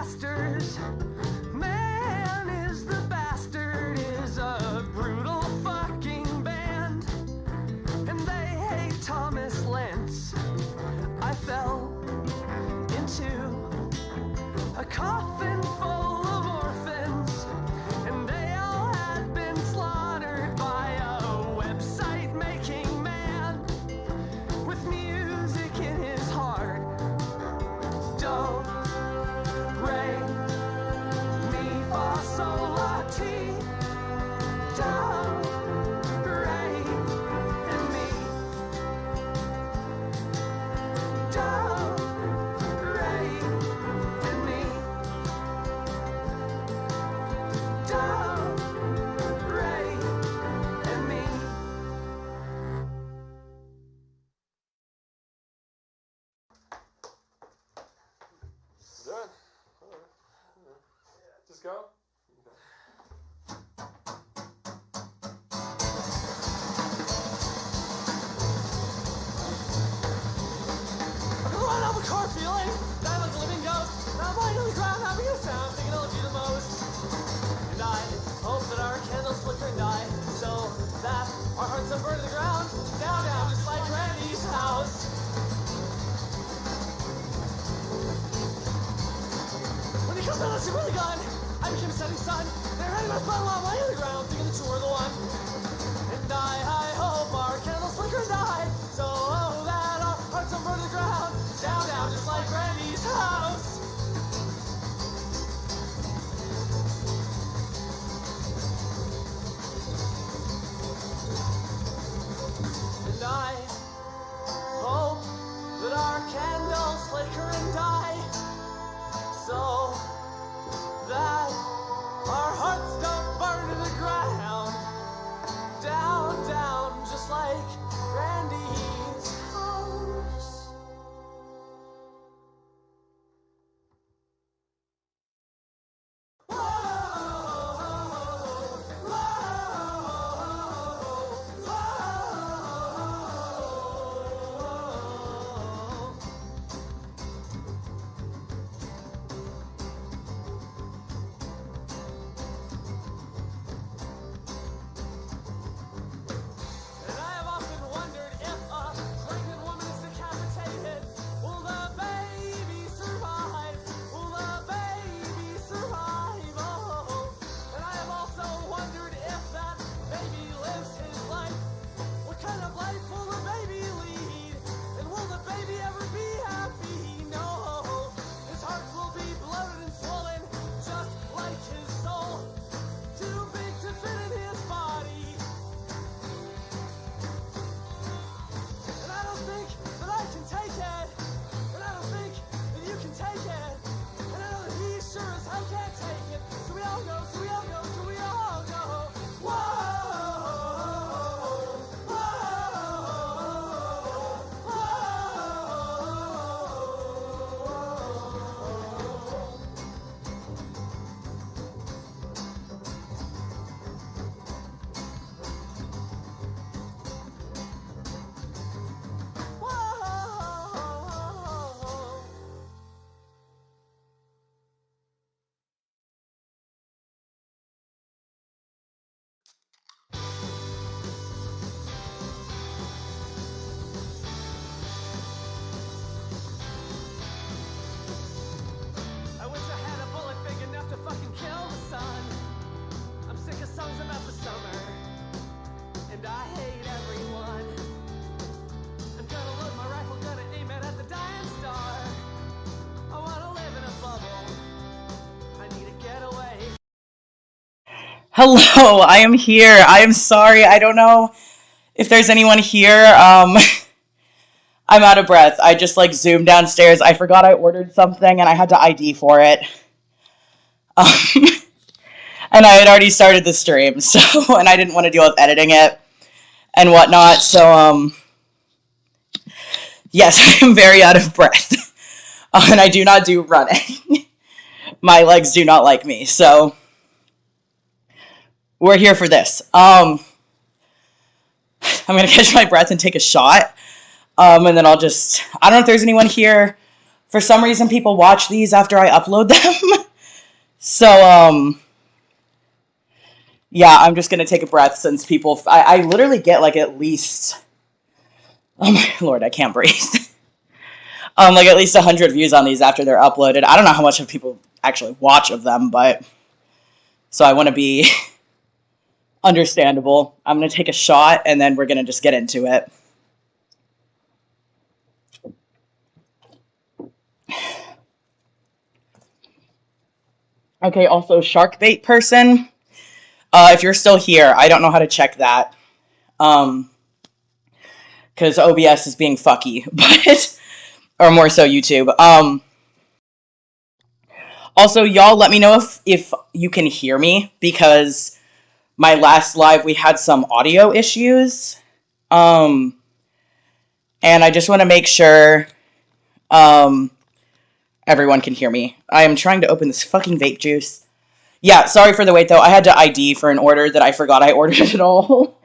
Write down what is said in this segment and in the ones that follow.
masters. Man is the bastard is a brutal fucking band, and they hate Thomas Lentz. I fell into a coffin full of orphans, and they all had been slaughtered by a website making man with music in his heart. Do, re, mi, fa, sol, la, ti. Do, re, and mi. Do, re, and mi. Do, re, and mi. Do it. Just go. I'm gonna run out of a car feeling that I'm like a living ghost. Now I'm lying on the ground having a sound, thinking I love you the most. And I hope that our candles flicker and die, so that our hearts don't burn to the ground. Down, down, just like Randy's house. When he comes out, that's really gun. I became a setting sun. They're hiding my spot while I'm lying on the ground, thinking that you were the one. And I hope our candles flicker and die, so that our hearts don't burn to the ground. Down, down, just like Randy's house. And I hope that our candles flicker and die, so that our hearts don't burn to the ground. Down, down, just like Randy's house. And I have often wondered if a pregnant woman is decapitated, will the baby survive? Will the baby survive? Oh. And I have also wondered if that baby lives his life. What kind of life will the baby lead? And will the baby ever be happy? No. His heart will be bloated and swollen, just like his soul. Too big to fit in his body. And I don't think that I can take it. And I don't think that you can take it. And I know that he sure as hell can't take it. So we all go, so we all go, so we all go. Whoa! I wish I had a bullet big enough to fucking kill the sun. I'm sick of songs about the summer, and I hate everyone. I'm gonna load my rifle, gonna aim it at the dying star. I wanna live in a bubble. I need a getaway. Hello, I am here. I am sorry. I don't know if there's anyone here. I'm out of breath. I just zoomed downstairs. I forgot I ordered something and I had to ID for it. And I had already started the stream, so, and I didn't want to deal with editing it and whatnot. So, yes, I am very out of breath. And I do not do running. My legs do not like me, so we're here for this. I'm going to catch my breath and take a shot. And then I don't know if there's anyone here for some reason people watch these after I upload them. So, yeah, I'm just gonna take a breath since people, I literally get like at least, oh my lord, I can't breathe. Like at least 100 views on these after they're uploaded. I don't know how much of people actually watch of them, but, so I want to be understandable. I'm gonna take a shot and then we're gonna just get into it. Okay, also shark bait person. If you're still here, I don't know how to check that. Because OBS is being fucky, but, or more so YouTube. Also, y'all let me know if you can hear me, because my last live we had some audio issues. And I just want to make sure, everyone can hear me. I am trying to open this fucking vape juice. Yeah, sorry for the wait, though. I had to ID for an order that I forgot I ordered at all.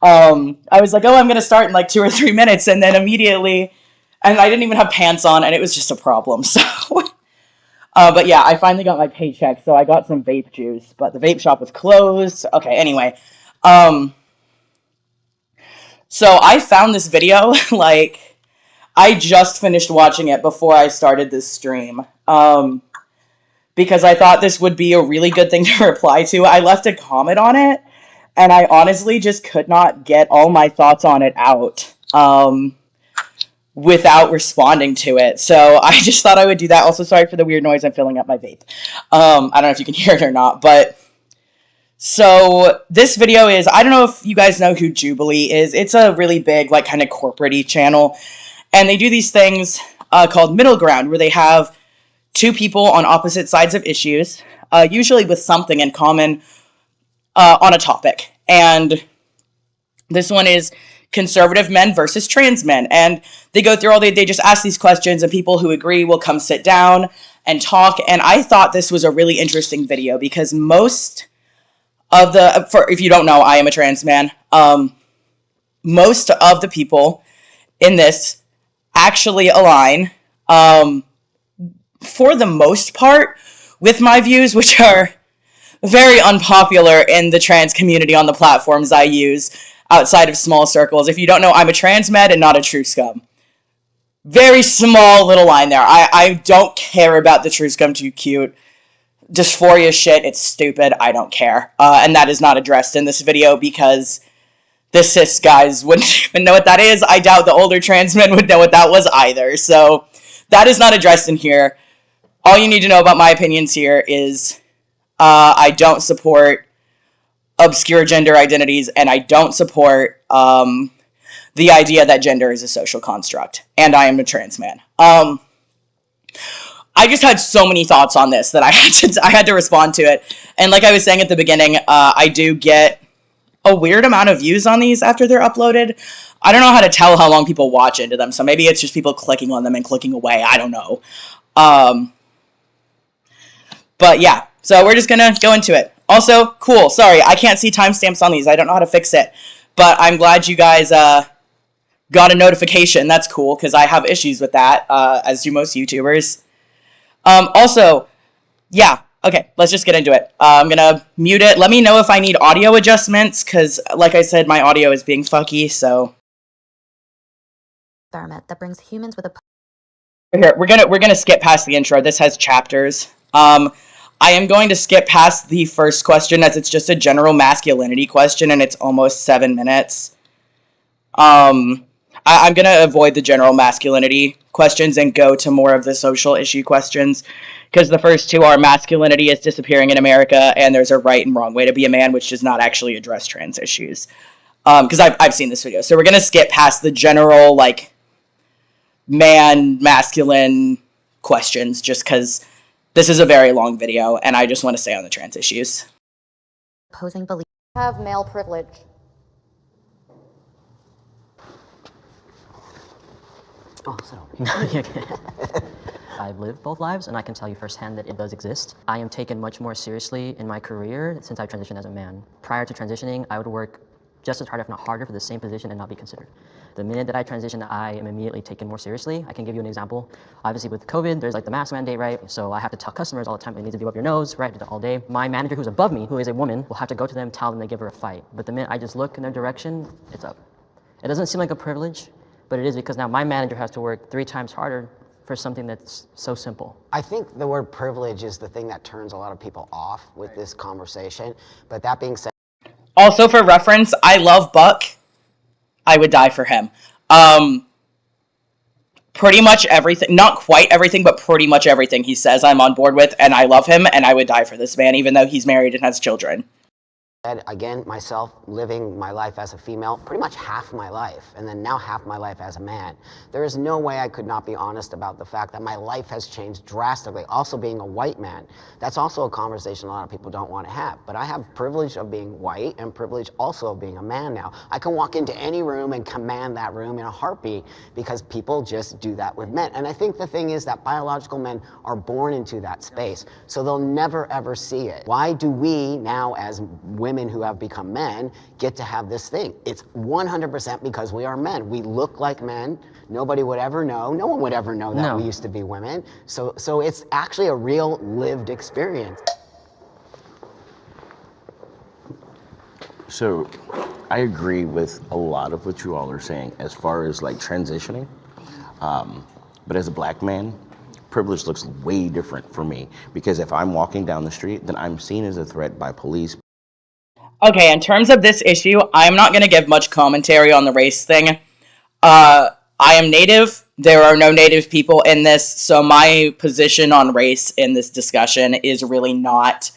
I was like, oh, I'm going to start in like 2 or 3 minutes, and then immediately, and I didn't even have pants on, and it was just a problem, so. But yeah, I finally got my paycheck, so I got some vape juice, but the vape shop was closed. Okay, anyway. So I found this video, like, I just finished watching it before I started this stream. Because I thought this would be a really good thing to reply to. I left a comment on it, and I honestly just could not get all my thoughts on it out without responding to it. So I just thought I would do that. Also, sorry for the weird noise. I'm filling up my vape. I don't know if you can hear it or not, but so this video is, I don't know if you guys know who Jubilee is. It's a really big, like, kind of corporate-y channel, and they do these things called Middle Ground, where they have 2 people on opposite sides of issues, usually with something in common on a topic. And this one is conservative men versus trans men. And they go through they just ask these questions, and people who agree will come sit down and talk. And I thought this was a really interesting video because most of if you don't know, I am a trans man. Most of the people in this actually align, for the most part, with my views, which are very unpopular in the trans community on the platforms I use outside of small circles. If you don't know, I'm a transmed and not a true scum. Very small little line there. I don't care about the true scum too cute. Dysphoria shit, it's stupid, I don't care. And that is not addressed in this video because the cis guys wouldn't even know what that is. I doubt the older trans men would know what that was either. So that is not addressed in here. All you need to know about my opinions here is I don't support obscure gender identities, and I don't support the idea that gender is a social construct, and I am a trans man. I just had so many thoughts on this that I had to respond to it. And like I was saying at the beginning, I do get a weird amount of views on these after they're uploaded. I don't know how to tell how long people watch into them, so maybe it's just people clicking on them and clicking away. I don't know. But yeah, so we're just gonna go into it. Also, cool, sorry, I can't see timestamps on these. I don't know how to fix it. But I'm glad you guys got a notification. That's cool, because I have issues with that, as do most YouTubers. Also, yeah, okay, let's just get into it. I'm gonna mute it. Let me know if I need audio adjustments, because, like I said, my audio is being fucky, so. Experiment that brings humans with a... Here, we're gonna skip past the intro. This has chapters. I am going to skip past the first question, as it's just a general masculinity question, and it's almost 7 minutes. I'm going to avoid the general masculinity questions and go to more of the social issue questions, because the first 2 are masculinity is disappearing in America, and there's a right and wrong way to be a man, which does not actually address trans issues. Because I've seen this video. So we're going to skip past the general, like, masculine questions, just because this is a very long video, and I just want to stay on the trans issues. Opposing belief. Have male privilege. Oh, so. I've lived both lives, and I can tell you firsthand that it does exist. I am taken much more seriously in my career since I've transitioned as a man. Prior to transitioning, I would work just as hard, if not harder, for the same position and not be considered. The minute that I transition, I am immediately taken more seriously. I can give you an example. Obviously with COVID, there's like the mask mandate, right? So I have to tell customers all the time, they need to do up your nose, right? All day. My manager who's above me, who is a woman, will have to go to them, tell them they give her a fight. But the minute I just look in their direction, it's up. It doesn't seem like a privilege, but it is, because now my manager has to work 3 times harder for something that's so simple. I think the word privilege is the thing that turns a lot of people off with this conversation. But that being said, Also, for reference, I love Buck. I would die for him. Pretty much everything, not quite everything, but pretty much everything he says I'm on board with, and I love him, and I would die for this man, even though he's married and has children. again, myself living my life as a female, pretty much half my life, and then now half my life as a man. There is no way I could not be honest about the fact that my life has changed drastically. Also being a white man, that's also a conversation a lot of people don't want to have. But I have privilege of being white and privilege also of being a man now. I can walk into any room and command that room in a heartbeat because people just do that with men. And I think the thing is that biological men are born into that space, so they'll never ever see it. Why do we now as women who have become men get to have this thing? It's 100% because we are men. We look like men. Nobody would ever know. No one would ever know that we used to be women. So it's actually a real lived experience. So I agree with a lot of what you all are saying as far as like transitioning. But as a black man, privilege looks way different for me, because if I'm walking down the street, then I'm seen as a threat by police. Okay, in terms of this issue, I'm not going to give much commentary on the race thing. I am Native. There are no Native people in this, so my position on race in this discussion is really not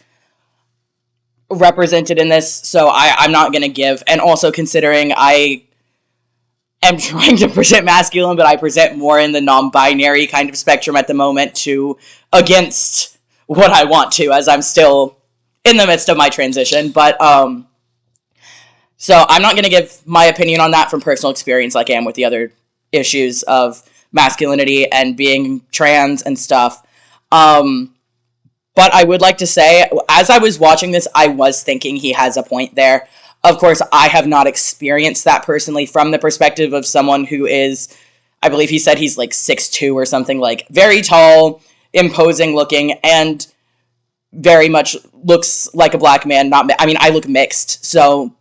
represented in this, so I'm not going to give. And also considering I am trying to present masculine, but I present more in the non-binary kind of spectrum at the moment against what I want to, as I'm still in the midst of my transition. But so I'm not going to give my opinion on that from personal experience like I am with the other issues of masculinity and being trans and stuff. But I would like to say, as I was watching this, I was thinking he has a point there. Of course, I have not experienced that personally from the perspective of someone who is, I believe he said he's like 6'2" or something, like very tall, imposing looking, and very much looks like a black man. I look mixed, so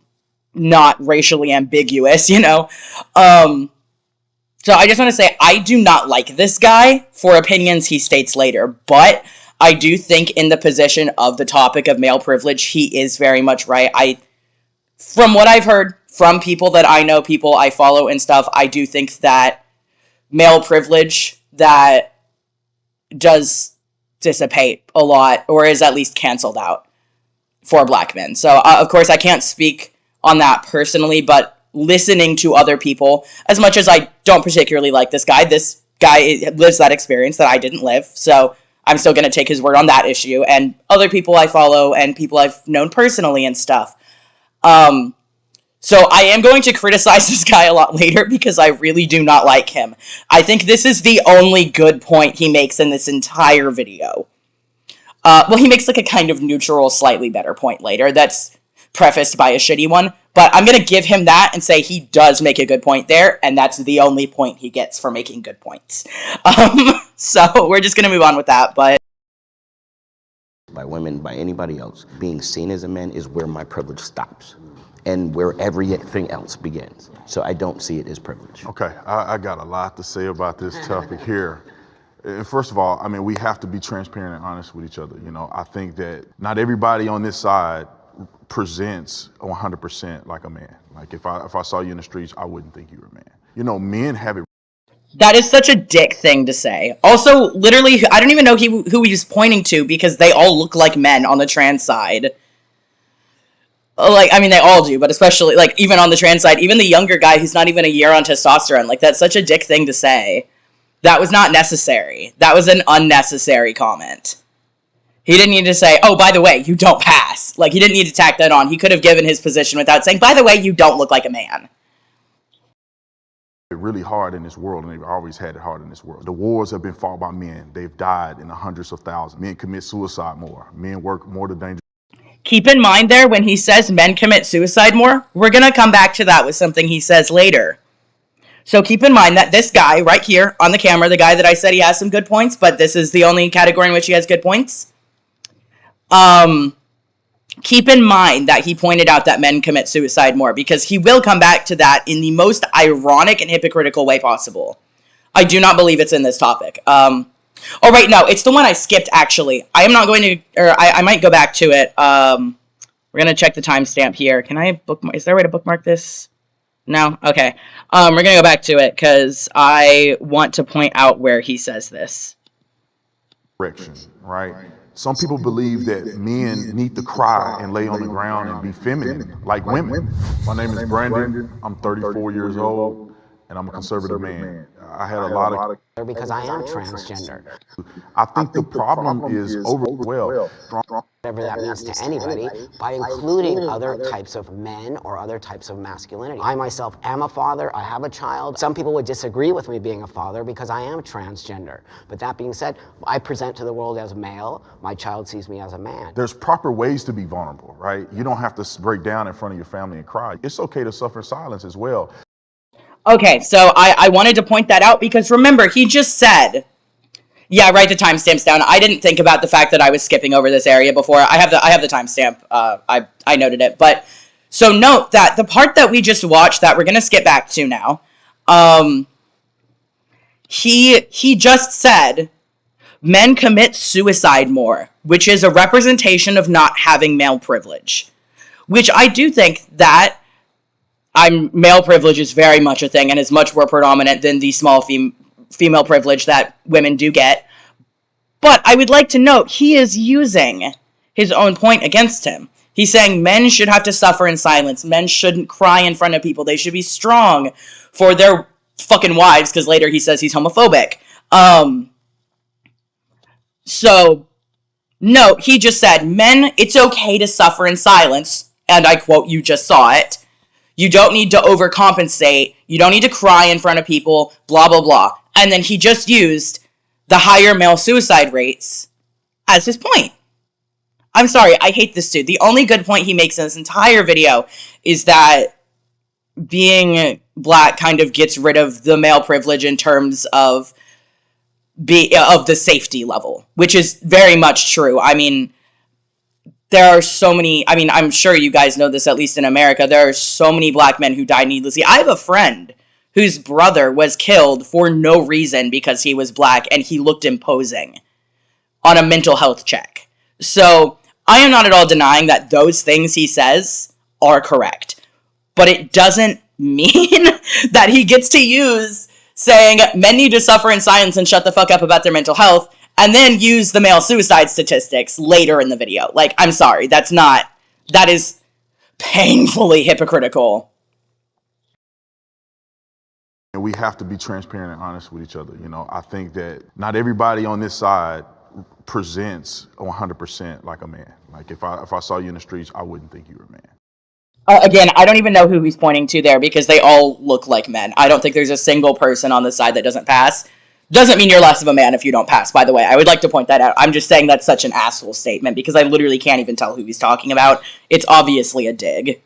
not racially ambiguous, you know? So I just want to say, I do not like this guy for opinions he states later, but I do think in the position of the topic of male privilege, he is very much right. From what I've heard from people that I know, people I follow and stuff, I do think that male privilege that does dissipate a lot, or is at least canceled out for black men. So, of course, I can't speak on that personally, but listening to other people, as much as I don't particularly like this guy lives that experience that I didn't live, so I'm still going to take his word on that issue, and other people I follow and people I've known personally and stuff. So I am going to criticize this guy a lot later because I really do not like him. I think this is the only good point he makes in this entire video. Well, he makes like a kind of neutral, slightly better point later that's prefaced by a shitty one, but I'm going to give him that and say he does make a good point there, and that's the only point he gets for making good points. So we're just going to move on with that, but By women, by anybody else, being seen as a man is where my privilege stops and where everything else begins. So I don't see it as privilege. Okay, I got a lot to say about this topic here. First of all, I mean, we have to be transparent and honest with each other. You know, I think that not everybody on this side presents 100% like a man. Like if I saw you in the streets, I wouldn't think you were a man. You know, men have it. that is such a dick thing to say. Also, literally, I don't even know who he was pointing to because they all look like men on the trans side. Like, I mean, they all do, but especially, like, even on the trans side, even the younger guy who's not even a year on testosterone, like, that's such a dick thing to say. That was not necessary. That was an unnecessary comment. He didn't need to say, oh, by the way, you don't pass. Like, he didn't need to tack that on. He could have given his position without saying, by the way, you don't look like a man. Really hard in this world, and they've always had it hard in this world. The wars have been fought by men. They've died in the hundreds of thousands. Men commit suicide more. Men work more the dangerous. Keep in mind there, when he says men commit suicide more, we're going to come back to that with something he says later. So keep in mind that this guy right here on the camera, the guy that I said he has some good points, but this is the only category in which he has good points. Keep in mind that he pointed out that men commit suicide more, because he will come back to that in the most ironic and hypocritical way possible. I do not believe it's in this topic. Oh, right, no, it's the one I skipped, actually. I am not going to, or I might go back to it. We're going to check the timestamp here. Can I bookmark? Is there a way to bookmark this? No? Okay. We're going to go back to it, because I want to point out where he says this. Direction, right? Some people believe that men need to cry and lay on the ground and be feminine, like women. My name is Brandon. I'm 34 years old, and I'm a conservative man. I had a lot of... Because I am transgender. I think the problem is overwhelmed. Whatever that means to anybody, by including other types of men or other types of masculinity. I myself am a father, I have a child. Some people would disagree with me being a father because I am transgender. But that being said, I present to the world as a male, my child sees me as a man. There's proper ways to be vulnerable, right? You don't have to break down in front of your family and cry. It's okay to suffer in silence as well. Okay, so I wanted to point that out because remember, he just said, yeah, write the timestamps down. I didn't think about the fact that I was skipping over this area before. I have the timestamp. I noted it. But so note that the part that we just watched that we're going to skip back to now, he just said men commit suicide more, which is a representation of not having male privilege, which I do think that male privilege is very much a thing and is much more predominant than the small female privilege that women do get. But I would like to note, he is using his own point against him. He's saying men should have to suffer in silence. Men shouldn't cry in front of people. They should be strong for their fucking wives, because later he says he's homophobic. So, no, he just said, men, it's okay to suffer in silence. And I quote, you just saw it. You don't need to overcompensate. You don't need to cry in front of people, blah, blah, blah. And then he just used the higher male suicide rates as his point. I'm sorry, I hate this dude. The only good point he makes in this entire video is that being black kind of gets rid of the male privilege in terms of the safety level, which is very much true. I mean, there are so many, I mean, I'm sure you guys know this, at least in America, there are so many black men who die needlessly. I have a friend whose brother was killed for no reason because he was black and he looked imposing on a mental health check. So, I am not at all denying that those things he says are correct. But it doesn't mean that he gets to use saying men need to suffer in silence and shut the fuck up about their mental health, and then use the male suicide statistics later in the video. Like, I'm sorry, that is painfully hypocritical. And we have to be transparent and honest with each other. You know, I think that not everybody on this side presents 100% like a man. Like, if I saw you in the streets, I wouldn't think you were a man. Again, I don't even know who he's pointing to there because they all look like men. I don't think there's a single person on this side that doesn't pass. Doesn't mean you're less of a man if you don't pass, by the way. I would like to point that out. I'm just saying that's such an asshole statement because I literally can't even tell who he's talking about. It's obviously a dig.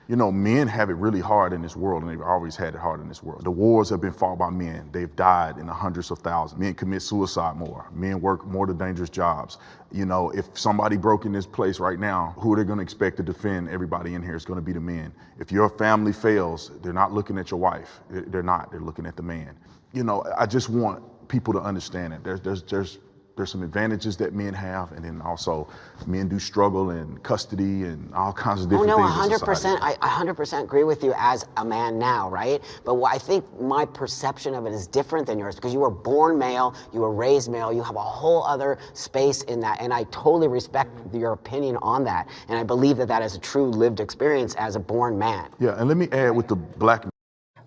You know, men have it really hard in this world, and they've always had it hard in this world. The wars have been fought by men. They've died in the hundreds of thousands. Men commit suicide more. Men work more the dangerous jobs. You know, if somebody broke in this place right now, who are they going to expect to defend everybody in here? It's going to be the men. If your family fails, they're not looking at your wife. They're not. They're looking at the man. You know, I just want people to understand it. There's some advantages that men have, and then also men do struggle in custody and all kinds of different things. 100%. I 100% agree with you as a man now, right? But what I think my perception of it is different than yours because you were born male, you were raised male, you have a whole other space in that, and I totally respect your opinion on that, and I believe that that is a true lived experience as a born man. Yeah, and let me add with the black.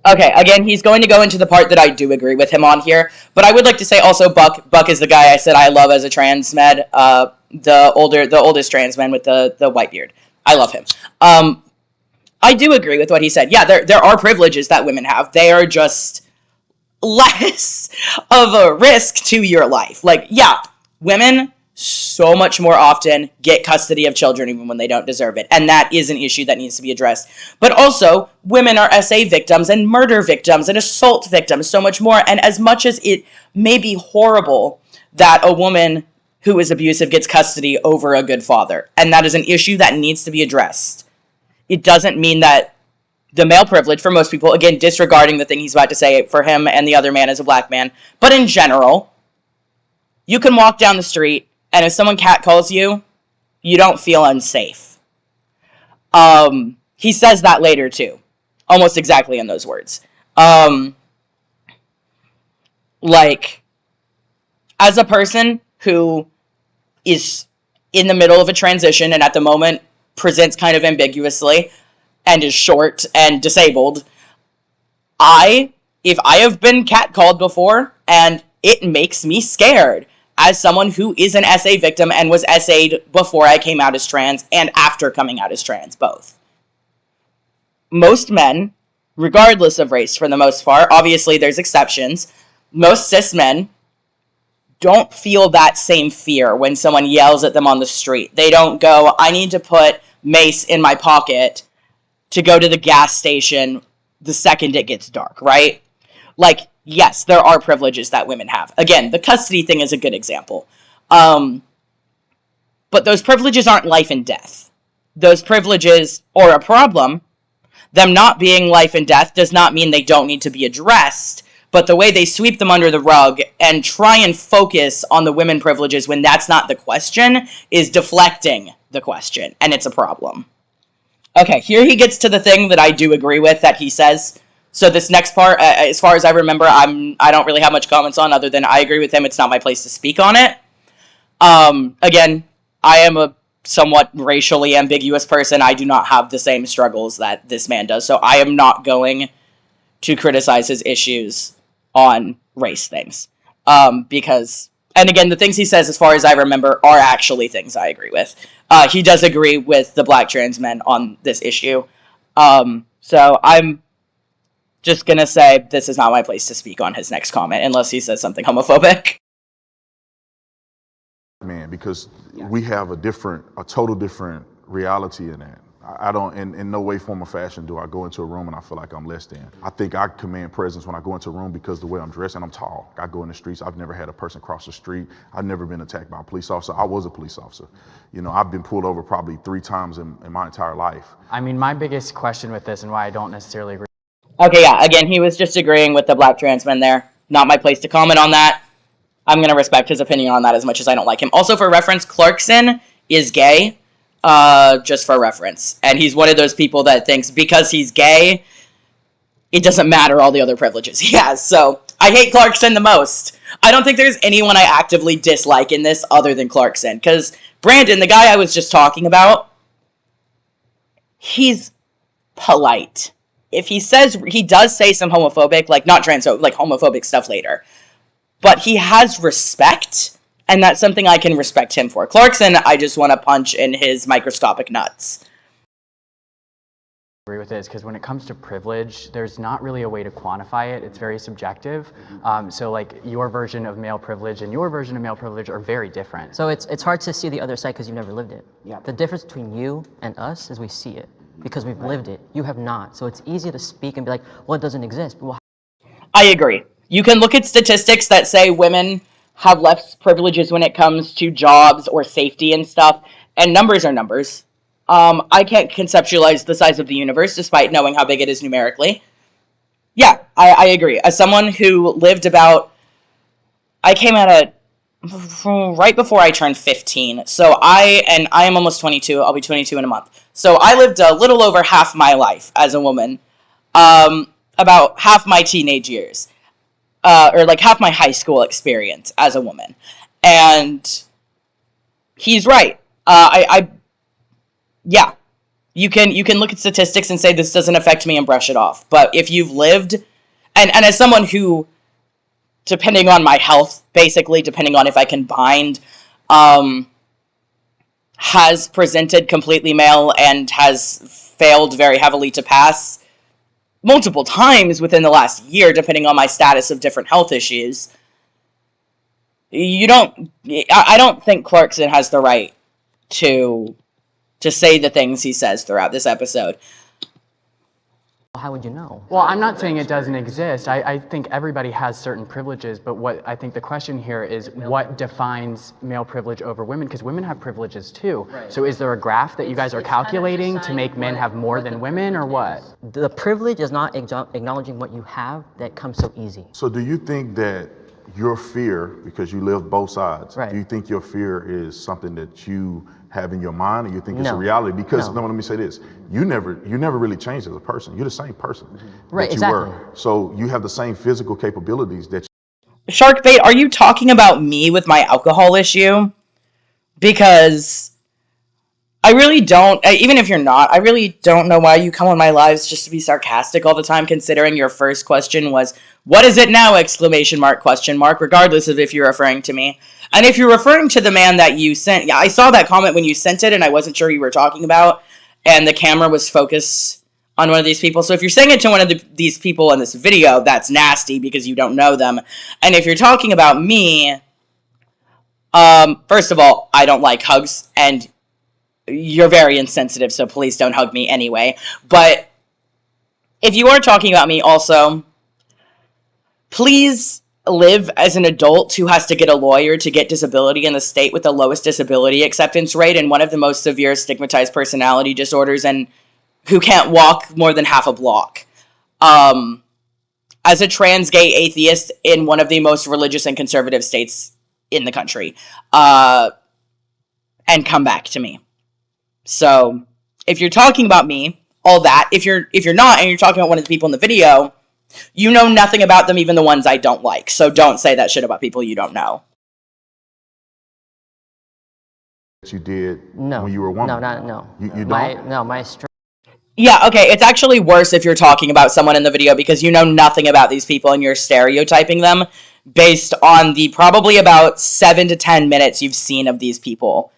Okay, again, he's going to go into the part that I do agree with him on here, but I would like to say also Buck is the guy I said I love as a Transmed, the oldest Transmed with the white beard. I love him. I do agree with what he said. Yeah, there are privileges that women have. They are just less of a risk to your life. Like, yeah, women so much more often get custody of children even when they don't deserve it. And that is an issue that needs to be addressed. But also, women are SA victims and murder victims and assault victims, so much more. And as much as it may be horrible that a woman who is abusive gets custody over a good father, and that is an issue that needs to be addressed, it doesn't mean that the male privilege for most people, again, disregarding the thing he's about to say for him and the other man as a black man, but in general, you can walk down the street and if someone catcalls you, you don't feel unsafe. He says that later too, almost exactly in those words. Like, as a person who is in the middle of a transition and at the moment presents kind of ambiguously and is short and disabled, if I have been catcalled before, and it makes me scared as someone who is an SA victim and was SA'd before I came out as trans and after coming out as trans, both. Most men, regardless of race for the most part, obviously there's exceptions, most cis men don't feel that same fear when someone yells at them on the street. They don't go, I need to put mace in my pocket to go to the gas station the second it gets dark, right? Like, yes, there are privileges that women have. Again, the custody thing is a good example. But those privileges aren't life and death. Those privileges are a problem. Them not being life and death does not mean they don't need to be addressed, but the way they sweep them under the rug and try and focus on the women privileges when that's not the question is deflecting the question, and it's a problem. Okay, here he gets to the thing that I do agree with that he says. So this next part, as far as I remember, I don't really have much comments on other than I agree with him. It's not my place to speak on it. Again, I am a somewhat racially ambiguous person. I do not have the same struggles that this man does. So I am not going to criticize his issues on race things. Because, and again, the things he says, as far as I remember, are actually things I agree with. He does agree with the black trans men on this issue. So I'm just gonna say this is not my place to speak on his next comment, unless he says something homophobic. Man, because we have a total different reality in that. I don't, in no way, form, or fashion do I go into a room and I feel like I'm less than. I think I command presence when I go into a room because the way I'm dressed and I'm tall. I go in the streets, I've never had a person cross the street. I've never been attacked by a police officer. I was a police officer. You know, I've been pulled over probably 3 times in my entire life. I mean, my biggest question with this and why I don't necessarily agree. Okay, yeah, again, he was just agreeing with the black trans men there. Not my place to comment on that. I'm going to respect his opinion on that as much as I don't like him. Also, for reference, Clarkson is gay, just for reference. And he's one of those people that thinks because he's gay, it doesn't matter all the other privileges he has. So, I hate Clarkson the most. I don't think there's anyone I actively dislike in this other than Clarkson. Because Brandon, the guy I was just talking about, he's polite. If he does say some homophobic, like not transphobic, like homophobic stuff later. But he has respect, and that's something I can respect him for. Clarkson, I just want to punch in his microscopic nuts. Agree with this because when it comes to privilege, there's not really a way to quantify it. It's very subjective. So like your version of male privilege and your version of male privilege are very different. So it's hard to see the other side because you've never lived it. Yeah. The difference between you and us is we see it because we've lived it. You have not. So it's easy to speak and be like, well, it doesn't exist. Well, I agree. You can look at statistics that say women have less privileges when it comes to jobs or safety and stuff, and numbers are numbers. I can't conceptualize the size of the universe despite knowing how big it is numerically. Yeah, I agree. As someone who lived I came out at right before I turned 15, so I am almost 22, I'll be 22 in a month. So I lived a little over half my life as a woman, about half my teenage years. Or like half my high school experience as a woman. And he's right. Yeah, you can look at statistics and say this doesn't affect me and brush it off. But if you've lived, and as someone who, depending on my health, basically, depending on if I can bind, has presented completely male and has failed very heavily to pass multiple times within the last year, depending on my status of different health issues, I don't think Clarkson has the right to say the things he says throughout this episode. How would you know? Well, I'm not saying it doesn't exist. I think everybody has certain privileges, but what I think the question here is what defines male privilege over women? Because women have privileges too. Right. So is there a graph that you guys are calculating to make men have more than women, or what? The privilege is not acknowledging what you have that comes so easy. So do you think that your fear, because you live both sides, Right. do you think your fear is something that you have in your mind, or you think it's a No. reality? Because, No. let me say this, you never really changed as a person. You're the same person Right, that you exactly. were. So you have the same physical capabilities that Sharkbait, are you talking about me with my alcohol issue? Because I really don't, even if you're not, I really don't know why you come on my lives just to be sarcastic all the time, considering your first question was, what is it now, exclamation mark, question mark, regardless of if you're referring to me. And if you're referring to the man that you sent, yeah, I saw that comment when you sent it, and I wasn't sure you were talking about, and the camera was focused on one of these people. So if you're saying it to one of these people in this video, that's nasty because you don't know them. And if you're talking about me, first of all, I don't like hugs, and you're very insensitive, so please don't hug me anyway. But if you are talking about me also, please live as an adult who has to get a lawyer to get disability in the state with the lowest disability acceptance rate and one of the most severe stigmatized personality disorders, and who can't walk more than half a block. As a trans gay atheist in one of the most religious and conservative states in the country. And come back to me. So, if you're talking about me, all that, if you're not, and you're talking about one of the people in the video, you know nothing about them, even the ones I don't like. So don't say that shit about people you don't know. you did No. when you were a woman. No. You don't? My strength. Yeah, okay, it's actually worse if you're talking about someone in the video because you know nothing about these people and you're stereotyping them based on the probably about 7 to 10 minutes you've seen of these people.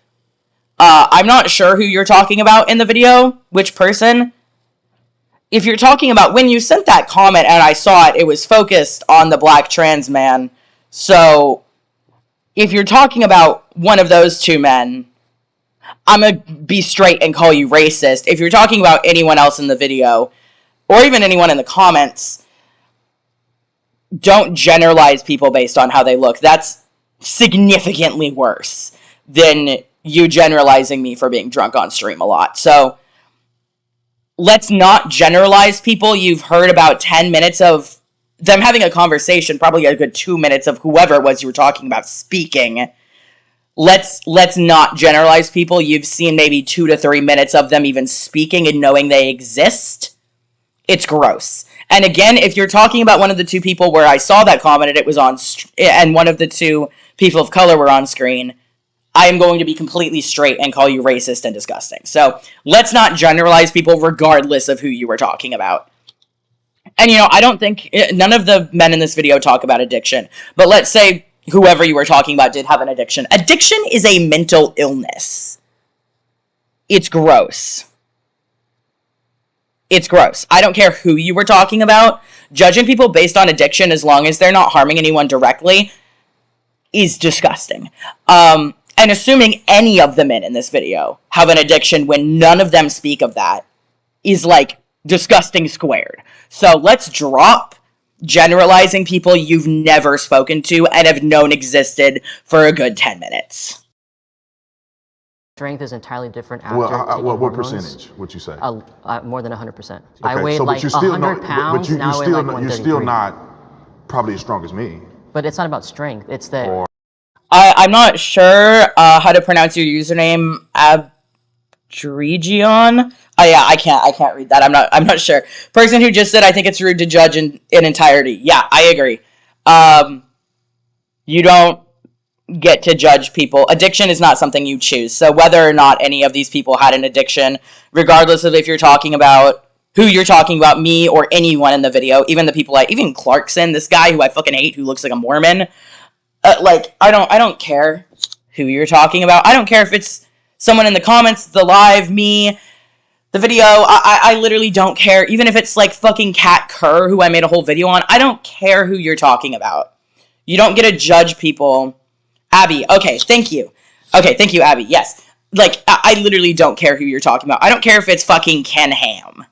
I'm not sure who you're talking about in the video, which person. If you're talking about when you sent that comment and I saw it, it was focused on the black trans man. So, if you're talking about one of those two men, I'm going to be straight and call you racist. If you're talking about anyone else in the video, or even anyone in the comments, don't generalize people based on how they look. That's significantly worse than you generalizing me for being drunk on stream a lot. So, let's not generalize people. You've heard about 10 minutes of them having a conversation, probably a good 2 minutes of whoever it was you were talking about speaking. Let's not generalize people. You've seen maybe 2 to 3 minutes of them even speaking and knowing they exist. It's gross. And again, if you're talking about one of the two people where I saw that comment and it was on, and one of the two people of color were on screen, I am going to be completely straight and call you racist and disgusting. So let's not generalize people regardless of who you were talking about. And, I don't think none of the men in this video talk about addiction. But let's say whoever you were talking about did have an addiction. Addiction is a mental illness. It's gross. It's gross. I don't care who you were talking about. Judging people based on addiction, as long as they're not harming anyone directly, is disgusting. And assuming any of the men in this video have an addiction when none of them speak of that is like disgusting squared. So let's drop generalizing people you've never spoken to and have known existed for a good 10 minutes. Strength is entirely different after Well, taking what hormones. percentage would you say? More than 100%. Okay, I weighed so, but like you're still 100 pounds, but now I weigh like you're 133. still not probably as strong as me. But it's not about strength, it's that... Or I'm not sure how to pronounce your username, Abdrigion. Oh yeah, I can't read that. I'm not sure. Person who just said, I think it's rude to judge in entirety. Yeah, I agree. You don't get to judge people. Addiction is not something you choose. So whether or not any of these people had an addiction, regardless of if you're talking about who you're talking about, me or anyone in the video, even the people even Clarkson, this guy who I fucking hate, who looks like a Mormon. I don't care who you're talking about. I don't care if it's someone in the comments, the live, me, the video. I literally don't care. Even if it's like fucking Kat Kerr, who I made a whole video on. I don't care who you're talking about. You don't get to judge people Abby, okay, thank you. Okay, thank you, Abby, yes. Like, I literally don't care who you're talking about. I don't care if it's fucking Ken Ham.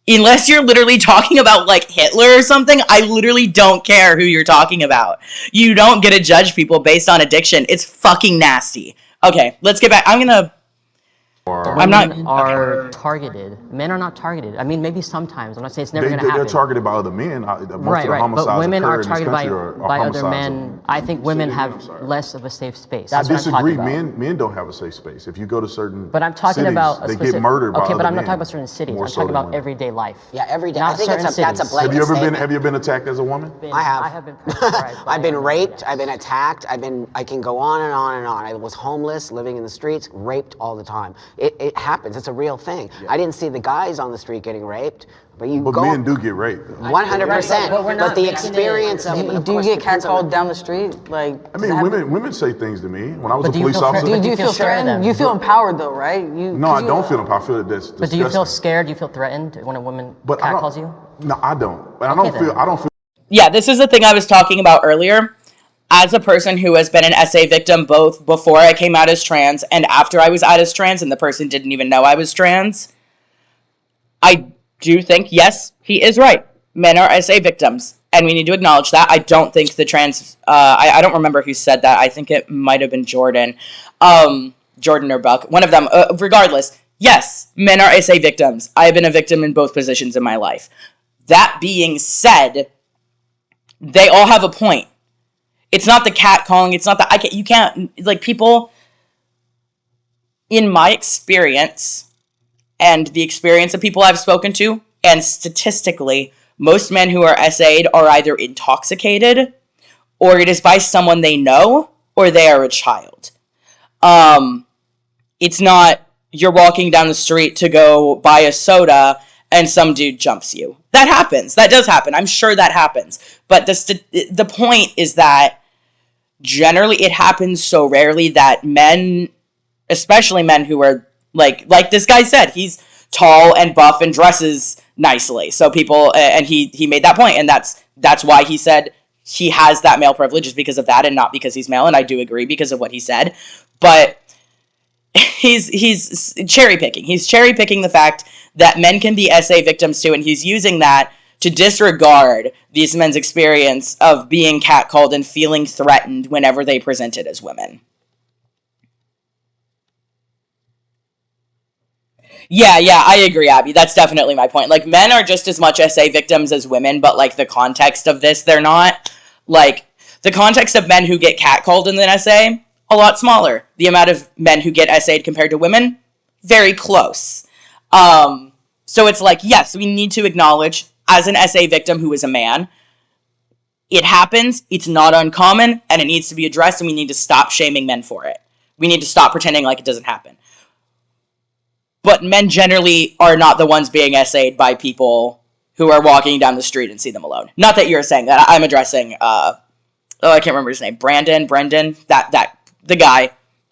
Unless you're literally talking about, like, Hitler or something, I literally don't care who you're talking about. You don't get to judge people based on addiction. It's fucking nasty. Okay, let's get back. Women are targeted. Men are not targeted. I mean, maybe sometimes. I'm not saying it's never going to happen. They're targeted by other men. Most of the Right. homicides But women are occur in this targeted country are by other homicides men. I think women have less of a safe space. I That's what I'm disagree. talking about. Men don't have a safe space. If you go to certain But I'm talking cities, about a they specific, get murdered by okay, but other I'm not men talking about certain cities. more I'm so talking than about women. everyday life. Yeah, every day. Not I think that's certain a cities. blanket statement. Have you been attacked as a woman? I have. I have been pressurized by I've been men, raped. yes. I've been attacked. I can go on and on and on. I was homeless, living in the streets, raped all the time. It happens. It's a real thing. I didn't see the guys on the street getting raped, but you But go. men do get raped. 100%. But we're But not the making experience of Do you get catcalled down the street? Like, I mean, women say things to me. When I was a But do you police feel officer, do you feel scared of them? threatened? You feel empowered though, right? no, I don't feel empowered. I feel that that's disgusting. But do you feel scared? Do you feel threatened when a woman But I don't- catcalls you? No, I don't. And Okay, then. I don't feel. Yeah, this is the thing I was talking about earlier. As a person who has been an SA victim both before I came out as trans and after I was out as trans and the person didn't even know I was trans, I do think, yes, he is right. Men are SA victims, and we need to acknowledge that. I don't think the trans... I don't remember who said that. I think it might have been Jordan. Jordan or Buck. One of them. Regardless, yes, men are SA victims. I have been a victim in both positions in my life. That being said, they all have a point. It's not the catcalling. It's not the... You can't... Like, people... In my experience, and the experience of people I've spoken to, and statistically, most men who are SA'd are either intoxicated, or it is by someone they know, or they are a child. It's not you're walking down the street to go buy a soda and some dude jumps you. That happens. That does happen. I'm sure that happens. But the point is that generally it happens so rarely that men, especially men who are like this guy said, he's tall and buff and dresses nicely. So people, and he made that point, and that's why he said he has that male privilege, is because of that and not because he's male. And I do agree because of what he said, but he's cherry picking. He's cherry picking the fact that men can be SA victims too, and he's using that to disregard these men's experience of being catcalled and feeling threatened whenever they present it as women. Yeah, I agree, Abby. That's definitely my point. Like, men are just as much SA victims as women, but, like, the context of this, they're not. Like, the context of men who get catcalled in an SA, a lot smaller. The amount of men who get SA'd compared to women, very close. So it's like, yes, we need to acknowledge, as an SA victim who is a man, it happens, it's not uncommon, and it needs to be addressed, and we need to stop shaming men for it. We need to stop pretending like it doesn't happen. But men generally are not the ones being SA'd by people who are walking down the street and see them alone. Not that you're saying that. I'm addressing, I can't remember his name. Brendan, the guy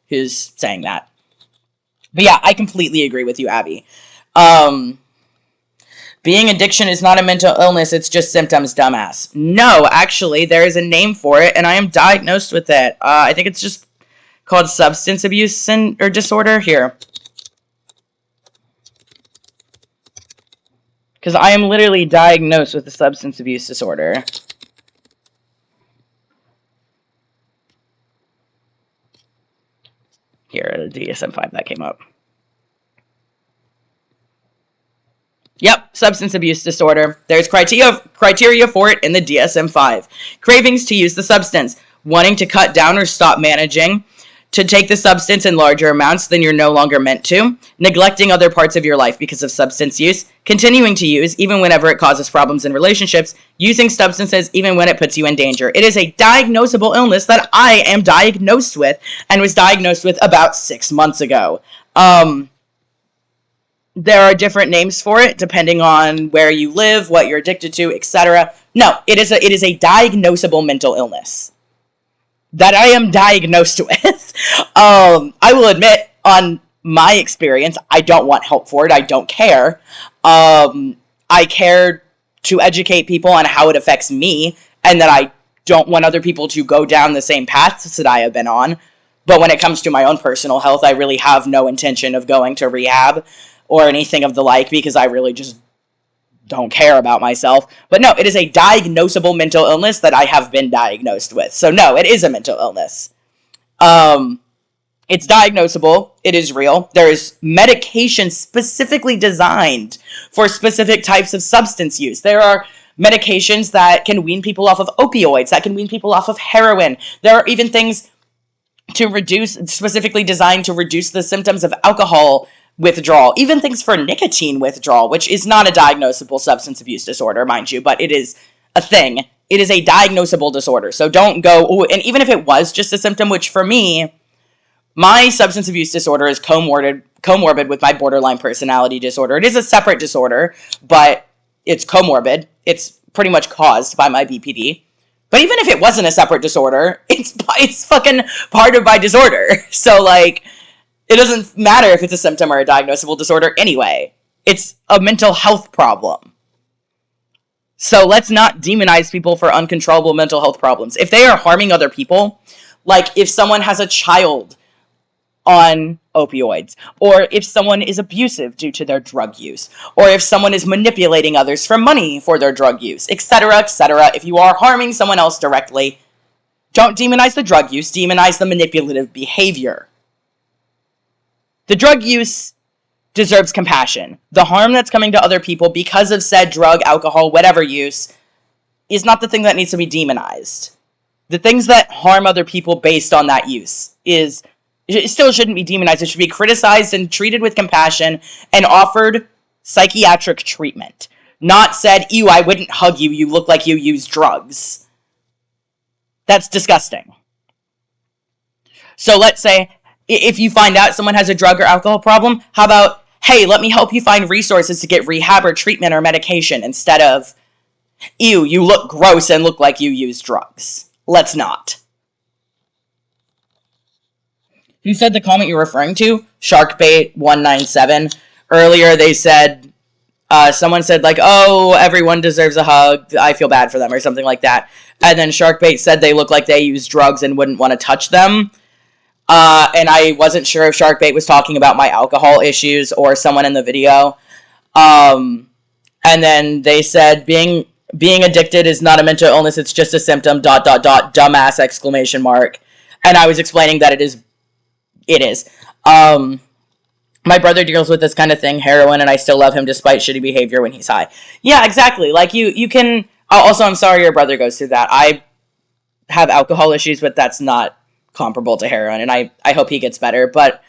who's saying that. But yeah, I completely agree with you, Abby. Being addiction is not a mental illness, it's just symptoms, dumbass. No, actually, there is a name for it, and I am diagnosed with it. I think it's just called substance abuse or disorder. Here. Because I am literally diagnosed with a substance abuse disorder. Here, the DSM-5, that came up. Yep, substance abuse disorder. There's criteria for it in the DSM-5. Cravings to use the substance. Wanting to cut down or stop managing to take the substance in larger amounts than you're no longer meant to. Neglecting other parts of your life because of substance use. Continuing to use even whenever it causes problems in relationships. Using substances even when it puts you in danger. It is a diagnosable illness that I am diagnosed with and was diagnosed with about 6 months ago. There are different names for it depending on where you live, what you're addicted to, etc. No, it is a diagnosable mental illness that I am diagnosed with. I will admit, on my experience, I don't want help for it. I don't care. I care to educate people on how it affects me, and that I don't want other people to go down the same paths that I have been on. But when it comes to my own personal health, I really have no intention of going to rehab or anything of the like, because I really just don't care about myself. But no, it is a diagnosable mental illness that I have been diagnosed with. So no, it is a mental illness. It's diagnosable. It is real. There is medication specifically designed for specific types of substance use. There are medications that can wean people off of opioids, that can wean people off of heroin. There are even things specifically designed to reduce the symptoms of alcohol withdrawal, even things for nicotine withdrawal, which is not a diagnosable substance abuse disorder, mind you, but it is a thing. It is a diagnosable disorder. So don't go, oh, and even if it was just a symptom, which for me, my substance abuse disorder is comorbid with my borderline personality disorder. It is a separate disorder, but it's comorbid. It's pretty much caused by my BPD. But even if it wasn't a separate disorder, it's fucking part of my disorder. So, like, it doesn't matter if it's a symptom or a diagnosable disorder anyway. It's a mental health problem. So let's not demonize people for uncontrollable mental health problems. If they are harming other people, like if someone has a child on opioids, or if someone is abusive due to their drug use, or if someone is manipulating others for money for their drug use, etc., etc. If you are harming someone else directly, don't demonize the drug use, demonize the manipulative behavior. The drug use deserves compassion. The harm that's coming to other people because of said drug, alcohol, whatever use is not the thing that needs to be demonized. The things that harm other people based on that use it still shouldn't be demonized. It should be criticized and treated with compassion and offered psychiatric treatment. Not said, ew, I wouldn't hug you, you look like you use drugs. That's disgusting. So let's say, if you find out someone has a drug or alcohol problem, how about, hey, let me help you find resources to get rehab or treatment or medication, instead of, ew, you look gross and look like you use drugs. Let's not. Who said the comment you're referring to? Sharkbait197. Earlier they said, someone said like, oh, everyone deserves a hug, I feel bad for them, or something like that. And then Sharkbait said they look like they use drugs and wouldn't want to touch them. And I wasn't sure if Sharkbait was talking about my alcohol issues or someone in the video. And then they said, being addicted is not a mental illness, it's just a symptom, ... dumbass exclamation mark. And I was explaining that it is. My brother deals with this kind of thing, heroin, and I still love him despite shitty behavior when he's high. Yeah, exactly. Like, you can... Also, I'm sorry your brother goes through that. I have alcohol issues, but that's not comparable to heroin, and I hope he gets better. But,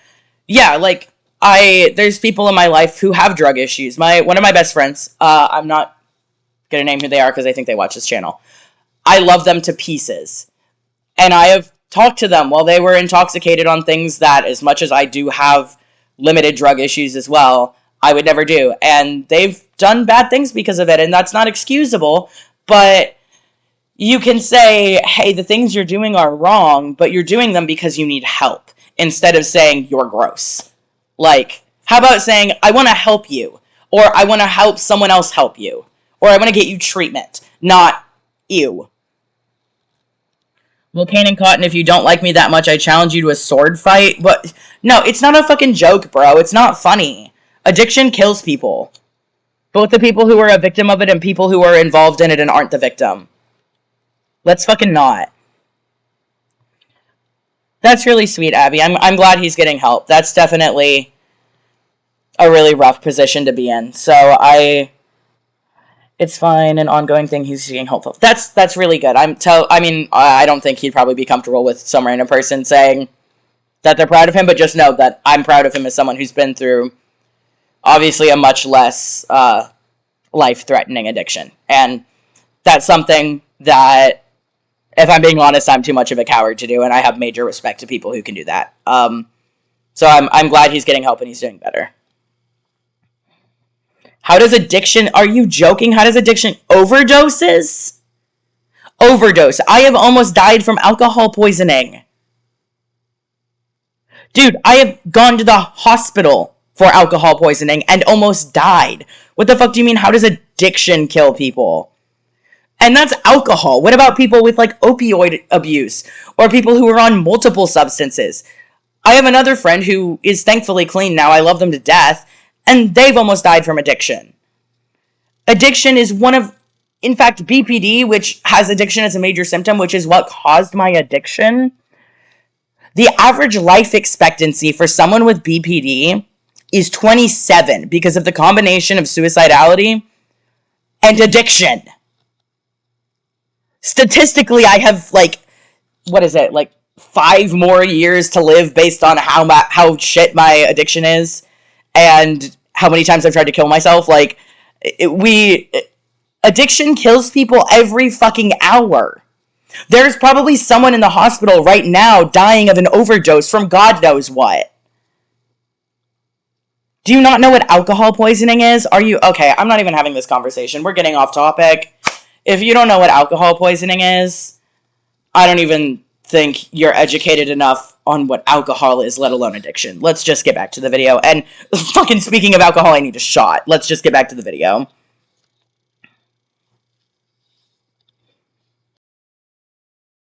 yeah, like, there's people in my life who have drug issues. One of my best friends, I'm not gonna name who they are because I think they watch this channel. I love them to pieces. And I have talked to them while they were intoxicated on things that, as much as I do have limited drug issues as well, I would never do. And they've done bad things because of it, and that's not excusable, but you can say, hey, the things you're doing are wrong, but you're doing them because you need help, instead of saying you're gross. Like, how about saying, I want to help you, or I want to help someone else help you, or I want to get you treatment, not ew. Well, Kane and Cotton, if you don't like me that much, I challenge you to a sword fight. But no, it's not a fucking joke, bro. It's not funny. Addiction kills people. Both the people who are a victim of it and people who are involved in it and aren't the victim. Let's fucking not. That's really sweet, Abby. I'm glad he's getting help. That's definitely a really rough position to be in. So it's fine, an ongoing thing, he's getting helpful. That's really good. I don't think he'd probably be comfortable with some random person saying that they're proud of him, but just know that I'm proud of him as someone who's been through, obviously, a much less life-threatening addiction. And that's something that, if I'm being honest, I'm too much of a coward to do, and I have major respect to people who can do that. So I'm glad he's getting help and he's doing better. How does addiction... Are you joking? How does addiction... Overdoses? Overdose. I have almost died from alcohol poisoning. Dude, I have gone to the hospital for alcohol poisoning and almost died. What the fuck do you mean? How does addiction kill people? And that's alcohol. What about people with like opioid abuse or people who are on multiple substances? I have another friend who is thankfully clean now. I love them to death. And they've almost died from addiction. Addiction is one of, in fact, BPD, which has addiction as a major symptom, which is what caused my addiction. The average life expectancy for someone with BPD is 27 because of the combination of suicidality and addiction. Statistically, I have like 5 more years to live based on how shit my addiction is and how many times I've tried to kill myself. Like, addiction kills people every fucking hour. There's probably someone in the hospital right now dying of an overdose from God knows what. Do you not know what alcohol poisoning is? Okay, I'm not even having this conversation. We're getting off topic. If you don't know what alcohol poisoning is, I don't even think you're educated enough on what alcohol is, let alone addiction. Let's just get back to the video. And fucking speaking of alcohol, I need a shot. Let's just get back to the video.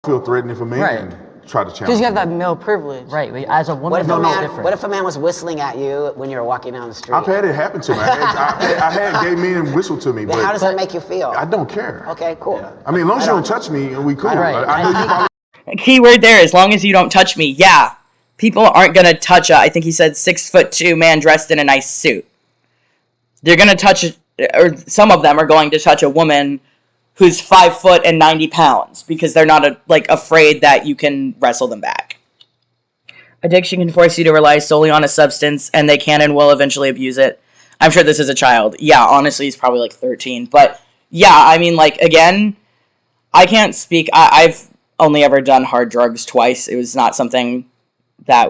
Feel threatening for me Right. and try to challenge. Because you have me. that male privilege. Right. As a woman, What it's different. if a man was whistling at you when you were walking down the street? I've had it happen to me. I had gay men whistle to me, Then but how does that make you feel? I don't care. Okay, cool. I mean, as long as you don't touch me, we cool. Right. I know you probably Keyword there, as long as you don't touch me. Yeah, people aren't gonna touch I think he said 6'2" man dressed in a nice suit. They're gonna touch, or some of them are going to touch a woman who's 5 foot and 90 pounds because they're not afraid that you can wrestle them back. Addiction can force you to rely solely on a substance, and they can and will eventually abuse it. I'm sure this is a child. Yeah, honestly, he's probably like 13. But yeah, I mean, like, again, I can't speak. I've only ever done hard drugs twice. It was not something that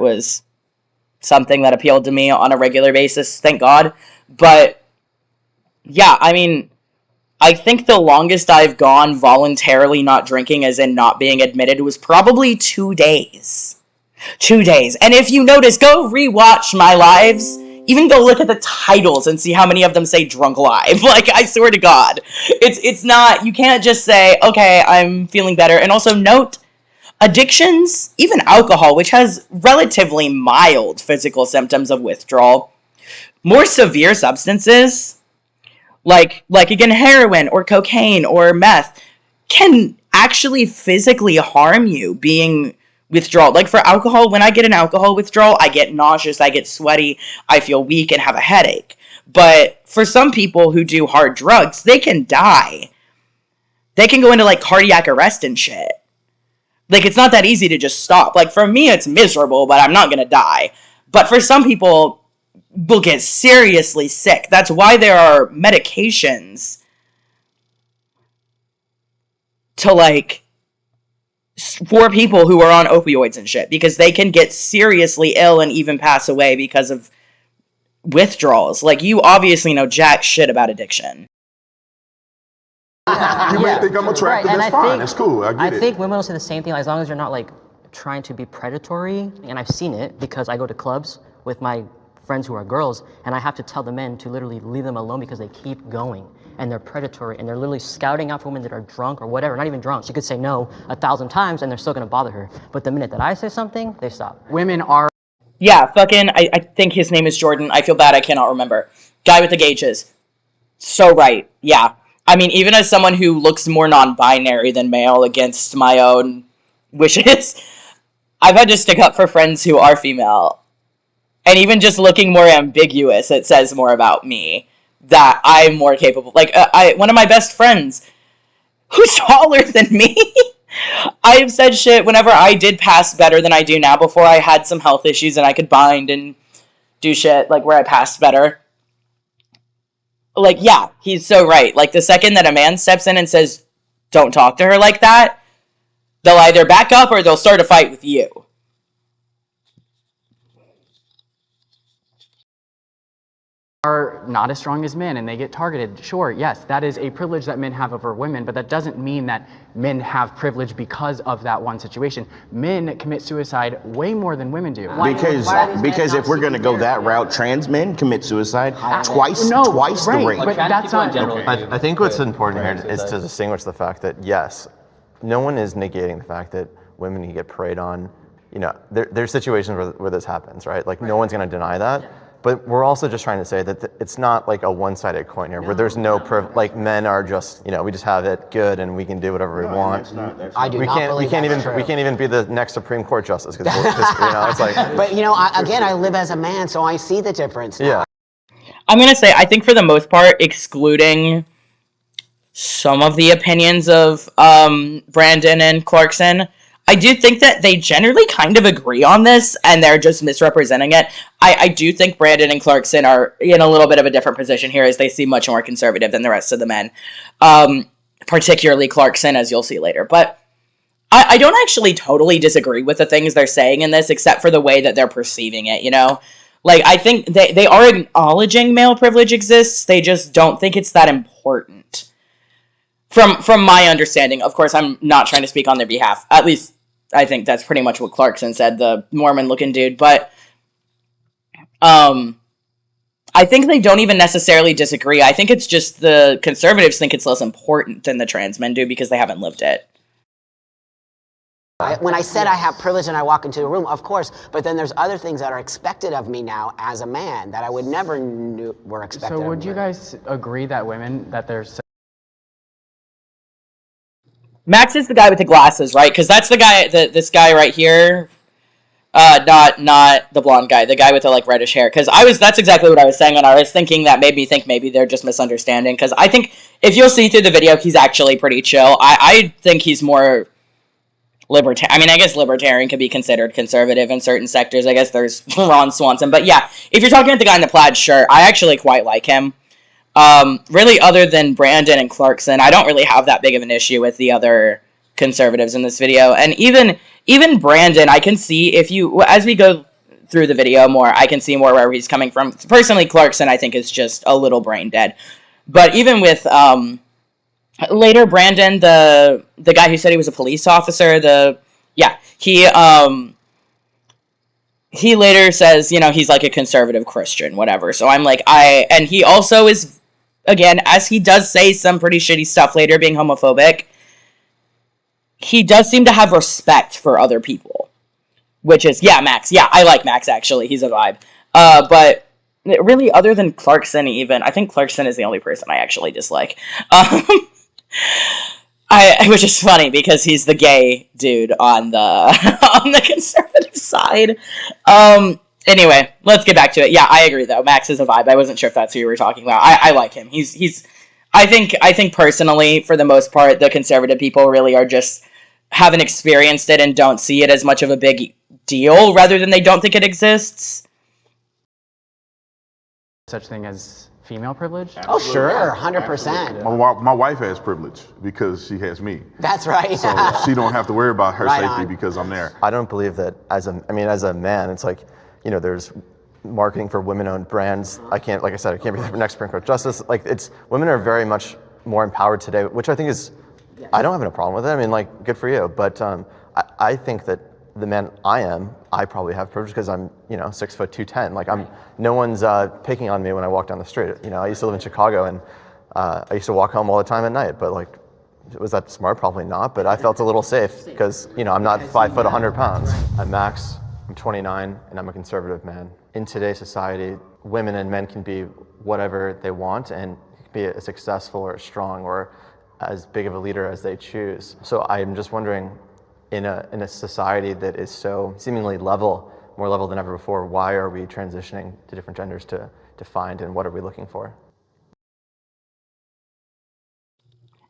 appealed to me on a regular basis, thank God. But yeah, I mean, I think the longest I've gone voluntarily not drinking, as in not being admitted, was probably 2 days. 2 days. And if you notice, go rewatch my lives. Even go look at the titles and see how many of them say drunk live. Like, I swear to God. It's not, you can't just say, okay, I'm feeling better. And also note, addictions, even alcohol, which has relatively mild physical symptoms of withdrawal, more severe substances, like again, heroin or cocaine or meth, can actually physically harm you being withdrawal. Like for alcohol, when I get an alcohol withdrawal, I get nauseous, I get sweaty, I feel weak and have a headache. But for some people who do hard drugs, they can die. They can go into like cardiac arrest and shit. Like, it's not that easy to just stop. Like, for me, it's miserable, but I'm not gonna die. But for some people, will get seriously sick. That's why there are medications to, like, for people who are on opioids and shit, because they can get seriously ill and even pass away because of withdrawals. Like, you obviously know jack shit about addiction. You may think I'm attractive. and That's fine. That's cool. I get it. I think women will say the same thing, as long as you're not like trying to be predatory. And I've seen it because I go to clubs with my friends who are girls, and I have to tell the men to literally leave them alone because they keep going and they're predatory and they're literally scouting out for women that are drunk or whatever. Not even drunk. She could say no 1,000 times and they're still gonna bother her. But the minute that I say something, they stop. Women are. Yeah, fucking, I think his name is Jordan. I feel bad, I cannot remember. Guy with the gauges. So right, yeah. I mean, even as someone who looks more non-binary than male against my own wishes, I've had to stick up for friends who are female. And even just looking more ambiguous, it says more about me. That I'm more capable. Like, one of my best friends, who's taller than me, I've said shit whenever I did pass better than I do now before I had some health issues and I could bind and do shit, like, where I passed better. Like, yeah, he's so right. Like, the second that a man steps in and says, don't talk to her like that, they'll either back up or they'll start a fight with you. are not as strong as men and they get targeted. Sure, yes, that is a privilege that men have over women, but that doesn't mean that men have privilege because of that one situation. Men commit suicide way more than women do. Because if we're going to go that route, trans men commit suicide twice the rate. But that's not. I think what's important here is to distinguish the fact that, yes, no one is negating the fact that women can get preyed on. You know, there's situations where this happens, right? Like, no one's going to deny that. But we're also just trying to say that it's not like a one-sided coin here, where there's like men are just, you know, we just have it good and we can do whatever we want. I do not believe that's true. We can't even be the next Supreme Court justice because you know, it's like. But you know, I live as a man, so I see the difference now. Yeah. I'm going to say, I think for the most part, excluding some of the opinions of Brandon and Clarkson, I do think that they generally kind of agree on this, and they're just misrepresenting it. I do think Brandon and Clarkson are in a little bit of a different position here, as they seem much more conservative than the rest of the men. Particularly Clarkson, as you'll see later. But I don't actually totally disagree with the things they're saying in this, except for the way that they're perceiving it, you know? Like, I think they are acknowledging male privilege exists, they just don't think it's that important. From my understanding, of course, I'm not trying to speak on their behalf. At least, I think that's pretty much what Clarkson said, the Mormon-looking dude. But I think they don't even necessarily disagree. I think it's just the conservatives think it's less important than the trans men do because they haven't lived it. When I said I have privilege and I walk into a room, of course, but then there's other things that are expected of me now as a man that I would never knew were expected of me. So would you guys agree that that there's... Max is the guy with the glasses, right? Because that's the guy, this guy right here. Not the blonde guy, the guy with the like reddish hair. Because that's exactly what I was saying, and I was thinking that made me think maybe they're just misunderstanding. Because I think if you'll see through the video, he's actually pretty chill. I think he's more libertarian. I mean, I guess libertarian could be considered conservative in certain sectors. I guess there's Ron Swanson, but yeah, if you're talking about the guy in the plaid shirt, I actually quite like him. Really, other than Brandon and Clarkson, I don't really have that big of an issue with the other conservatives in this video. And even Brandon, I can see as we go through the video more, I can see more where he's coming from. Personally, Clarkson, I think, is just a little brain dead. But even with, later Brandon, the guy who said he was a police officer, he later says, you know, he's like a conservative Christian, whatever. So I'm like, and he also is, again, as he does say some pretty shitty stuff later, being homophobic, he does seem to have respect for other people. Which is, yeah, Max. Yeah, I like Max, actually. He's a vibe. But really, other than Clarkson even, I think Clarkson is the only person I actually dislike. Which is funny, because he's the gay dude on the on the conservative side. Anyway, let's get back to it. Yeah, I agree, though. Max is a vibe. I wasn't sure if that's who you were talking about. I like him. I think personally, for the most part, the conservative people really are just haven't experienced it and don't see it as much of a big deal, rather than they don't think it exists. Such thing as female privilege? Oh, sure, 100%. My wife has privilege because she has me. That's right. So she don't have to worry about her safety because I'm there. I don't believe that as a man, it's like, you know, there's marketing for women-owned brands. I can't be the next Supreme Court justice. Like, women are very much more empowered today, which I think is, I don't have a problem with it. I mean, like, good for you. But I think that the man I probably have privilege because I'm, you know, 6 foot 210. Like, no one's picking on me when I walk down the street. You know, I used to live in Chicago, and I used to walk home all the time at night. But like, was that smart? Probably not. But I felt a little safe because, you know, I'm not 5 foot 100 pounds. I'm Max. I'm 29, and I'm a conservative man. In today's society, women and men can be whatever they want and be as successful or strong or as big of a leader as they choose. So I'm just wondering, in a society that is so seemingly more level than ever before, why are we transitioning to different genders to find, and what are we looking for?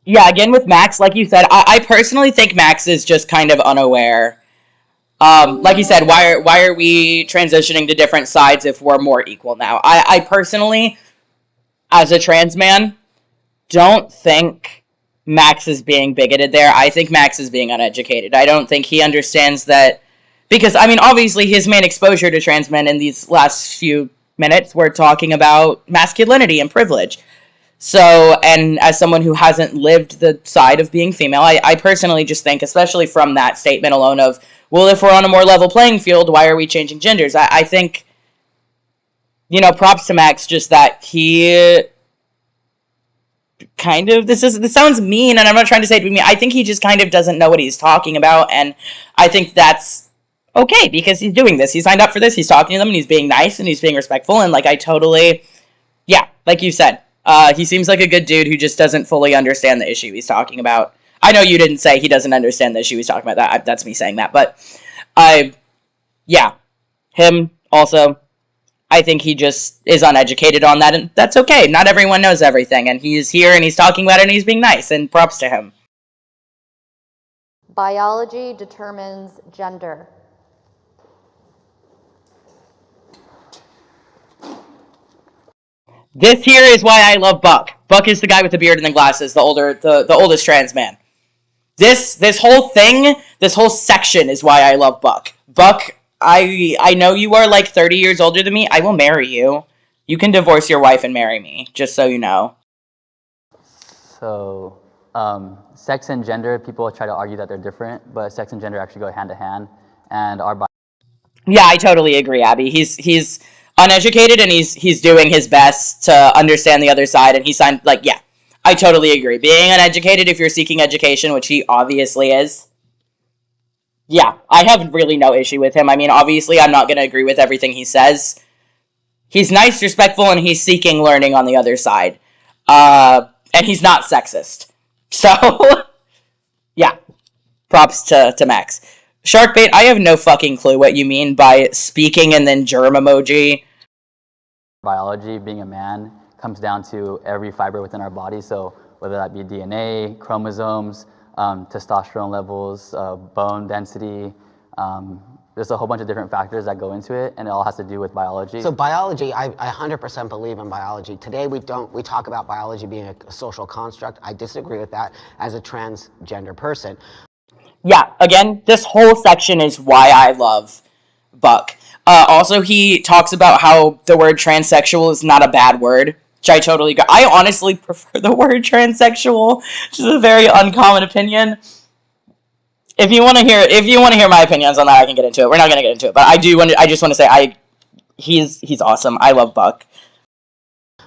Yeah, again with Max, like you said, I personally think Max is just kind of unaware. Like you said, why are we transitioning to different sides if we're more equal now? I personally, as a trans man, don't think Max is being bigoted there. I think Max is being uneducated. I don't think he understands that, because, I mean, obviously his main exposure to trans men in these last few minutes, we're talking about masculinity and privilege. So, and as someone who hasn't lived the side of being female, I personally just think, especially from that statement alone of, well, if we're on a more level playing field, why are we changing genders? I think, you know, props to Max, just that he kind of, this sounds mean, and I'm not trying to say it to be mean. I think he just kind of doesn't know what he's talking about, and I think that's okay, because he's doing this. He signed up for this, he's talking to them, and he's being nice, and he's being respectful, and, like, I totally, yeah, like you said, he seems like a good dude who just doesn't fully understand the issue he's talking about. I know you didn't say he doesn't understand the issue he's talking about. That's me saying that. But, yeah. Him, also, I think he just is uneducated on that. And that's okay. Not everyone knows everything. And he's here and he's talking about it and he's being nice. And props to him. Biology determines gender. This here is why I love Buck. Buck is the guy with the beard and the glasses, the oldest trans man. This whole thing, this whole section is why I love Buck. Buck, I know you are like 30 years older than me. I will marry you. You can divorce your wife and marry me, just so you know. So, sex and gender, people try to argue that they're different, but sex and gender actually go hand to hand. And yeah, I totally agree, Abby. He's uneducated and he's doing his best to understand the other side, and he signed, like, yeah, I totally agree. Being uneducated, if you're seeking education, which he obviously is, yeah, I have really no issue with him. I mean, obviously, I'm not going to agree with everything he says. He's nice, respectful, and he's seeking learning on the other side. And he's not sexist. So, yeah, props to Max. Sharkbait, I have no fucking clue what you mean by speaking and then germ emoji. Biology, being a man, comes down to every fiber within our body. So whether that be DNA, chromosomes, testosterone levels, bone density, there's a whole bunch of different factors that go into it, and it all has to do with biology. So biology, I 100% believe in biology. Today we talk about biology being a social construct. I disagree with that as a transgender person. Yeah, again, this whole section is why I love Buck. Also, he talks about how the word transsexual is not a bad word, which I totally agree. I honestly prefer the word transsexual, which is a very uncommon opinion. If you want to hear my opinions on that, I can get into it. We're not going to get into it, but I just want to say he's awesome. I love Buck.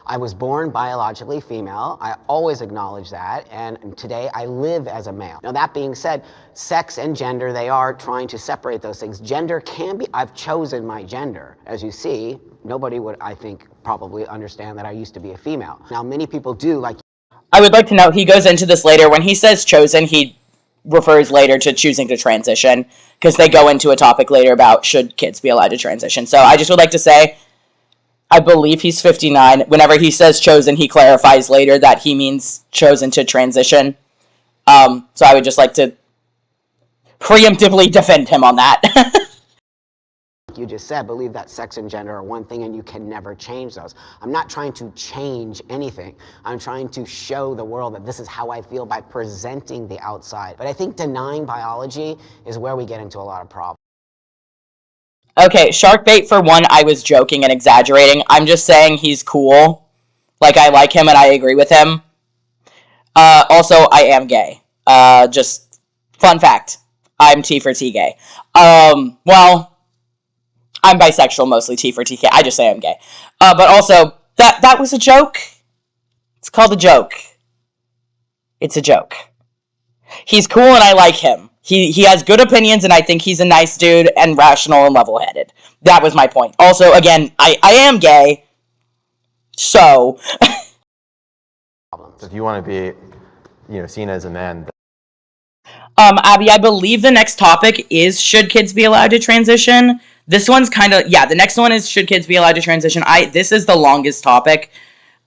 I was born biologically female. I always acknowledge that, and today I live as a male. Now that being said, sex and gender, they are trying to separate those things. Gender can be, I've chosen my gender. As you see, nobody would, I think, probably understand that I used to be a female. Now many people do, like... I would like to note, he goes into this later. When he says chosen, he refers later to choosing to transition, because they go into a topic later about should kids be allowed to transition. So I just would like to say, I believe he's 59. Whenever he says chosen, he clarifies later that he means chosen to transition. So I would just like to preemptively defend him on that. You just said, believe that sex and gender are one thing and you can never change those. I'm not trying to change anything. I'm trying to show the world that this is how I feel by presenting the outside. But I think denying biology is where we get into a lot of problems. Okay, Sharkbait, for one, I was joking and exaggerating. I'm just saying he's cool. Like, I like him and I agree with him. Also, I am gay. Just fun fact. I'm T for T gay. Well, I'm bisexual, mostly T for T gay. I just say I'm gay. But also, that was a joke. It's called a joke. It's a joke. He's cool and I like him. He has good opinions, and I think he's a nice dude and rational and level-headed. That was my point. Also, again, I am gay, so... If you want to be, seen as a man... Abby, I believe the next topic is should kids be allowed to transition? This one's kind of... Yeah, the next one is should kids be allowed to transition? This is the longest topic.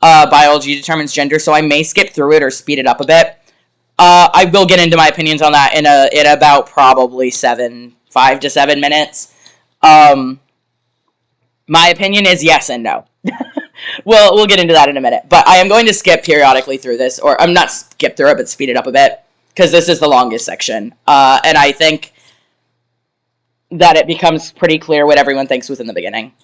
Biology determines gender, so I may skip through it or speed it up a bit. I will get into my opinions on that in about probably 5 to 7 minutes. My opinion is yes and no. We'll get into that in a minute. But I am going to skip periodically through this, or I'm not skip through it, but speed it up a bit, because this is the longest section. And I think that it becomes pretty clear what everyone thinks within the beginning.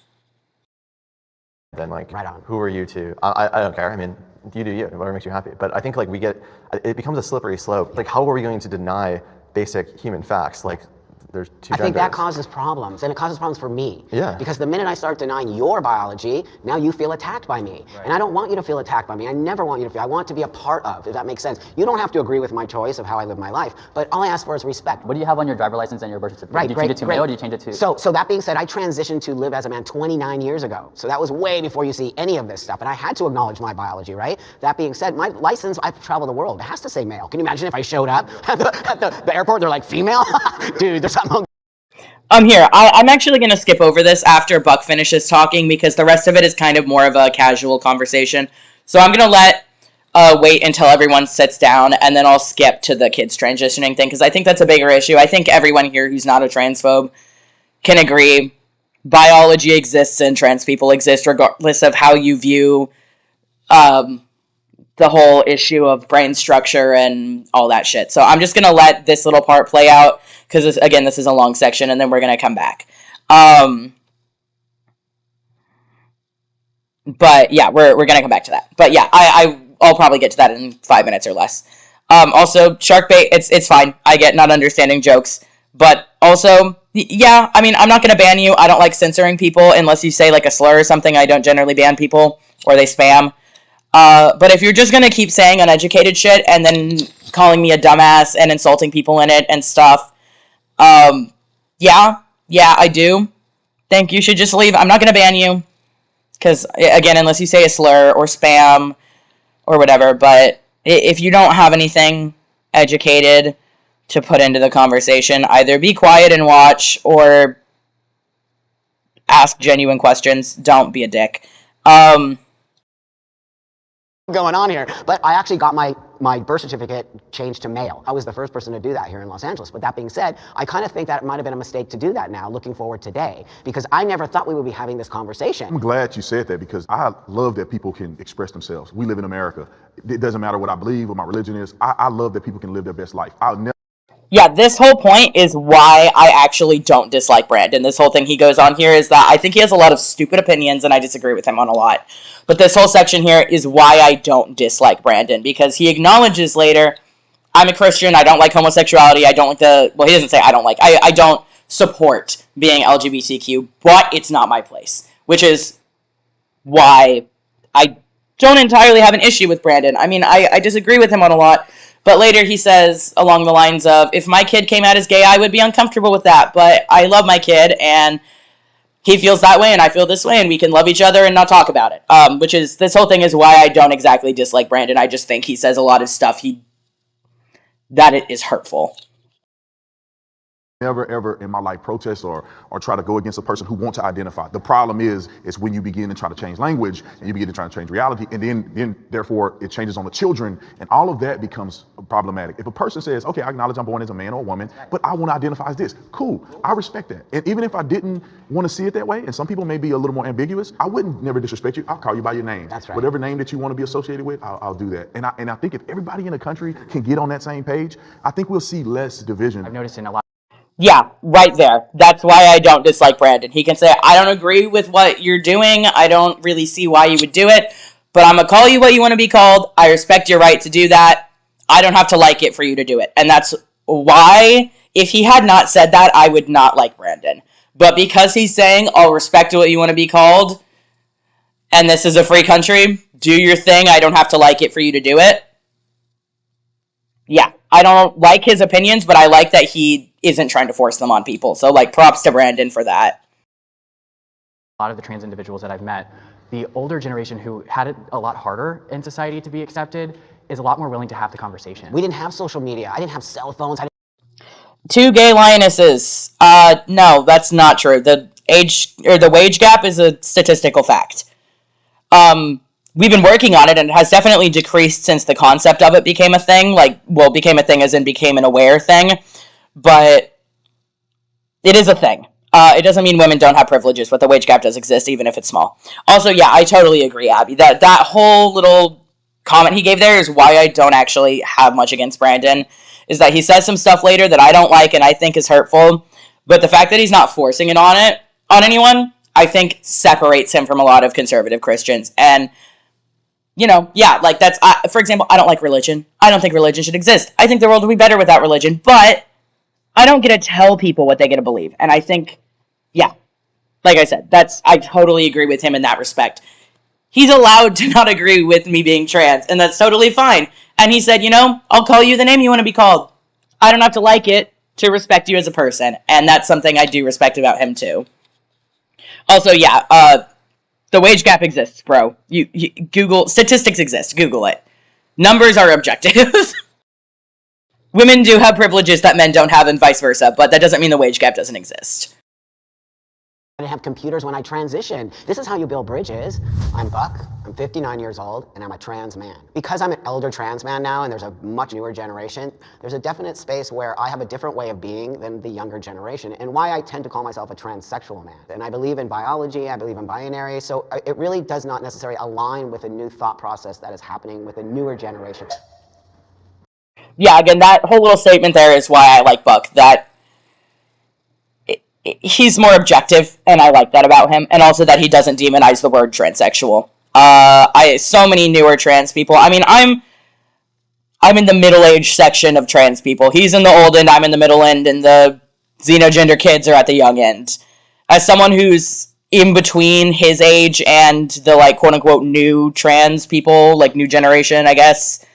then like, Right on. who are you to? I don't care. I mean, you do you, whatever makes you happy. But I think like it becomes a slippery slope. Like, how are we going to deny basic human facts? Like, there's two I think that genders. causes problems, and it causes problems for me. Yeah. Because the minute I start denying your biology, now you feel attacked by me. Right. And I don't want you to feel attacked by me. I never want you to feel, I want to be a part of, if that makes sense. You don't have to agree with my choice of how I live my life, but all I ask for is respect. What do you have on your driver license and your birth certificate? Right, Did you change it to male or did you change it to? So that being said, I transitioned to live as a man 29 years ago. So that was way before you see any of this stuff. And I had to acknowledge my biology, right? That being said, my license, I've traveled the world. It has to say male. Can you imagine if I showed up at the airport, they're like, female? Dude, there's something. Here, I'm actually going to skip over this after Buck finishes talking because the rest of it is kind of more of a casual conversation. So I'm going to wait until everyone sits down, and then I'll skip to the kids transitioning thing because I think that's a bigger issue. I think everyone here who's not a transphobe can agree biology exists and trans people exist regardless of how you view the whole issue of brain structure and all that shit. So I'm just going to let this little part play out because, again, this is a long section, and then we're going to come back. But, yeah, we're going to come back to that. But, yeah, I'll probably get to that in 5 minutes or less. Also, shark bait, it's fine. I get not understanding jokes. But also, yeah, I mean, I'm not going to ban you. I don't like censoring people unless you say, like, a slur or something. I don't generally ban people or they spam. But if you're just going to keep saying uneducated shit and then calling me a dumbass and insulting people in it and stuff, yeah, I do think you should just leave. I'm not going to ban you because, again, unless you say a slur or spam or whatever, but if you don't have anything educated to put into the conversation, either be quiet and watch or ask genuine questions. Don't be a dick. Going on here, but I actually got my birth certificate changed to male. I was the first person to do that here in Los Angeles. But that being said, I kind of think that it might have been a mistake to do that now, looking forward today, because I never thought we would be having this conversation. I'm glad you said that because I love that people can express themselves. We live in America. It doesn't matter what I believe, what my religion is. I love that people can live their best life. I'll never. Yeah, this whole point is why I actually don't dislike Brandon. This whole thing he goes on here is that I think he has a lot of stupid opinions, and I disagree with him on a lot. But this whole section here is why I don't dislike Brandon, because he acknowledges later, I'm a Christian, I don't like homosexuality, I don't like well, he doesn't say I don't like, I don't support being LGBTQ, but it's not my place. Which is why I don't entirely have an issue with Brandon. I mean, I disagree with him on a lot. But later he says along the lines of, if my kid came out as gay, I would be uncomfortable with that. But I love my kid, and he feels that way, and I feel this way, and we can love each other and not talk about it. Which is, this whole thing is why I don't exactly dislike Brandon. I just think he says a lot of stuff that it is hurtful. Never, ever in my life protest or try to go against a person who wants to identify. The problem is when you begin to try to change language and you begin to try to change reality, and then therefore it changes on the children, and all of that becomes problematic. If a person says, okay, I acknowledge I'm born as a man or a woman, but I want to identify as this, cool, I respect that. And even if I didn't want to see it that way, and some people may be a little more ambiguous, I wouldn't never disrespect you. I'll call you by your name. That's right. Whatever name that you want to be associated with, I'll do that. And I think if everybody in the country can get on that same page, I think we'll see less division. I've noticed in a lot. Yeah, right there. That's why I don't dislike Brandon. He can say, I don't agree with what you're doing. I don't really see why you would do it, but I'm going to call you what you want to be called. I respect your right to do that. I don't have to like it for you to do it. And that's why, if he had not said that, I would not like Brandon. But because he's saying, I'll respect what you want to be called, and this is a free country, do your thing. I don't have to like it for you to do it. Yeah, I don't like his opinions, but I like that he isn't trying to force them on people. So, like, props to Brandon for that. A lot of the trans individuals that I've met, the older generation who had it a lot harder in society to be accepted is a lot more willing to have the conversation. We didn't have social media. I didn't have cell phones. Two gay lionesses. No, that's not true. The age or the wage gap is a statistical fact. We've been working on it, and it has definitely decreased since the concept of it became a thing. Became a thing as in became an aware thing. But it is a thing. It doesn't mean women don't have privileges, but the wage gap does exist, even if it's small. Also, yeah, I totally agree, Abby. That whole little comment he gave there is why I don't actually have much against Brandon, is that he says some stuff later that I don't like and I think is hurtful, but the fact that he's not forcing it on anyone, I think separates him from a lot of conservative Christians. And, you know, yeah, like that's, for example, I don't like religion. I don't think religion should exist. I think the world would be better without religion, but I don't get to tell people what they get to believe. And I think, yeah, like I said, I totally agree with him in that respect. He's allowed to not agree with me being trans, and that's totally fine. And he said, you know, I'll call you the name you want to be called. I don't have to like it to respect you as a person, and that's something I do respect about him too. Also, yeah, the wage gap exists, bro. You Google, statistics exist, Google it. Numbers are objective. Women do have privileges that men don't have and vice versa, but that doesn't mean the wage gap doesn't exist. I didn't have computers when I transitioned. This is how you build bridges. I'm Buck, I'm 59 years old, and I'm a trans man. Because I'm an elder trans man now, and there's a much newer generation, there's a definite space where I have a different way of being than the younger generation, and why I tend to call myself a transsexual man. And I believe in biology, I believe in binary, so it really does not necessarily align with a new thought process that is happening with a newer generation. Yeah, again, that whole little statement there is why I like Buck, that he's more objective, and I like that about him, and also that he doesn't demonize the word transsexual. So many newer trans people, I mean, I'm in the middle-aged section of trans people. He's in the old end, I'm in the middle end, and the xenogender kids are at the young end. As someone who's in between his age and the, like, quote-unquote new trans people, like, new generation, I guess,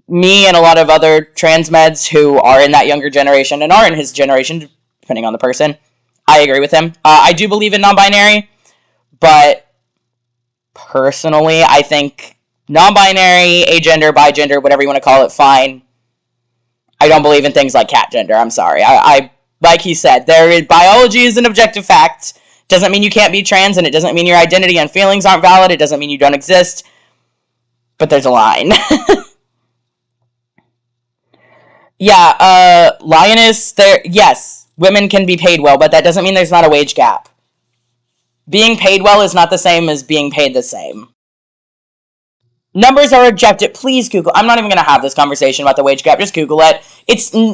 me and a lot of other transmeds who are in that younger generation and are in his generation, depending on the person, I agree with him. I do believe in non-binary, but personally, I think non-binary, agender, bigender, whatever you want to call it, fine. I don't believe in things like cat gender. I'm sorry. I like he said, biology is an objective fact. Doesn't mean you can't be trans, and it doesn't mean your identity and feelings aren't valid. It doesn't mean you don't exist. But there's a line. Yeah, Lioness, yes, women can be paid well, but that doesn't mean there's not a wage gap. Being paid well is not the same as being paid the same. Numbers are objective. Please Google. I'm not even going to have this conversation about the wage gap. Just Google it.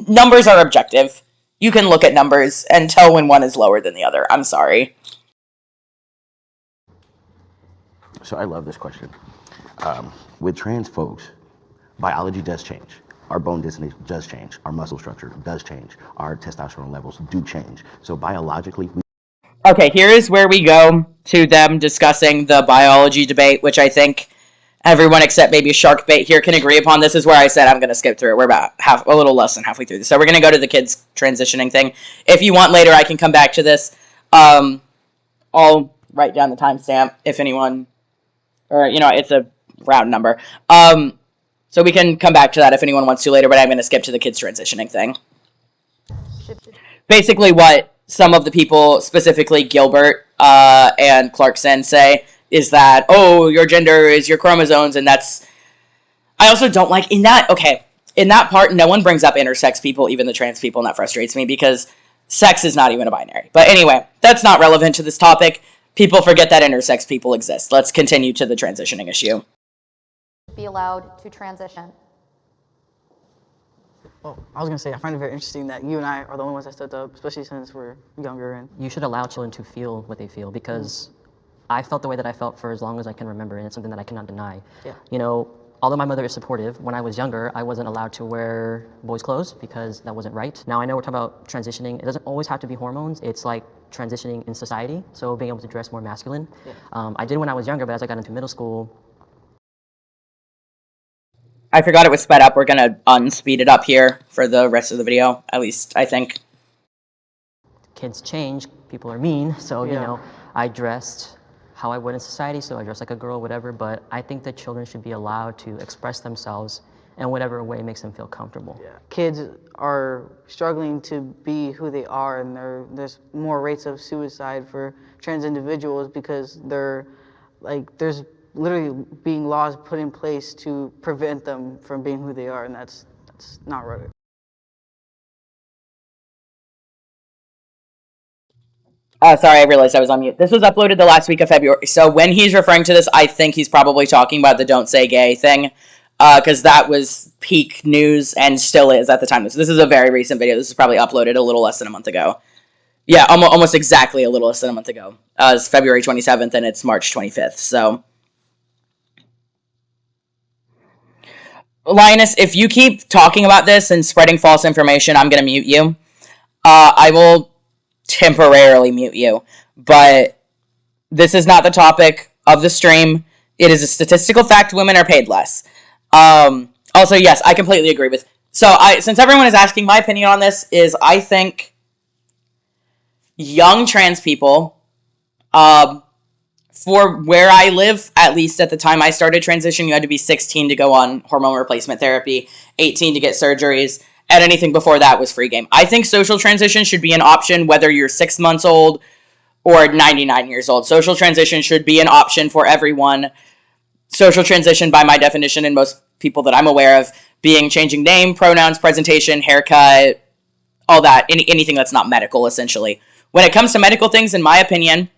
Numbers are objective. You can look at numbers and tell when one is lower than the other. I'm sorry. So I love this question. With trans folks, biology does change. Our bone density does change. Our muscle structure does change. Our testosterone levels do change. So biologically, Okay, here is where we go to them discussing the biology debate, which I think everyone except maybe Sharkbait here can agree upon. This is where I said I'm going to skip through it. We're about a little less than halfway through this. So we're going to go to the kids transitioning thing. If you want later, I can come back to this. I'll write down the timestamp if anyone, or, you know, it's a round number. So we can come back to that if anyone wants to later, but I'm going to skip to the kids transitioning thing. Basically what some of the people, specifically Gilbert and Clarkson, say is that, oh, your gender is your chromosomes, and that's... I also don't like... In that part, no one brings up intersex people, even the trans people, and that frustrates me because sex is not even a binary. But anyway, that's not relevant to this topic. People forget that intersex people exist. Let's continue to the transitioning issue. Be allowed to transition. Well, I was going to say, I find it very interesting that you and I are the only ones that stepped up, especially since we're younger. And You should allow children to feel what they feel, because I felt the way that I felt for as long as I can remember, and it's something that I cannot deny. Yeah. You know, although my mother is supportive, when I was younger, I wasn't allowed to wear boys' clothes because that wasn't right. Now I know we're talking about transitioning. It doesn't always have to be hormones. It's like transitioning in society, so being able to dress more masculine. Yeah. I did when I was younger, but as I got into middle school, I forgot it was sped up. We're going to unspeed it up here for the rest of the video, at least, I think. Kids change, people are mean, so, you know, I dressed how I would in society, so I dressed like a girl, whatever, but I think that children should be allowed to express themselves in whatever way makes them feel comfortable. Yeah. Kids are struggling to be who they are, and there's more rates of suicide for trans individuals because there's literally being laws put in place to prevent them from being who they are, and that's not right. Sorry, I realized I was on mute. This was uploaded the last week of February, so when he's referring to this, I think he's probably talking about the Don't Say Gay thing, because that was peak news and still is at the time. This is a very recent video. This is probably uploaded a little less than a month ago. Yeah, almost exactly a little less than a month ago. It's February 27th and it's March 25th. So, Linus, if you keep talking about this and spreading false information, I'm going to mute you. I will temporarily mute you. But this is not the topic of the stream. It is a statistical fact women are paid less. Also, yes, I completely agree with. So, since everyone is asking, my opinion on this is I think young trans people, for where I live, at least at the time I started transition, you had to be 16 to go on hormone replacement therapy, 18 to get surgeries, and anything before that was free game. I think social transition should be an option whether you're 6 months old or 99 years old. Social transition should be an option for everyone. Social transition, by my definition, and most people that I'm aware of, being changing name, pronouns, presentation, haircut, all that, anything that's not medical, essentially. When it comes to medical things, in my opinion,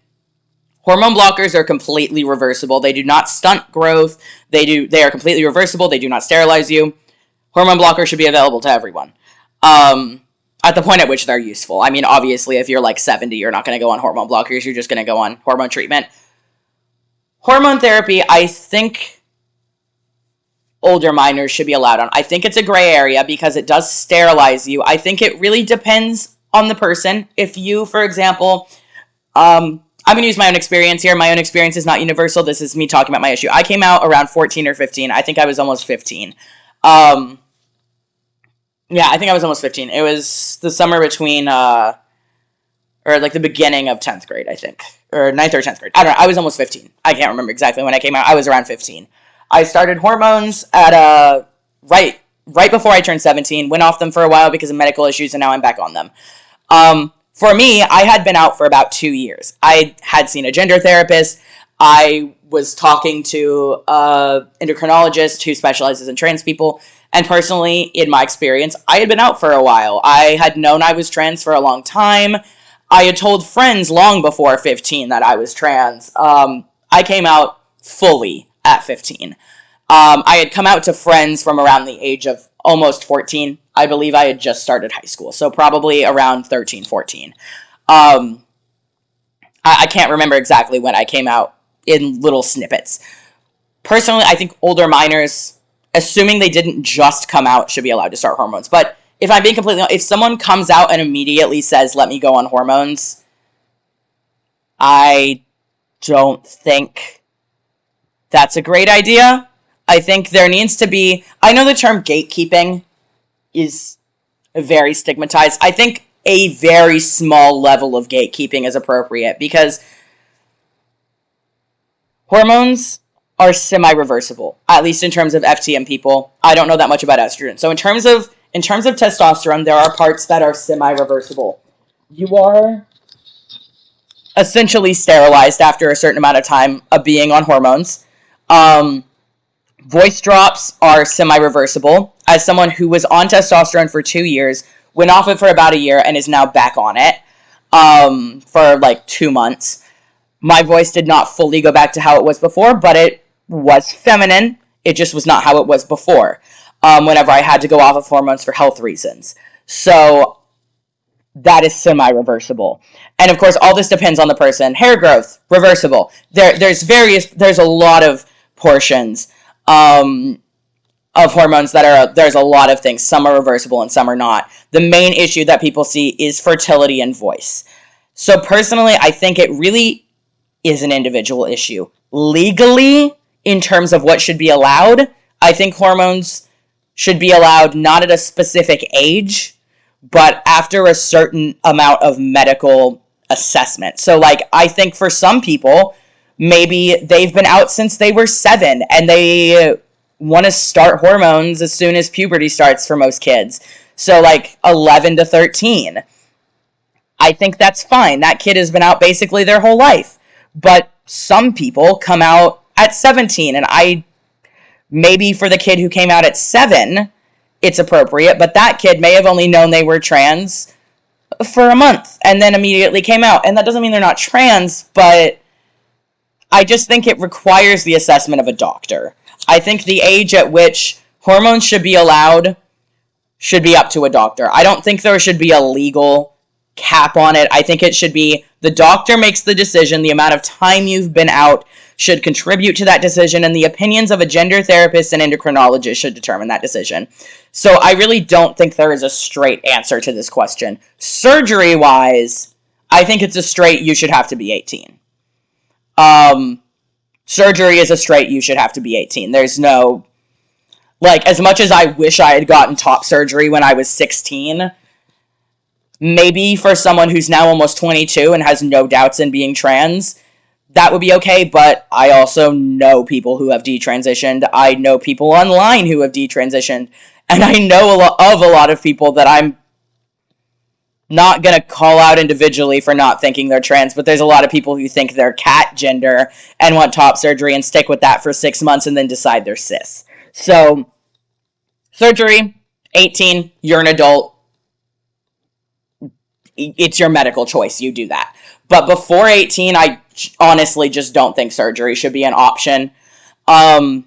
hormone blockers are completely reversible. They do not stunt growth. They are completely reversible. They do not sterilize you. Hormone blockers should be available to everyone. At the point at which they're useful. I mean, obviously, if you're like 70, you're not going to go on hormone blockers. You're just going to go on hormone treatment. Hormone therapy, I think older minors should be allowed on. I think it's a gray area because it does sterilize you. I think it really depends on the person. If you, for example, I'm going to use my own experience here. My own experience is not universal. This is me talking about my issue. I came out around 14 or 15. I think I was almost 15. Yeah, I think I was almost 15. It was the summer between, or like the beginning of 10th grade, I think. Or 9th or 10th grade. I don't know. I was almost 15. I can't remember exactly when I came out. I was around 15. I started hormones at, right before I turned 17. Went off them for a while because of medical issues, and now I'm back on them. For me, I had been out for about 2 years. I had seen a gender therapist. I was talking to an endocrinologist who specializes in trans people. And personally, in my experience, I had been out for a while. I had known I was trans for a long time. I had told friends long before 15 that I was trans. I came out fully at 15. I had come out to friends from around the age of almost 14. I believe I had just started high school, so probably around 13, 14. I can't remember exactly when I came out in little snippets. Personally, I think older minors, assuming they didn't just come out, should be allowed to start hormones. But if I'm being completely honest, if someone comes out and immediately says, let me go on hormones, I don't think that's a great idea. I think there needs to be, I know the term gatekeeping is very stigmatized. I think a very small level of gatekeeping is appropriate because hormones are semi-reversible, at least in terms of FTM people. I don't know that much about estrogen. So in terms of testosterone, there are parts that are semi-reversible. You are essentially sterilized after a certain amount of time of being on hormones. Voice drops are semi-reversible. As someone who was on testosterone for 2 years, went off it for about a year, and is now back on it for like 2 months. My voice did not fully go back to how it was before, but it was feminine. It just was not how it was before, whenever I had to go off of hormones for health reasons. So that is semi-reversible. And of course, all this depends on the person. Hair growth, reversible. There's a lot of portions of hormones there's a lot of things. Some are reversible and some are not. The main issue that people see is fertility and voice. So personally, I think it really is an individual issue. Legally, in terms of what should be allowed, I think hormones should be allowed not at a specific age, but after a certain amount of medical assessment. So like, I think for some people, maybe they've been out since they were 7 and they want to start hormones as soon as puberty starts for most kids. So like 11 to 13. I think that's fine. That kid has been out basically their whole life. But some people come out at 17, and maybe for the kid who came out at 7, it's appropriate, but that kid may have only known they were trans for a month and then immediately came out. And that doesn't mean they're not trans, but I just think it requires the assessment of a doctor. I think the age at which hormones should be allowed should be up to a doctor. I don't think there should be a legal cap on it. I think it should be the doctor makes the decision, the amount of time you've been out should contribute to that decision, and the opinions of a gender therapist and endocrinologist should determine that decision. So I really don't think there is a straight answer to this question. Surgery-wise, I think it's a straight, you should have to be 18. Surgery is a straight, you should have to be 18. There's no, like, as much as I wish I had gotten top surgery when I was 16, maybe for someone who's now almost 22 and has no doubts in being trans, that would be okay, but I also know people who have detransitioned. I know people online who have detransitioned, and I know a lot of people that I'm not going to call out individually for not thinking they're trans, but there's a lot of people who think they're cat gender and want top surgery and stick with that for 6 months and then decide they're cis. So, surgery, 18, you're an adult. It's your medical choice, you do that. But before 18, I honestly just don't think surgery should be an option. But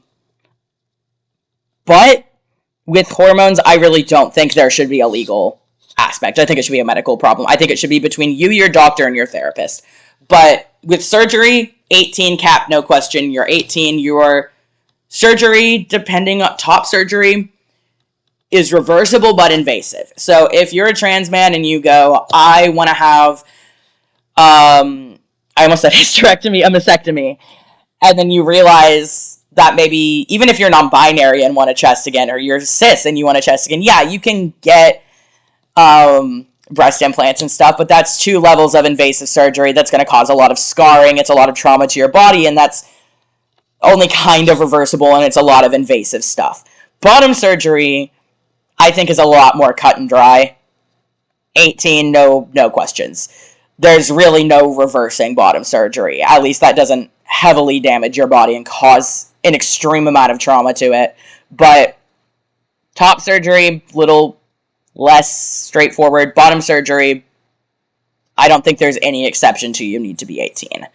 with hormones, I really don't think there should be a legal aspect. I think it should be a medical problem. I think it should be between you, your doctor, and your therapist. But with surgery, 18 cap, no question. You're 18. Your surgery, depending on top surgery, is reversible but invasive. So if you're a trans man and you go, I want to have, I almost said hysterectomy, a mastectomy, and then you realize that maybe, even if you're non-binary and want a chest again, or you're cis and you want a chest again, yeah, you can get breast implants and stuff, but that's 2 levels of invasive surgery that's going to cause a lot of scarring, it's a lot of trauma to your body, and that's only kind of reversible, and it's a lot of invasive stuff. Bottom surgery, I think, is a lot more cut and dry. 18, no questions. There's really no reversing bottom surgery. At least that doesn't heavily damage your body and cause an extreme amount of trauma to it. But top surgery, little less straightforward. Bottom surgery, I don't think there's any exception to you need to be 18.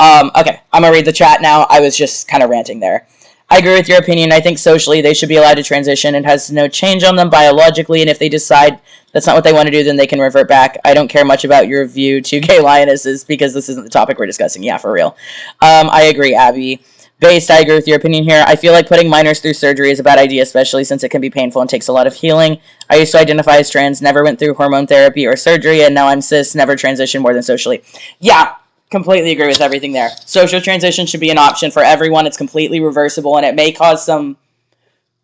Okay, I'm going to read the chat now. I was just kind of ranting there. I agree with your opinion. I think socially they should be allowed to transition. It has no change on them biologically, and if they decide that's not what they want to do, then they can revert back. I don't care much about your view to gay lionesses because this isn't the topic we're discussing. Yeah, for real. I agree, Abby. Based, I agree with your opinion here. I feel like putting minors through surgery is a bad idea, especially since it can be painful and takes a lot of healing. I used to identify as trans, never went through hormone therapy or surgery, and now I'm cis, never transitioned more than socially. Yeah, completely agree with everything there. Social transition should be an option for everyone. It's completely reversible, and it may cause some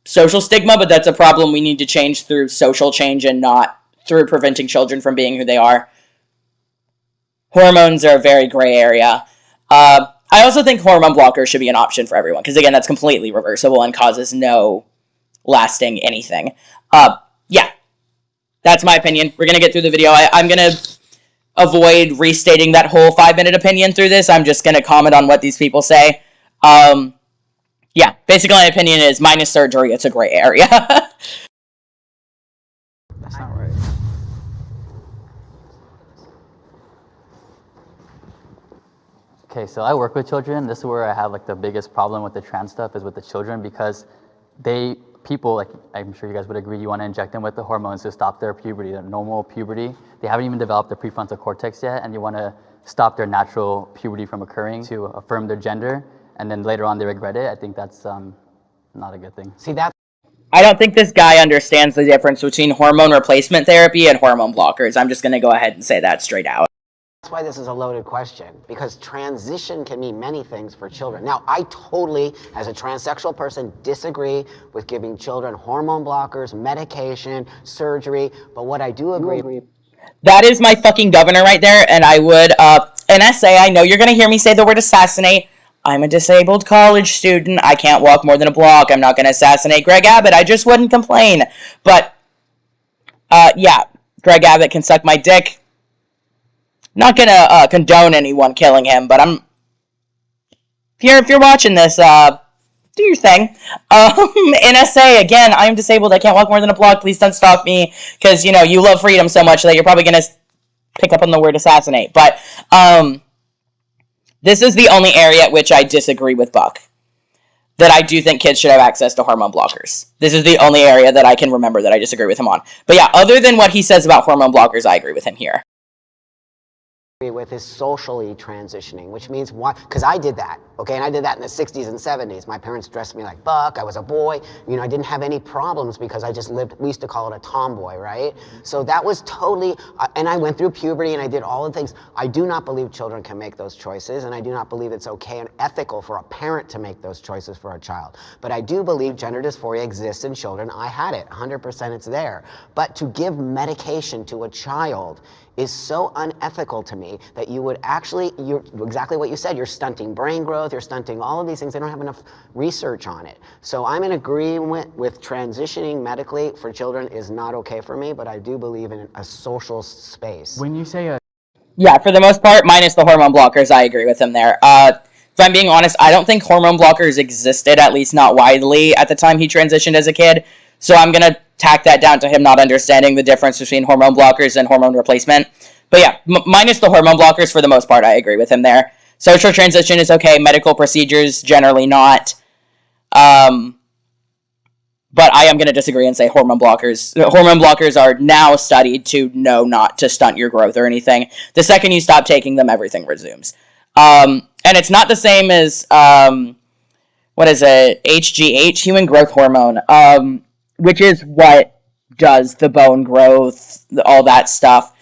social stigma, but that's a problem we need to change through social change and not through preventing children from being who they are. Hormones are a very gray area. I also think hormone blockers should be an option for everyone, because again, that's completely reversible and causes no lasting anything. Yeah, that's my opinion. We're going to get through the video. I'm going to avoid restating that whole 5-minute opinion through this. I'm just going to comment on what these people say. Yeah, basically my opinion is minus surgery, it's a gray area. That's not right. Okay, so I work with children. This is where I have like the biggest problem with the trans stuff is with the children, because people, like I'm sure you guys would agree, you want to inject them with the hormones to stop their puberty, their normal puberty. They haven't even developed their prefrontal cortex yet, and you want to stop their natural puberty from occurring to affirm their gender, and then later on they regret it. I think that's not a good thing. See, that I don't think this guy understands the difference between hormone replacement therapy and hormone blockers. I'm just going to go ahead and say that straight out. That's why this is a loaded question, because transition can mean many things for children. Now, I totally, as a transsexual person, disagree with giving children hormone blockers, medication, surgery, but what I do agree... That is my fucking governor right there, and I would, an essay, I know you're going to hear me say the word assassinate. I'm a disabled college student. I can't walk more than a block. I'm not going to assassinate Greg Abbott. I just wouldn't complain. But, yeah, Greg Abbott can suck my dick. Not gonna condone anyone killing him, but if you're watching this, do your thing. NSA, again, I'm disabled, I can't walk more than a block, please don't stop me, because, you know, you love freedom so much that you're probably gonna pick up on the word assassinate, but, this is the only area at which I disagree with Buck. That I do think kids should have access to hormone blockers. This is the only area that I can remember that I disagree with him on. But yeah, other than what he says about hormone blockers, I agree with him here. with is socially transitioning, which means what? Because I did that, okay, and I did that in the 60s and 70s. My parents dressed me like Buck. I was a boy. You know, I didn't have any problems because I just lived. We used to call it a tomboy, right? So that was totally. And I went through puberty and I did all the things. I do not believe children can make those choices, and I do not believe it's okay and ethical for a parent to make those choices for a child. But I do believe gender dysphoria exists in children. I had it, 100%. It's there. But to give medication to a child is so unethical to me that you would actually, you're exactly what you said, you're stunting brain growth, you're stunting all of these things. They don't have enough research on it. So I'm in agreement with transitioning medically for children is not okay for me, but I do believe in a social space. When you say Yeah, for the most part, minus the hormone blockers, I agree with him there. If I'm being honest, I don't think hormone blockers existed, at least not widely, at the time he transitioned as a kid. So I'm going to tack that down to him not understanding the difference between hormone blockers and hormone replacement. But yeah, minus the hormone blockers, for the most part, I agree with him there. Social transition is okay. Medical procedures, generally not. But I am going to disagree and say hormone blockers. Hormone blockers are now studied to know not to stunt your growth or anything. The second you stop taking them, everything resumes. And it's not the same as, what is it, HGH, human growth hormone, which is what does the bone growth, all that stuff.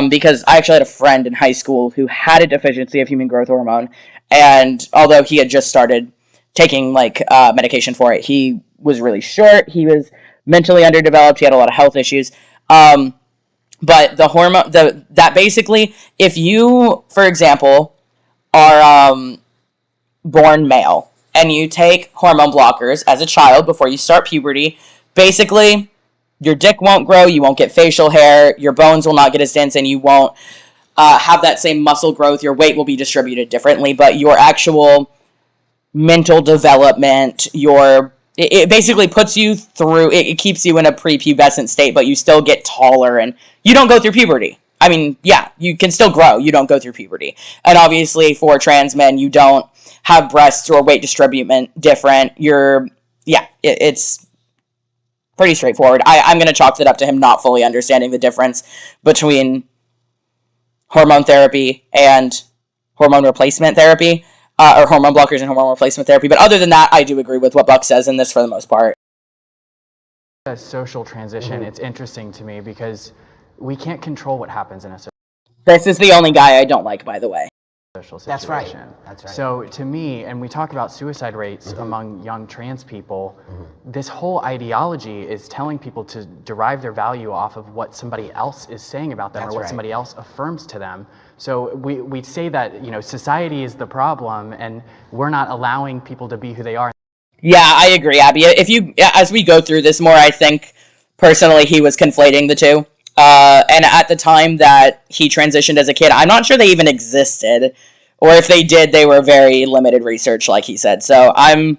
Because I actually had a friend in high school who had a deficiency of human growth hormone, and although he had just started taking medication for it, he was really short, he was mentally underdeveloped, he had a lot of health issues. But the hormone, that basically, if you, for example, are born male and you take hormone blockers as a child before you start puberty, basically your dick won't grow, you won't get facial hair, your bones will not get as dense, and you won't have that same muscle growth. Your weight will be distributed differently, but your actual mental development, it basically puts you through, it keeps you in a prepubescent state, but you still get taller and you don't go through puberty. I mean, yeah, you can still grow, you don't go through puberty. And obviously for trans men, you don't have breasts or weight distribution different. It's pretty straightforward. I'm going to chalk it up to him not fully understanding the difference between hormone therapy and hormone replacement therapy. Or hormone blockers and hormone replacement therapy. But other than that, I do agree with what Buck says in this for the most part. a social transition, it's interesting to me because we can't control what happens in a This is the only guy I don't like, by the way. social situation. That's right. That's right. So to me, and we talk about suicide rates among young trans people, this whole ideology is telling people to derive their value off of what somebody else is saying about them or what somebody else affirms to them. So we say that, you know, society is the problem and we're not allowing people to be who they are. Yeah, I agree, Abby. As we go through this more, I think personally he was conflating the two. And at the time that he transitioned as a kid, I'm not sure they even existed. Or if they did, they were very limited research, like he said. So and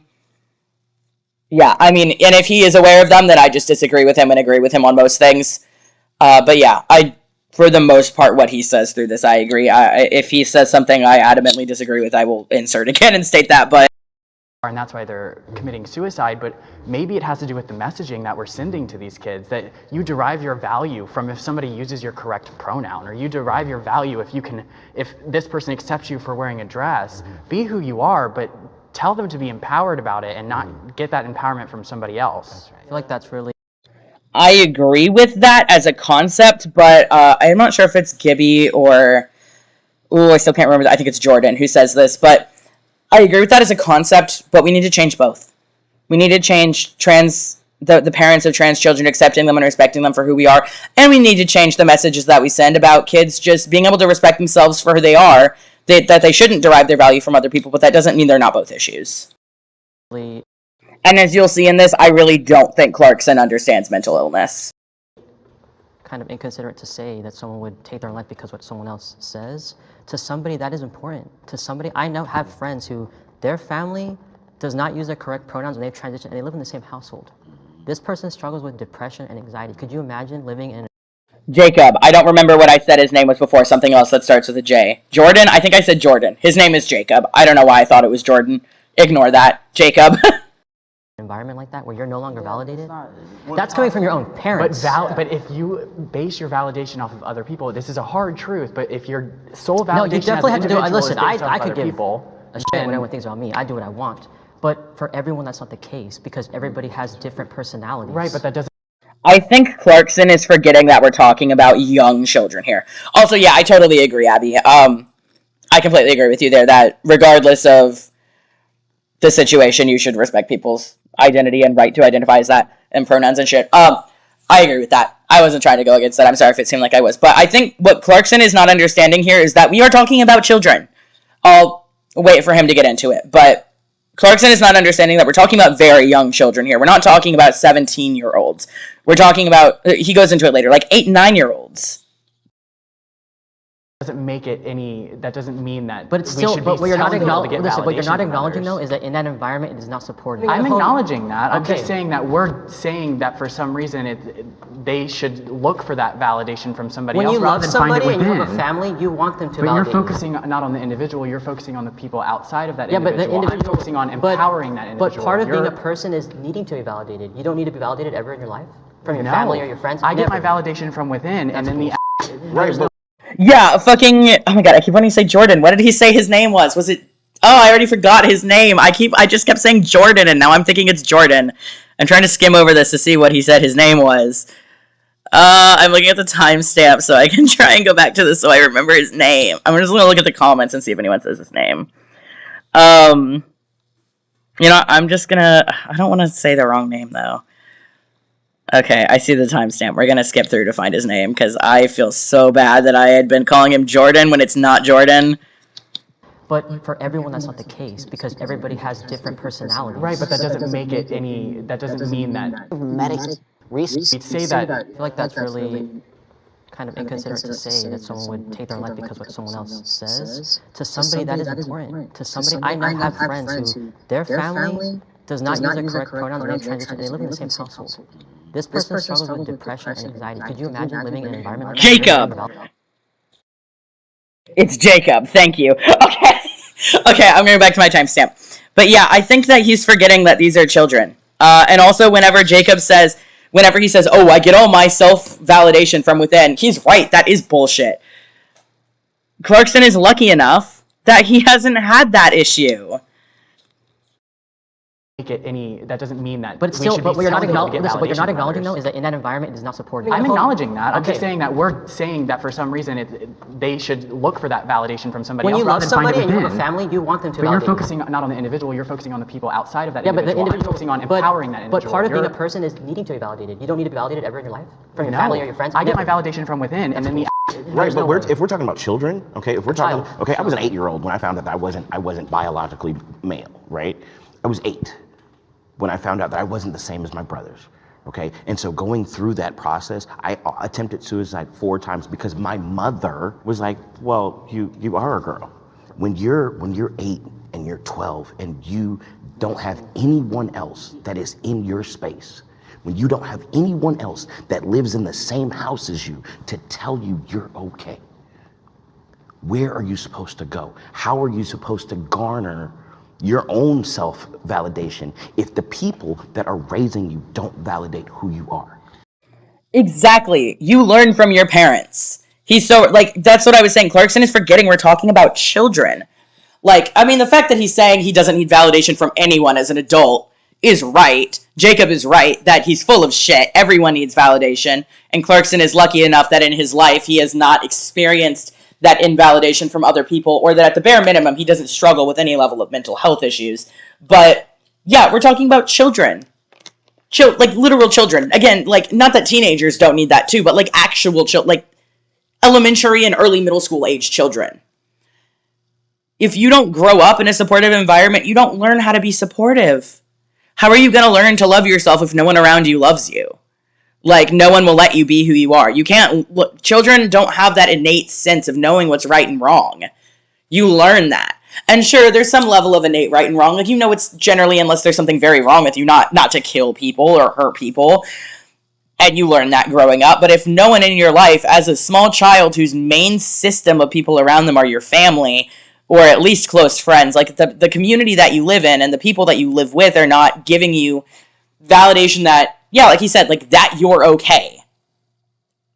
if he is aware of them, then I just disagree with him and agree with him on most things. But yeah, for the most part, what he says through this, I agree. If he says something I adamantly disagree with, I will insert again and state that, but And that's why they're committing suicide, but maybe it has to do with the messaging that we're sending to these kids, that you derive your value from if somebody uses your correct pronoun, or you derive your value if this person accepts you for wearing a dress. Be who you are, but tell them to be empowered about it and not get that empowerment from somebody else. I feel like that's really... I agree with that as a concept, but I'm not sure if it's Gibby or... I still can't remember. I think it's Jordan who says this, but I agree with that as a concept, but we need to change both. We need to change the parents of trans children accepting them and respecting them for who we are, and we need to change the messages that we send about kids just being able to respect themselves for who they are, that they shouldn't derive their value from other people, but that doesn't mean they're not both issues. really And as you'll see in this, I really don't think Clarkson understands mental illness. kind of inconsiderate to say that someone would take their life because what someone else says. To somebody, that is important. To somebody, I know have friends who their family does not use their correct pronouns when they've transitioned and they live in the same household. This person struggles with depression and anxiety. Could you imagine living in... Jacob, I don't remember what I said his name was before, something else that starts with a J. Jordan? I think I said Jordan. His name is Jacob. I don't know why I thought it was Jordan. Ignore that. Jacob. environment like that where you're no longer validated, that's coming from your own parents. But if you base your validation off of other people, this is a hard truth, but if your sole validation No, you definitely have to do it. Listen, I could give people, a shit when everyone thinks about me. I do what I want. But for everyone, that's not the case because everybody has different personalities. Right, but that doesn't. I think Clarkson is forgetting that we're talking about young children here. Also, yeah, I totally agree, Abby. I completely agree with you there that regardless of the situation, you should respect people's identity and right to identify as that and pronouns and shit. I agree with that. I wasn't trying to go against that. I'm sorry if it seemed like I was. But I think what Clarkson is not understanding here is that we are talking about children. I'll wait for him to get into it. But Clarkson is not understanding that we're talking about very young children here. We're not talking about 17-year-olds. We're talking about, he goes into it later, like 8 and 9-year-olds. Doesn't make it any. That doesn't mean that. But it's still. But what you're not acknowledging. Listen, what you're not acknowledging though is that in that environment, it is not supported. I'm acknowledging that. I'm just saying that we're saying that for some reason they should look for that validation from somebody else. When you love rather than find somebody it and you within. have a family, you want them to But validate you're focusing not on the individual. You're focusing on the people outside of that Yeah, but individual. the individual. I'm focusing on empowering that individual. But part of being a person is needing to be validated. You don't need to be validated ever in your life from your No. family or your friends. I get my Never. validation from within, and then the. Right, but Yeah, fucking, oh my god, I keep wanting to say Jordan. What did he say his name was? Was it, oh, I already forgot his name. I just kept saying Jordan, and now I'm thinking it's Jordan. I'm trying to skim over this to see what he said his name was. I'm looking at the timestamp so I can try and go back to this so I remember his name. I'm just gonna look at the comments and see if anyone says his name. You know, I'm just gonna, I don't want to say the wrong name, though. Okay, I see the timestamp. We're gonna skip through to find his name, because I feel so bad that I had been calling him Jordan when it's not Jordan. But for everyone, that's not the case, because everybody has different personalities. Right, but that doesn't make it any. That doesn't mean that. We'd say that. I feel like that's really kind of inconsiderate to say that someone would take their life because what someone else says. To somebody that is important. To somebody, I now have friends who, their family does not use the correct pronouns when they transition. They live in the same household. This person struggles with depression and anxiety. Could you imagine living in an environment like Jacob! that? It's Jacob, thank you. Okay, okay, I'm going back to my timestamp. But yeah, I think that he's forgetting that these are children. And also whenever Jacob says, whenever he says, oh, I get all my self-validation from within, he's right, that is bullshit. Clarkson is lucky enough that he hasn't had that issue. Make it any. That doesn't mean that. But it's still, but what you're not acknowledging, what you're not acknowledging though is that in that environment, it is not supported. I'm acknowledging that. I'm just saying that we're saying that for some reason they should look for that validation from somebody when else. You love somebody and you have a family, you want them to But validate. you're focusing not on the individual. You're focusing on the people outside of that Yeah, but the individual. individual. I'm focusing on empowering that individual. But part of being a person is needing to be validated. You don't need to be validated ever in your life from your family or your friends. I get my validation from within, and then the. Right, but if we're talking about children, okay, if we're talking, okay, I was an 8-year-old when I found out that I wasn't biologically male, right? I was 8 when I found out that I wasn't the same as my brothers, okay? And so going through that process, I attempted suicide 4 times because my mother was like, well, you are a girl. When you're 8 and you're 12 and you don't have anyone else that is in your space, when you don't have anyone else that lives in the same house as you to tell you you're okay, where are you supposed to go? How are you supposed to garner your own self-validation if the people that are raising you don't validate who you are? Exactly. You learn from your parents. He's so, like, that's what I was saying. Clarkson is forgetting we're talking about children. Like, I mean, the fact that he's saying he doesn't need validation from anyone as an adult is right. Jacob is right that he's full of shit. Everyone needs validation. And Clarkson is lucky enough that in his life he has not experienced that invalidation from other people, or that at the bare minimum he doesn't struggle with any level of mental health issues. But yeah, we're talking about children. Like literal children. Again, like, not that teenagers don't need that too, but like actual children, like elementary and early middle school age children. If you don't grow up in a supportive environment, you don't learn how to be supportive. How are you going to learn to love yourself if no one around you loves you? Like, no one will let you be who you are. You can't, look, children don't have that innate sense of knowing what's right and wrong. You learn that. And sure, there's some level of innate right and wrong. Like, you know, it's generally, unless there's something very wrong with you, not to kill people or hurt people. And you learn that growing up. But if no one in your life, as a small child whose main system of people around them are your family, or at least close friends, like the community that you live in and the people that you live with are not giving you validation that, yeah, like he said, like that you're okay,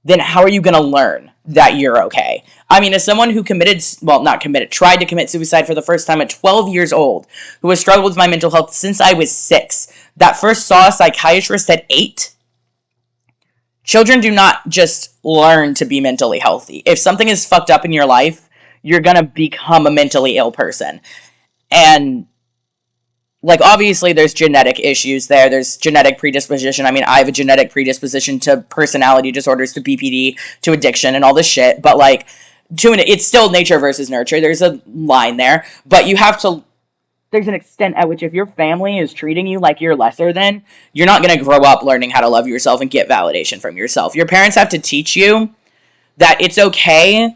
then how are you going to learn that you're okay? I mean, as someone who tried to commit suicide for the first time at 12 years old, who has struggled with my mental health since I was 6, that first saw a psychiatrist at 8, children do not just learn to be mentally healthy. If something is fucked up in your life, you're going to become a mentally ill person. And, like, obviously there's genetic issues there. There's genetic predisposition. I mean, I have a genetic predisposition to personality disorders, to BPD, to addiction, and all this shit. But, like, it's still nature versus nurture. There's a line there. But you have to... There's an extent at which if your family is treating you like you're lesser than, you're not going to grow up learning how to love yourself and get validation from yourself. Your parents have to teach you that it's okay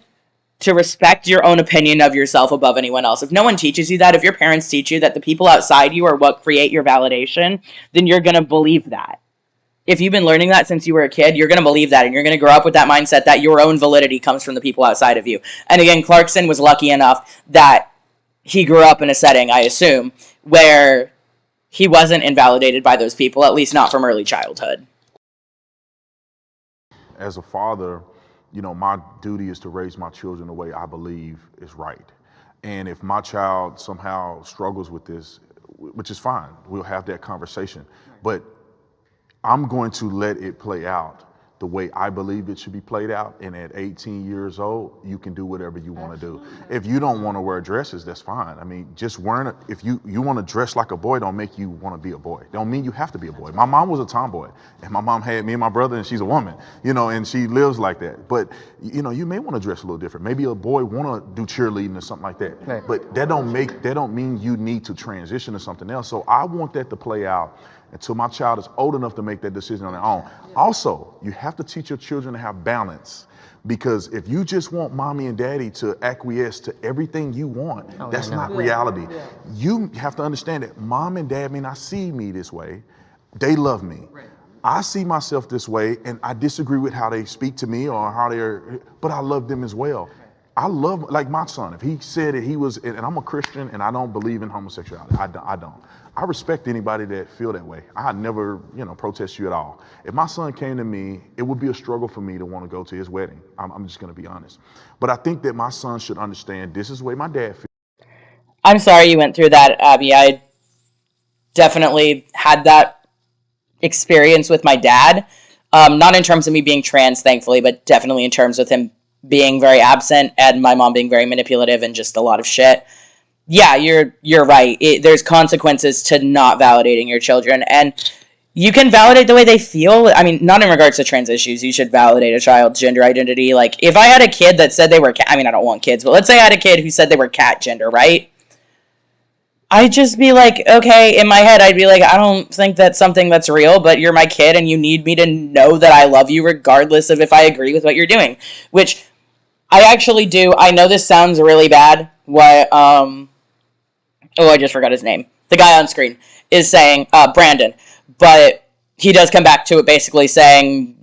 to respect your own opinion of yourself above anyone else. If no one teaches you that, if your parents teach you that the people outside you are what create your validation, then you're going to believe that. If you've been learning that since you were a kid, you're going to believe that, and you're going to grow up with that mindset that your own validity comes from the people outside of you. And again, Clarkson was lucky enough that he grew up in a setting, I assume, where he wasn't invalidated by those people, at least not from early childhood. As a father, you know, my duty is to raise my children the way I believe is right. And if my child somehow struggles with this, which is fine, we'll have that conversation. But I'm going to let it play out the way I believe it should be played out. And at 18 years old, you can do whatever you want to do. If you don't want to wear dresses, that's fine. I mean, just wearing it, if you want to dress like a boy, don't make you want to be a boy. Don't mean you have to be a boy. My mom was a tomboy, and my mom had me and my brother, and she's a woman, you know, and she lives like that. But, you know, you may want to dress a little different. Maybe a boy want to do cheerleading or something like that. Right. But that don't mean you need to transition to something else. So I want that to play out until my child is old enough to make that decision on their own. Also, you have to teach your children to have balance, because if you just want mommy and daddy to acquiesce to everything you want, that's not reality. You have to understand that mom and dad may not see me this way. They love me. I see myself this way, and I disagree with how they speak to me or how but I love them as well. I love, like my son, if he said that he was, and I'm a Christian and I don't believe in homosexuality, I don't. I respect anybody that feel that way. I never, protest you at all. If my son came to me, it would be a struggle for me to want to go to his wedding. I'm just going to be honest. But I think that my son should understand this is the way my dad feels. I'm sorry you went through that, Abby. I definitely had that experience with my dad. Not in terms of me being trans, thankfully, but definitely in terms of him being very absent and my mom being very manipulative and just a lot of shit. Yeah, you're right. There's consequences to not validating your children, and you can validate the way they feel. I mean, not in regards to trans issues. You should validate a child's gender identity. Like, if I had a kid that said they were I don't want kids, but let's say I had a kid who said they were cat gender, right? I'd just be like, okay, in my head, I'd be like, I don't think that's something that's real, but you're my kid and you need me to know that I love you regardless of if I agree with what you're doing, which I actually do. I know this sounds really bad. I just forgot his name. The guy on screen is saying, Brandon, but he does come back to it basically saying,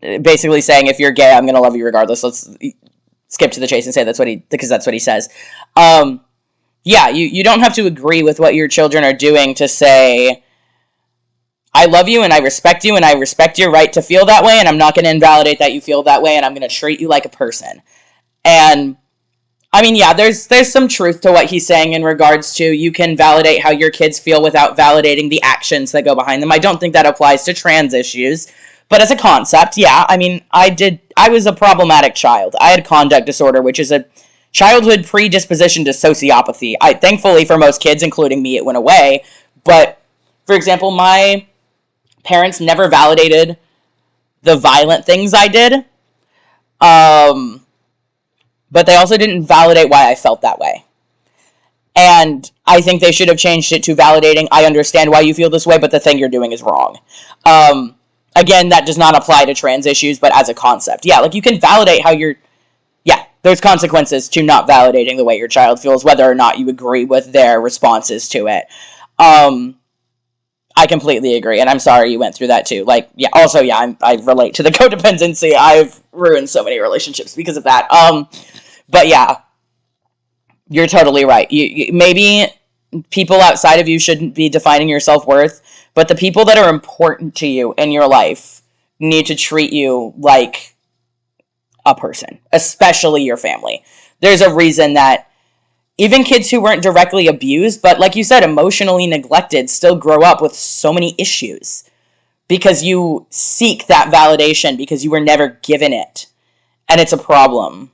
if you're gay, I'm going to love you regardless. Let's skip to the chase and say because that's what he says. Yeah, you don't have to agree with what your children are doing to say, I love you and I respect you and I respect your right to feel that way, and I'm not going to invalidate that you feel that way, and I'm going to treat you like a person. And I mean, yeah, there's some truth to what he's saying in regards to you can validate how your kids feel without validating the actions that go behind them. I don't think that applies to trans issues, but as a concept, yeah, I mean, I was a problematic child. I had conduct disorder, which is a childhood predisposition to sociopathy. Thankfully for most kids, including me, it went away. But, for example, my parents never validated the violent things I did. But they also didn't validate why I felt that way. And I think they should have changed it to validating, I understand why you feel this way, but the thing you're doing is wrong. Again, that does not apply to trans issues, but as a concept. Yeah, like you can validate how there's consequences to not validating the way your child feels, whether or not you agree with their responses to it. I completely agree, and I'm sorry you went through that too. Like, yeah, also, yeah, I relate to the codependency. I've ruined so many relationships because of that. But yeah, You're totally right. Maybe people outside of you shouldn't be defining your self-worth, but the people that are important to you in your life need to treat you like a person, especially your family. There's a reason that even kids who weren't directly abused, but like you said, emotionally neglected, still grow up with so many issues because you seek that validation because you were never given it. And it's a problem.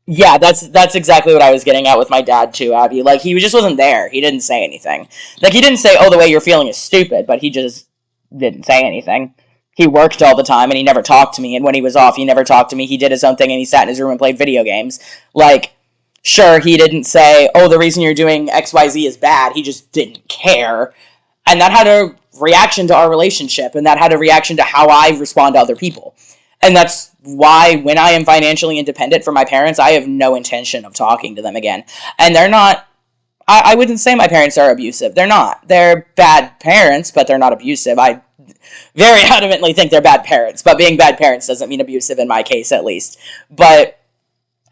Yeah, that's exactly what I was getting at with my dad too, Abby. Like, he just wasn't there. He didn't say anything. Like, he didn't say, oh, the way you're feeling is stupid, but he just didn't say anything. He worked all the time, and he never talked to me, and when he was off, he never talked to me. He did his own thing, and he sat in his room and played video games. Like, sure, he didn't say, oh, the reason you're doing XYZ is bad. He just didn't care. And that had a reaction to our relationship, and that had a reaction to how I respond to other people. And that's why when I am financially independent from my parents, I have no intention of talking to them again. And they're not, I wouldn't say my parents are abusive. They're not. They're bad parents, but they're not abusive. I very adamantly think they're bad parents, but being bad parents doesn't mean abusive in my case, at least. But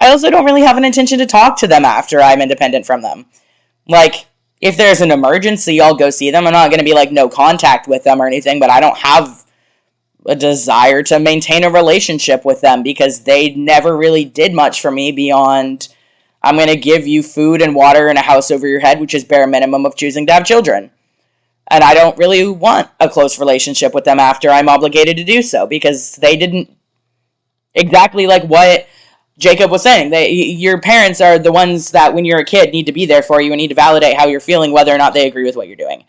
I also don't really have an intention to talk to them after I'm independent from them. Like, if there's an emergency, I'll go see them. I'm not going to be like no contact with them or anything, but I don't have a desire to maintain a relationship with them because they never really did much for me beyond, I'm going to give you food and water and a house over your head, which is bare minimum of choosing to have children. And I don't really want a close relationship with them after I'm obligated to do so because they didn't, exactly like what Jacob was saying. Your parents are the ones that when you're a kid need to be there for you and need to validate how you're feeling whether or not they agree with what you're doing.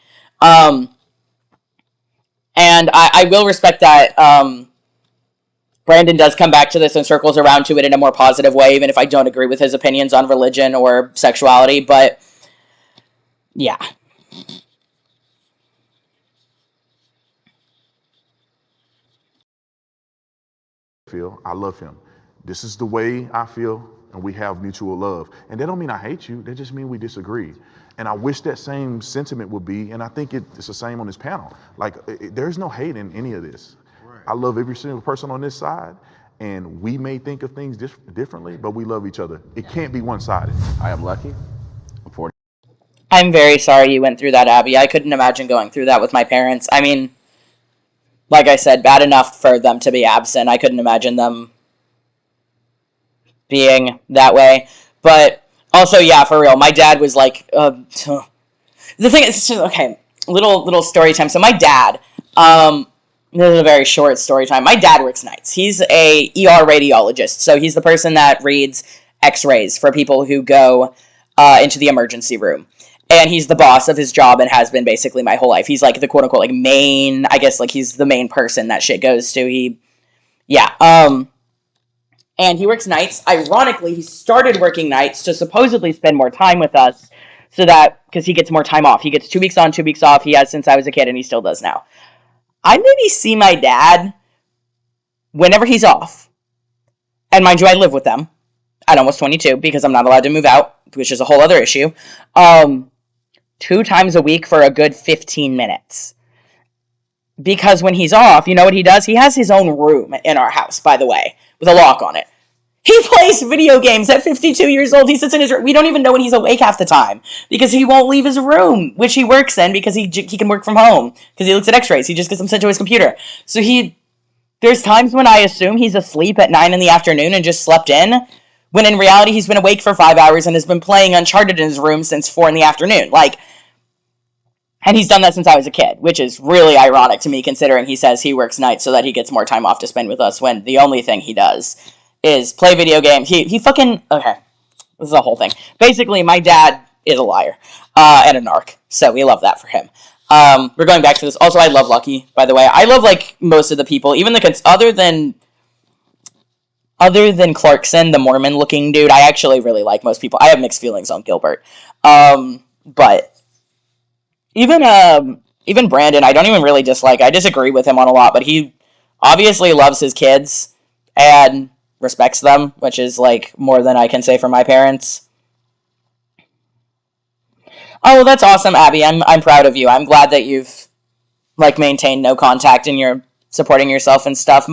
And I will respect that Brandon does come back to this and circles around to it in a more positive way, even if I don't agree with his opinions on religion or sexuality. But, yeah. I love him. This is the way I feel, and we have mutual love. And that don't mean I hate you. That just means we disagree. And I wish that same sentiment would be, and I think it's the same on this panel. Like, there's no hate in any of this. Right. I love every single person on this side, and we may think of things differently, but we love each other. It can't be one-sided. I am lucky. I'm very sorry you went through that, Abby. I couldn't imagine going through that with my parents. I mean, like I said, bad enough for them to be absent. I couldn't imagine them being that way. But also, yeah, for real, my dad was like, the thing is, okay, little story time. So my dad, this is a very short story time. My dad works nights. He's a ER radiologist. So he's the person that reads x-rays for people who go into the emergency room. And he's the boss of his job and has been basically my whole life. He's like the quote-unquote like main, I guess like he's the main person that shit goes to. And he works nights. Ironically, he started working nights to supposedly spend more time with us so that, because he gets more time off. He gets 2 weeks on, 2 weeks off. He has since I was a kid and he still does now. I maybe see my dad whenever he's off. And mind you, I live with them at almost 22 because I'm not allowed to move out, which is a whole other issue. 2 times a week for a good 15 minutes. Because when he's off, you know what he does? He has his own room in our house, by the way, with a lock on it. He plays video games at 52 years old. He sits in his room. We don't even know when he's awake half the time because he won't leave his room, which he works in because he can work from home because he looks at x-rays. He just gets them sent to his computer. So there's times when I assume he's asleep at 9 in the afternoon and just slept in, when in reality he's been awake for 5 hours and has been playing Uncharted in his room since 4 in the afternoon. And he's done that since I was a kid, which is really ironic to me considering he says he works nights so that he gets more time off to spend with us when the only thing he does is play video games. He fucking, okay, this is a whole thing. Basically, my dad is a liar and a narc, so we love that for him. We're going back to this. Also, I love Lucky, by the way. I love, most of the people, even other than Clarkson, the Mormon-looking dude. I actually really like most people. I have mixed feelings on Gilbert. But even Brandon, I don't even really dislike. I disagree with him on a lot, but he obviously loves his kids and respects them, which is, more than I can say for my parents. Oh, that's awesome, Abby. I'm proud of you. I'm glad that you've, maintained no contact and you're supporting yourself and stuff.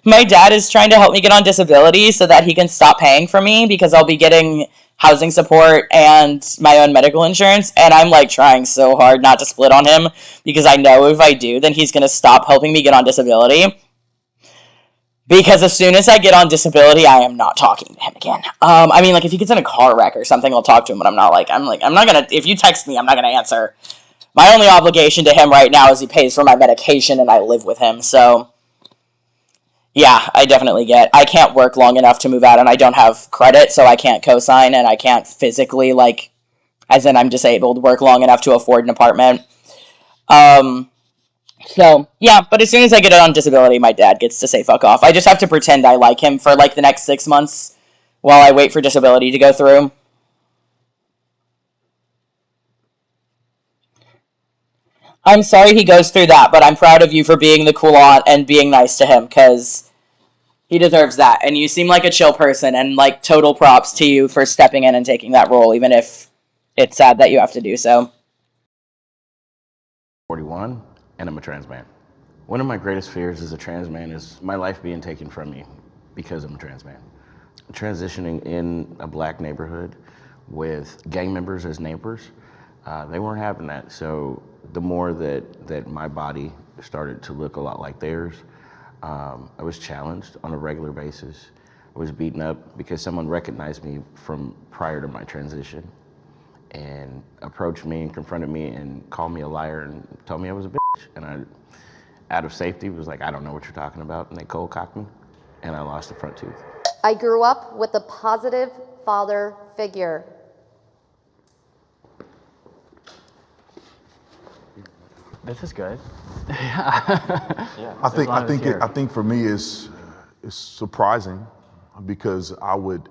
My dad is trying to help me get on disability so that he can stop paying for me because I'll be getting housing support and my own medical insurance, and I'm like trying so hard not to split on him because I know if I do, then he's going to stop helping me get on disability. Because as soon as I get on disability, I am not talking to him again. I mean, like, if he gets in a car wreck or something, I'll talk to him, but I'm not gonna, if you text me, I'm not gonna answer. My only obligation to him right now is he pays for my medication and I live with him, so yeah, I definitely I can't work long enough to move out, and I don't have credit, so I can't co-sign, and I can't physically, like, as in I'm disabled, work long enough to afford an apartment. So, yeah, but as soon as I get on disability, my dad gets to say fuck off. I just have to pretend I like him for, like, the next 6 months while I wait for disability to go through. I'm sorry he goes through that, but I'm proud of you for being the cool aunt and being nice to him, because he deserves that. And you seem like a chill person, and, like, total props to you for stepping in and taking that role, even if it's sad that you have to do so. 41, and I'm a trans man. One of my greatest fears as a trans man is my life being taken from me because I'm a trans man. Transitioning in a black neighborhood with gang members as neighbors, they weren't having that. So the more that my body started to look a lot like theirs, I was challenged on a regular basis. I was beaten up because someone recognized me from prior to my transition and approached me and confronted me and called me a liar and told me I was a bitch. And I, out of safety, was like, I don't know what you're talking about. And they cold cocked me and I lost a front tooth. I grew up with a positive father figure. This is good. I think for me it's surprising because I would.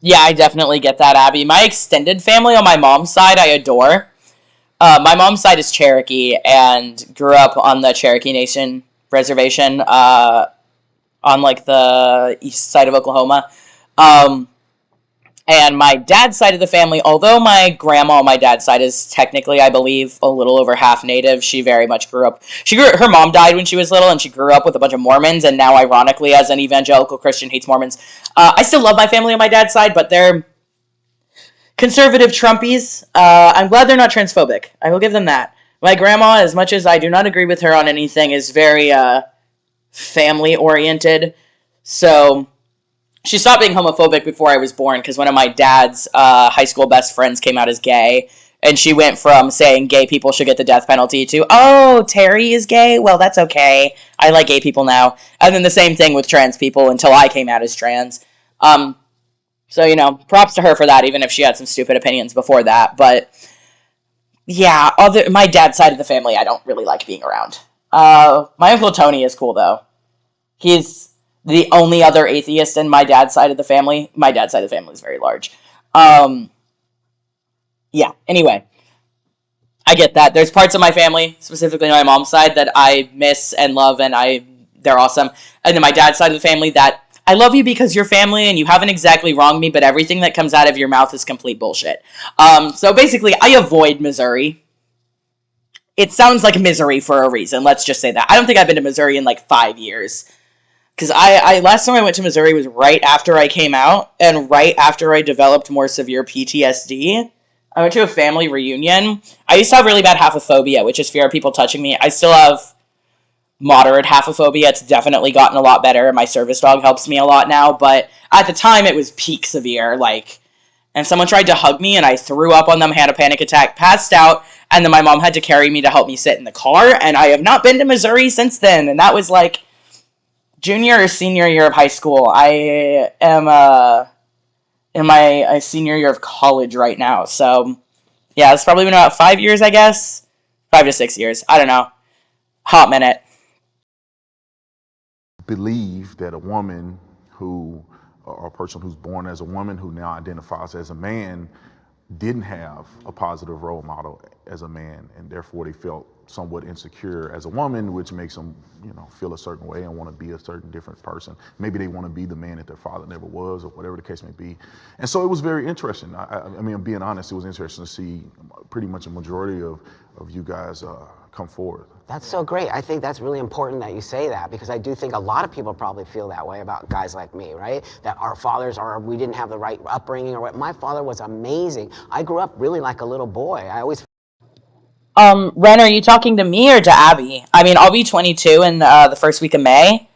Yeah, I definitely get that, Abby. My extended family on my mom's side, I adore. My mom's side is Cherokee and grew up on the Cherokee Nation reservation on, like, the east side of Oklahoma. And my dad's side of the family, although my grandma on my dad's side is technically, I believe, a little over half Native, she very much grew up. Her mom died when she was little, and she grew up with a bunch of Mormons, and now, ironically, as an evangelical Christian, hates Mormons. I still love my family on my dad's side, but they're conservative Trumpies. I'm glad they're not transphobic. I will give them that. My grandma, as much as I do not agree with her on anything, is very family-oriented. So she stopped being homophobic before I was born because one of my dad's high school best friends came out as gay. And she went from saying gay people should get the death penalty to, oh, Terry is gay? Well, that's okay. I like gay people now. And then the same thing with trans people until I came out as trans. So, you know, props to her for that, even if she had some stupid opinions before that. But, yeah, my dad's side of the family I don't really like being around. My Uncle Tony is cool, though. He's the only other atheist in my dad's side of the family. My dad's side of the family is very large. Yeah, anyway. I get that. There's parts of my family, specifically my mom's side, that I miss and love, and they're awesome. And then my dad's side of the family that I love you because you're family and you haven't exactly wronged me, but everything that comes out of your mouth is complete bullshit. So basically, I avoid Missouri. It sounds like misery for a reason, let's just say that. I don't think I've been to Missouri in like 5 years. Because I last time I went to Missouri was right after I came out, and right after I developed more severe PTSD. I went to a family reunion. I used to have really bad haphophobia, which is fear of people touching me. I still have moderate haphophobia. It's definitely gotten a lot better, and my service dog helps me a lot now, but at the time it was peak severe, like, and someone tried to hug me, and I threw up on them, had a panic attack, passed out, and then my mom had to carry me to help me sit in the car, and I have not been to Missouri since then, and that was, like, junior or senior year of high school. I am, in my senior year of college right now, so, yeah, it's probably been about 5 years, I guess, 5 to 6 years, I don't know, hot minute. Believe that a woman or a person who's born as a woman who now identifies as a man didn't have a positive role model as a man, and therefore they felt somewhat insecure as a woman, which makes them, feel a certain way and want to be a certain different person. Maybe they want to be the man that their father never was, or whatever the case may be. And so it was very interesting. I mean, being honest, it was interesting to see pretty much a majority of you guys come forward. That's so great. I think that's really important that you say that, because I do think a lot of people probably feel that way about guys like me, right? That our fathers we didn't have the right upbringing or what. My father was amazing. I grew up really like a little boy. I always. Ren, are you talking to me or to Abby? I mean, I'll be 22 in the first week of May.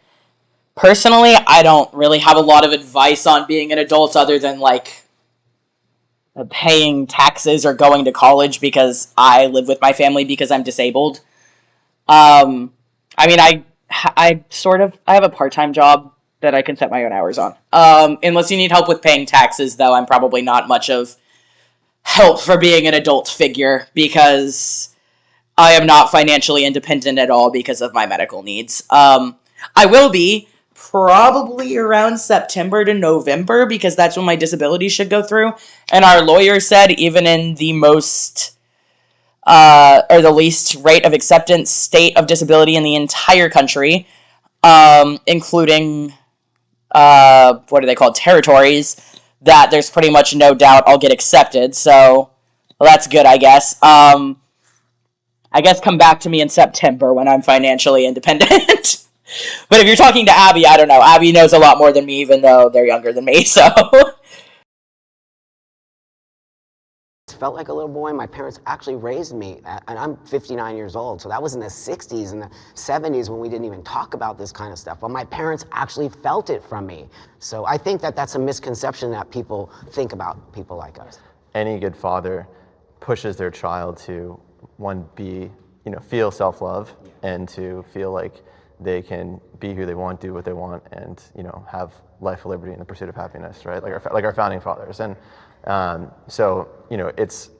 Personally, I don't really have a lot of advice on being an adult other than, like, paying taxes or going to college because I live with my family because I'm disabled. I mean, I have a part-time job that I can set my own hours on. Unless you need help with paying taxes, though, I'm probably not much of help for being an adult figure because I am not financially independent at all because of my medical needs. I will be probably around September to November because that's when my disability should go through. And our lawyer said even in the most, or the least rate of acceptance state of disability in the entire country, including, what are they called, territories, that there's pretty much no doubt I'll get accepted. So, well, that's good, I guess. I guess come back to me in September when I'm financially independent. But if you're talking to Abby, I don't know. Abby knows a lot more than me, even though they're younger than me, so. Felt like a little boy. My parents actually raised me, and I'm 59 years old, so that was in the 60s and the 70s when we didn't even talk about this kind of stuff, but my parents actually felt it from me. So I think that that's a misconception that people think about people like us. Any good father pushes their child to, feel self-love and to feel like they can be who they want, do what they want, and, have life, liberty, and the pursuit of happiness, right? Like our founding fathers. And so, it's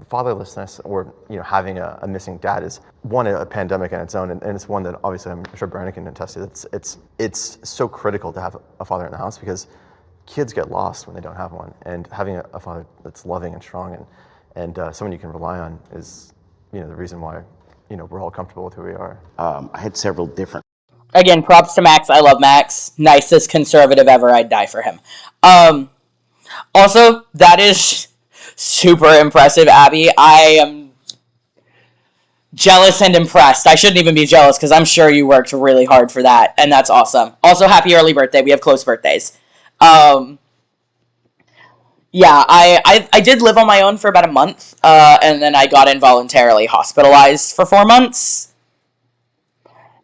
fatherlessness or, having a missing dad is one, a pandemic in its own, and it's one that obviously I'm sure Brandon can attest to. It's so critical to have a father in the house because kids get lost when they don't have one, and having a father that's loving and strong and someone you can rely on is, the reason why, we're all comfortable with who we are. I had several different. Again, props to Max. I love Max. Nicest conservative ever. I'd die for him. Also, that is super impressive, Abby. I am jealous and impressed. I shouldn't even be jealous because I'm sure you worked really hard for that, and that's awesome. Also, happy early birthday. We have close birthdays. Yeah, I did live on my own for about a month, and then I got involuntarily hospitalized for 4 months.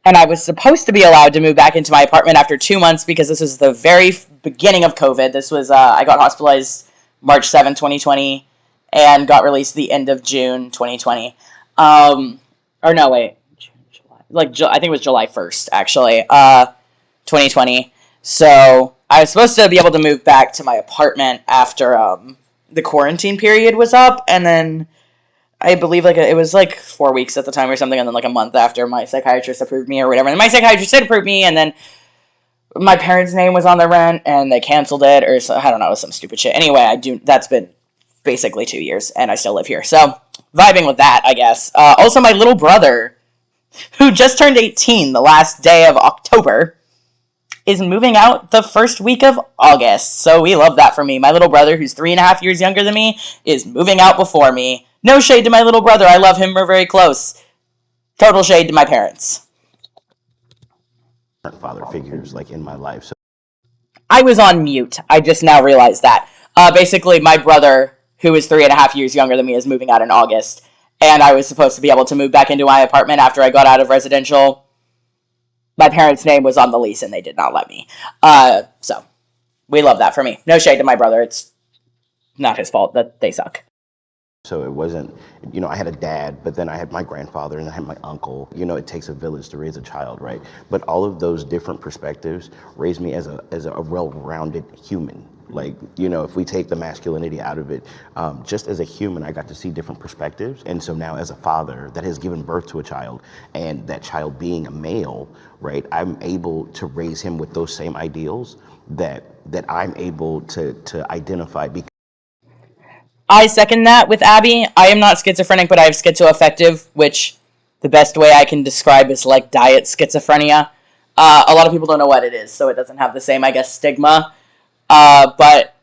And I was supposed to be allowed to move back into my apartment after 2 months because this was the very beginning of COVID. This was, I got hospitalized March 7th, 2020, and got released the end of June, 2020. Or no, wait, June, July. I think it was July 1st, actually, 2020. So I was supposed to be able to move back to my apartment after the quarantine period was up, and then I believe it was 4 weeks at the time or something, and then a month after my psychiatrist approved me or whatever. And my psychiatrist did approve me, and then my parents' name was on the rent, and they canceled it, or I don't know, it was some stupid shit. Anyway, that's been basically 2 years, and I still live here. So, vibing with that, I guess. Also, my little brother, who just turned 18 the last day of October, is moving out the first week of August. So we love that for me. My little brother, who's 3.5 years younger than me, is moving out before me. No shade to my little brother. I love him. We're very close. Total shade to my parents. Father figures in my life. So I was on mute. I just now realized that. Basically, my brother, who is 3.5 years younger than me, is moving out in August. And I was supposed to be able to move back into my apartment after I got out of residential. My parents' name was on the lease, and they did not let me. So, we love that for me. No shade to my brother. It's not his fault that they suck. So it wasn't, I had a dad, but then I had my grandfather and I had my uncle. It takes a village to raise a child, right? But all of those different perspectives raised me as a well-rounded human. If we take the masculinity out of it, just as a human, I got to see different perspectives. And so now as a father that has given birth to a child, and that child being a male, right, I'm able to raise him with those same ideals that I'm able to identify. I second that with Abby. I am not schizophrenic, but I have schizoaffective, which the best way I can describe is like diet schizophrenia. A lot of people don't know what it is, so it doesn't have the same, I guess, stigma. But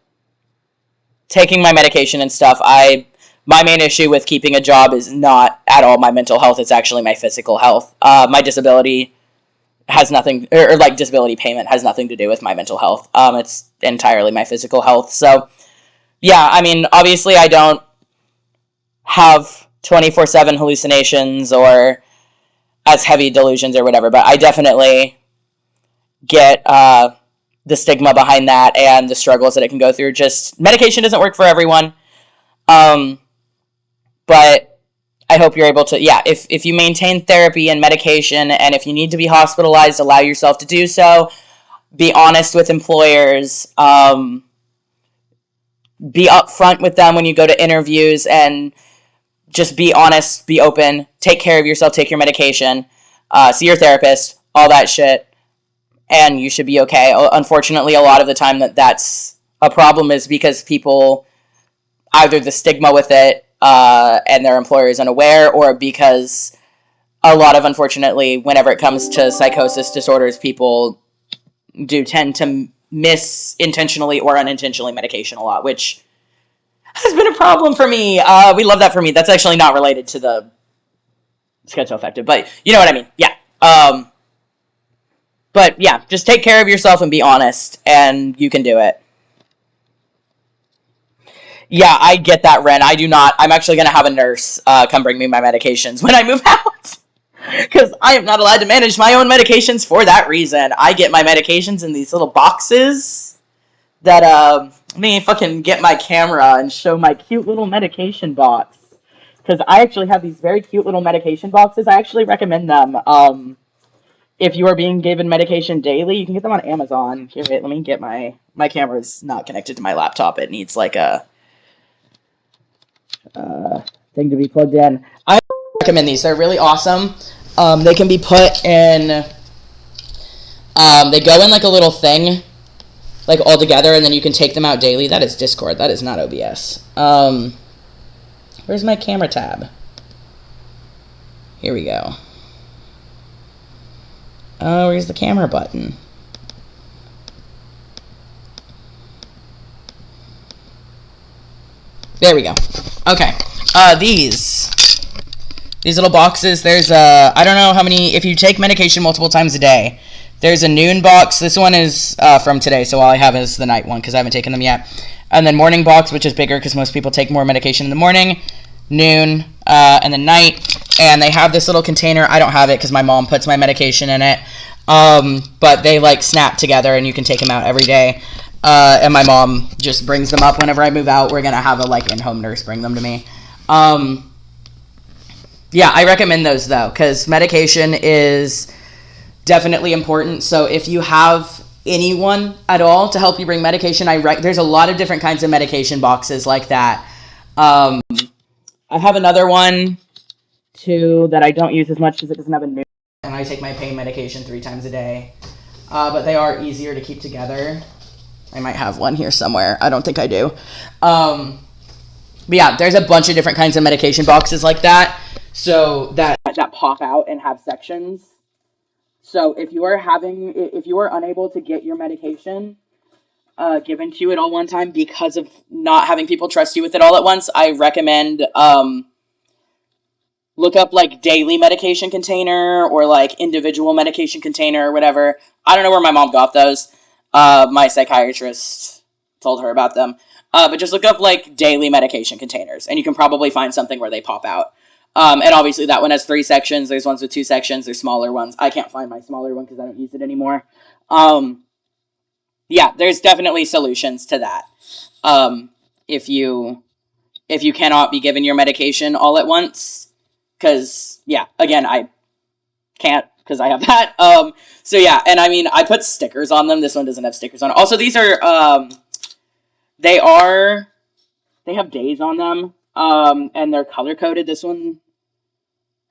taking my medication and stuff, my main issue with keeping a job is not at all my mental health. It's actually my physical health. My disability has nothing, or like disability payment has nothing to do with my mental health. It's entirely my physical health. So yeah, I mean, obviously I don't have 24/7 hallucinations or as heavy delusions or whatever, but I definitely get the stigma behind that and the struggles that it can go through. Just medication doesn't work for everyone. But I hope you're able to, if you maintain therapy and medication, and if you need to be hospitalized, allow yourself to do so. Be honest with employers. Be upfront with them when you go to interviews, and just be honest, be open, take care of yourself, take your medication, see your therapist, all that shit, and you should be okay. Unfortunately, a lot of the time that's a problem is because people, either the stigma with it, and their employer is unaware, or because a lot of, unfortunately, whenever it comes to psychosis disorders, people do tend to miss intentionally or unintentionally medication a lot, which has been a problem for me. We love that for me. That's actually not related to the schizoaffective, but you know what I mean. Yeah. But yeah, just take care of yourself and be honest, and you can do it. Yeah, I get that, Ren. I do not. I'm actually going to have a nurse come bring me my medications when I move out. Because I am not allowed to manage my own medications for that reason. I get my medications in these little boxes that, let me fucking get my camera and show my cute little medication box. Because I actually have these very cute little medication boxes. I actually recommend them. If you are being given medication daily, you can get them on Amazon. Here, wait, let me get my camera's not connected to my laptop. It needs like a thing to be plugged in. I recommend these. They're really awesome. They can be put in, they go in like a little thing, like all together, and then you can take them out daily. That is Discord. That is not OBS. Where's my camera tab? Here we go. Oh, where's the camera button? There we go. Okay. These little boxes, there's I don't know how many, if you take medication multiple times a day, there's a noon box. This one is from today, so all I have is the night one because I haven't taken them yet. And then morning box, which is bigger because most people take more medication in the morning, noon, and then night. And they have this little container. I don't have it because my mom puts my medication in it. But they like snap together and you can take them out every day. And my mom just brings them up whenever I move out. We're going to have a like in-home nurse bring them to me. Yeah, I recommend those though, because medication is definitely important. So if you have anyone at all to help you bring medication, there's a lot of different kinds of medication boxes like that. I have another one too that I don't use as much because it doesn't have a new, and I take my pain medication 3 times a day. But they are easier to keep together. I might have one here somewhere. I don't think I do. But yeah, there's a bunch of different kinds of medication boxes like that. So that pop out and have sections. So if you are unable to get your medication given to you at all one time because of not having people trust you with it all at once, I recommend look up like daily medication container or like individual medication container or whatever. I don't know where my mom got those. My psychiatrist told her about them. But just look up like daily medication containers and you can probably find something where they pop out. And obviously that one has 3 sections. There's ones with 2 sections. There's smaller ones. I can't find my smaller one because I don't use it anymore. Yeah, there's definitely solutions to that. If you cannot be given your medication all at once, because yeah, again, I can't because I have that. So yeah, and I mean, I put stickers on them. This one doesn't have stickers on it. Also, these are, they have days on them, and they're color-coded. This one,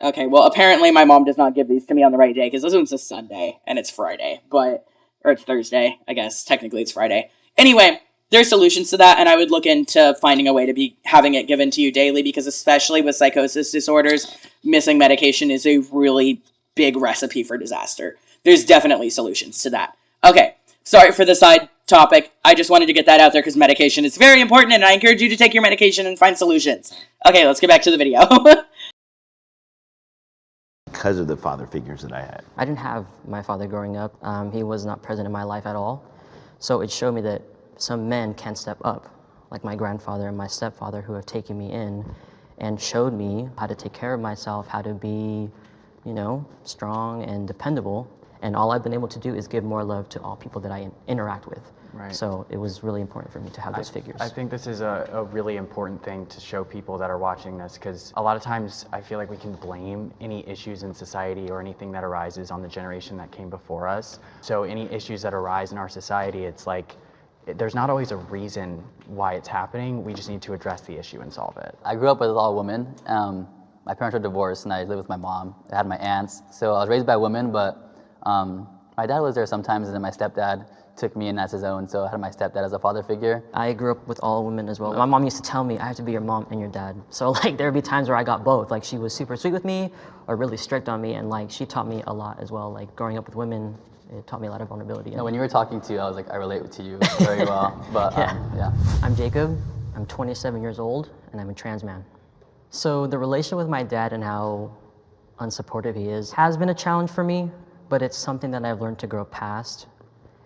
okay, well, apparently my mom does not give these to me on the right day, because this one's a Sunday, and it's Friday, or it's Thursday, I guess. Technically, it's Friday. Anyway, there's solutions to that, and I would look into finding a way to be having it given to you daily, because especially with psychosis disorders, missing medication is a really big recipe for disaster. There's definitely solutions to that. Okay, sorry for the side topic. I just wanted to get that out there because medication is very important, and I encourage you to take your medication and find solutions. Okay, let's get back to the video. Because of the father figures that I had. I didn't have my father growing up. He was not present in my life at all. So it showed me that some men can step up, like my grandfather and my stepfather, who have taken me in and showed me how to take care of myself, how to be, you know, strong and dependable. And all I've been able to do is give more love to all people that I interact with. Right. So it was really important for me to have those figures. I think this is a really important thing to show people that are watching this, because a lot of times I feel like we can blame any issues in society or anything that arises on the generation that came before us. So any issues that arise in our society, it's like, there's not always a reason why it's happening. We just need to address the issue and solve it. I grew up with all women. My parents were divorced, and I lived with my mom. I had my aunts. So I was raised by women, but my dad was there sometimes, and then my stepdad took me in as his own, so I had my stepdad as a father figure. I grew up with all women as well. My mom used to tell me I have to be your mom and your dad. So like there would be times where I got both. Like she was super sweet with me or really strict on me, and like she taught me a lot as well. Like growing up with women, it taught me a lot of vulnerability. No, when you were talking to, I was like, I relate to you very well. But yeah. I'm Jacob. I'm 27 years old, and I'm a trans man. So the relation with my dad and how unsupportive he is has been a challenge for me, but it's something that I've learned to grow past.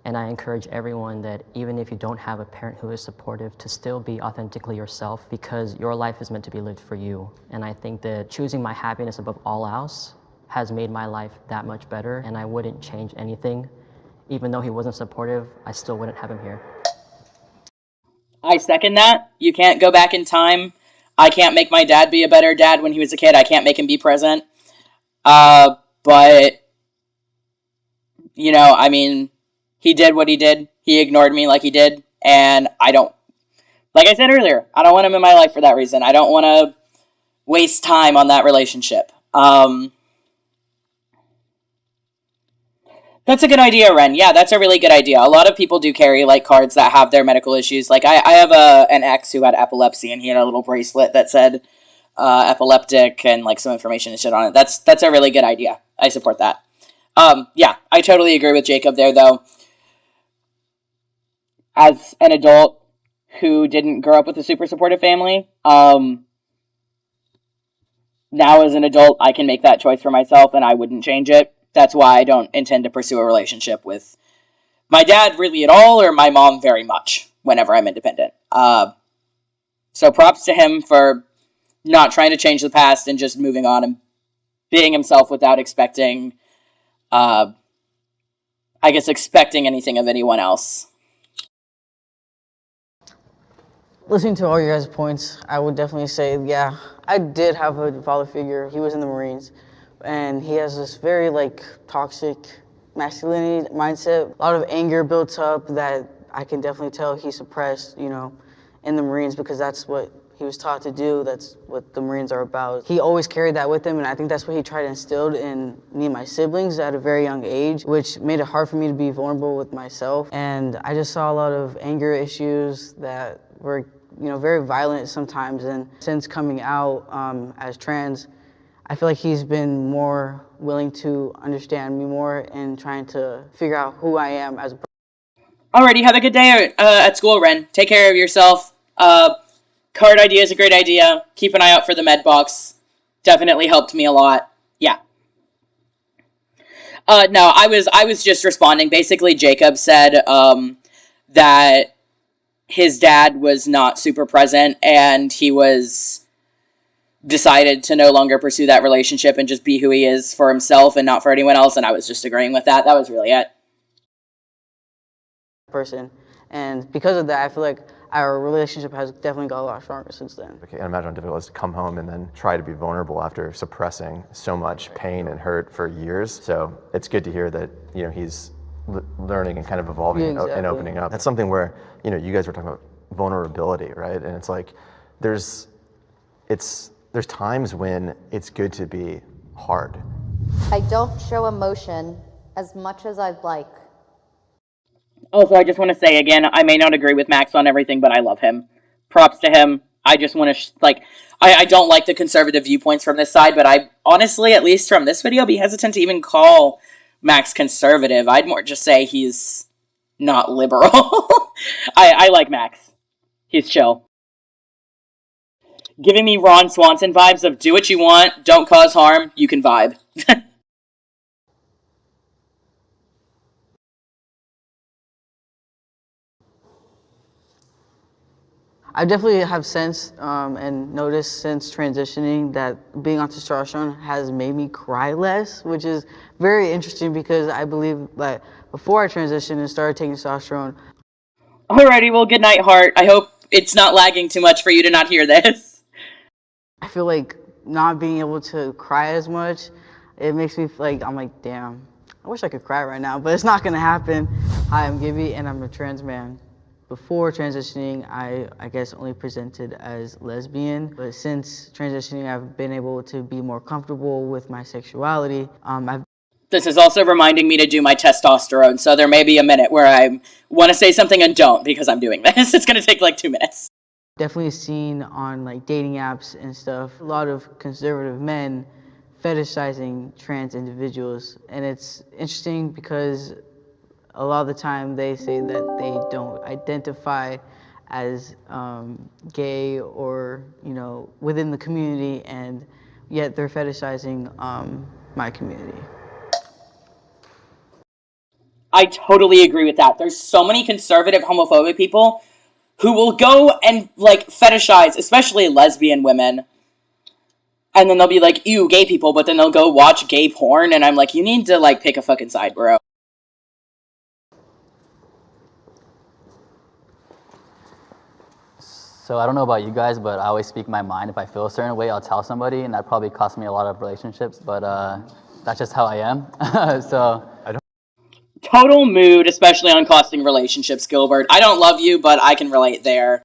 And I encourage everyone that even if you don't have a parent who is supportive, to still be authentically yourself, because your life is meant to be lived for you. And I think that choosing my happiness above all else has made my life that much better, and I wouldn't change anything. Even though he wasn't supportive, I still wouldn't have him here. I second that. You can't go back in time. I can't make my dad be a better dad when he was a kid. I can't make him be present. But, you know, I mean, he did what he did. He ignored me like he did. And I don't, like I said earlier, I don't want him in my life for that reason. I don't want to waste time on that relationship. That's a good idea, Ren. Yeah, that's a really good idea. A lot of people do carry, like, cards that have their medical issues. Like, I have an ex who had epilepsy, and he had a little bracelet that said epileptic and, like, some information and shit on it. That's a really good idea. I support that. Yeah, I totally agree with Jacob there, though. As an adult who didn't grow up with a super supportive family, now as an adult, I can make that choice for myself, and I wouldn't change it. That's why I don't intend to pursue a relationship with my dad really at all, or my mom very much, whenever I'm independent. So props to him for not trying to change the past and just moving on and being himself without expecting, expecting anything of anyone else. Listening to all your guys' points, I would definitely say, yeah, I did have a father figure. He was in the Marines. And he has this very, like, toxic masculinity mindset. A lot of anger built up that I can definitely tell he suppressed, you know, in the Marines, because that's what he was taught to do. That's what the Marines are about. He always carried that with him, and I think that's what he tried to instill in me and my siblings at a very young age, which made it hard for me to be vulnerable with myself. And I just saw a lot of anger issues that were, you know, very violent sometimes. And since coming out as trans, I feel like he's been more willing to understand me more and trying to figure out who I am as a person. Alrighty, have a good day at school, Ren. Take care of yourself. Card idea is a great idea. Keep an eye out for the med box. Definitely helped me a lot. Yeah. No, I was just responding. Basically, Jacob said that his dad was not super present, and he was decided to no longer pursue that relationship and just be who he is for himself and not for anyone else, and I was just agreeing with that. That was really it. Person. And because of that, I feel like our relationship has definitely got a lot stronger since then. I can't imagine how difficult it is to come home and then try to be vulnerable after suppressing so much pain and hurt for years. So it's good to hear that, you know, he's learning and kind of evolving and opening up. That's something where, you know, you guys were talking about vulnerability, right? And it's like there's times when it's good to be hard. I don't show emotion as much as I'd like. Also, I just want to say again, I may not agree with Max on everything, but I love him. Props to him. I just want to, I don't like the conservative viewpoints from this side, but I honestly, at least from this video, be hesitant to even call Max conservative. I'd more just say he's not liberal. I like Max. He's chill. Giving me Ron Swanson vibes of do what you want, don't cause harm, you can vibe. I definitely have sensed and noticed since transitioning that being on testosterone has made me cry less, which is very interesting because I believe that before I transitioned and started taking testosterone. Alrighty, well, good night, heart. I hope it's not lagging too much for you to not hear this. I feel like not being able to cry as much, it makes me like, I'm like, damn, I wish I could cry right now, but it's not gonna happen. Hi, I'm Gibby and I'm a trans man. Before transitioning, I guess only presented as lesbian, but since transitioning, I've been able to be more comfortable with my sexuality. This is also reminding me to do my testosterone, so there may be a minute where I want to say something and don't because I'm doing this. It's going to take like 2 minutes. Definitely seen on like dating apps and stuff, a lot of conservative men fetishizing trans individuals, and it's interesting because a lot of the time they say that they don't identify as gay or, you know, within the community, and yet they're fetishizing my community. I totally agree with that. There's so many conservative homophobic people who will go and like fetishize, especially lesbian women. And then they'll be like, ew, gay people, but then they'll go watch gay porn, and I'm like, you need to like pick a fucking side, bro. So I don't know about you guys, but I always speak my mind. If I feel a certain way, I'll tell somebody, and that probably cost me a lot of relationships, but that's just how I am. So I don't. Total mood, especially on costing relationships, Gilbert. I don't love you, but I can relate there.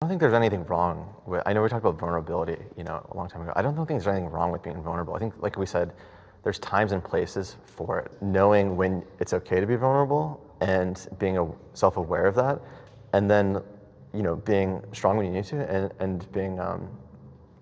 I don't think there's anything wrong with, I know we talked about vulnerability, you know, a long time ago. I don't think there's anything wrong with being vulnerable. I think, like we said, there's times and places for it. Knowing when it's okay to be vulnerable and being self-aware of that, and then, you know, being strong when you need to, and being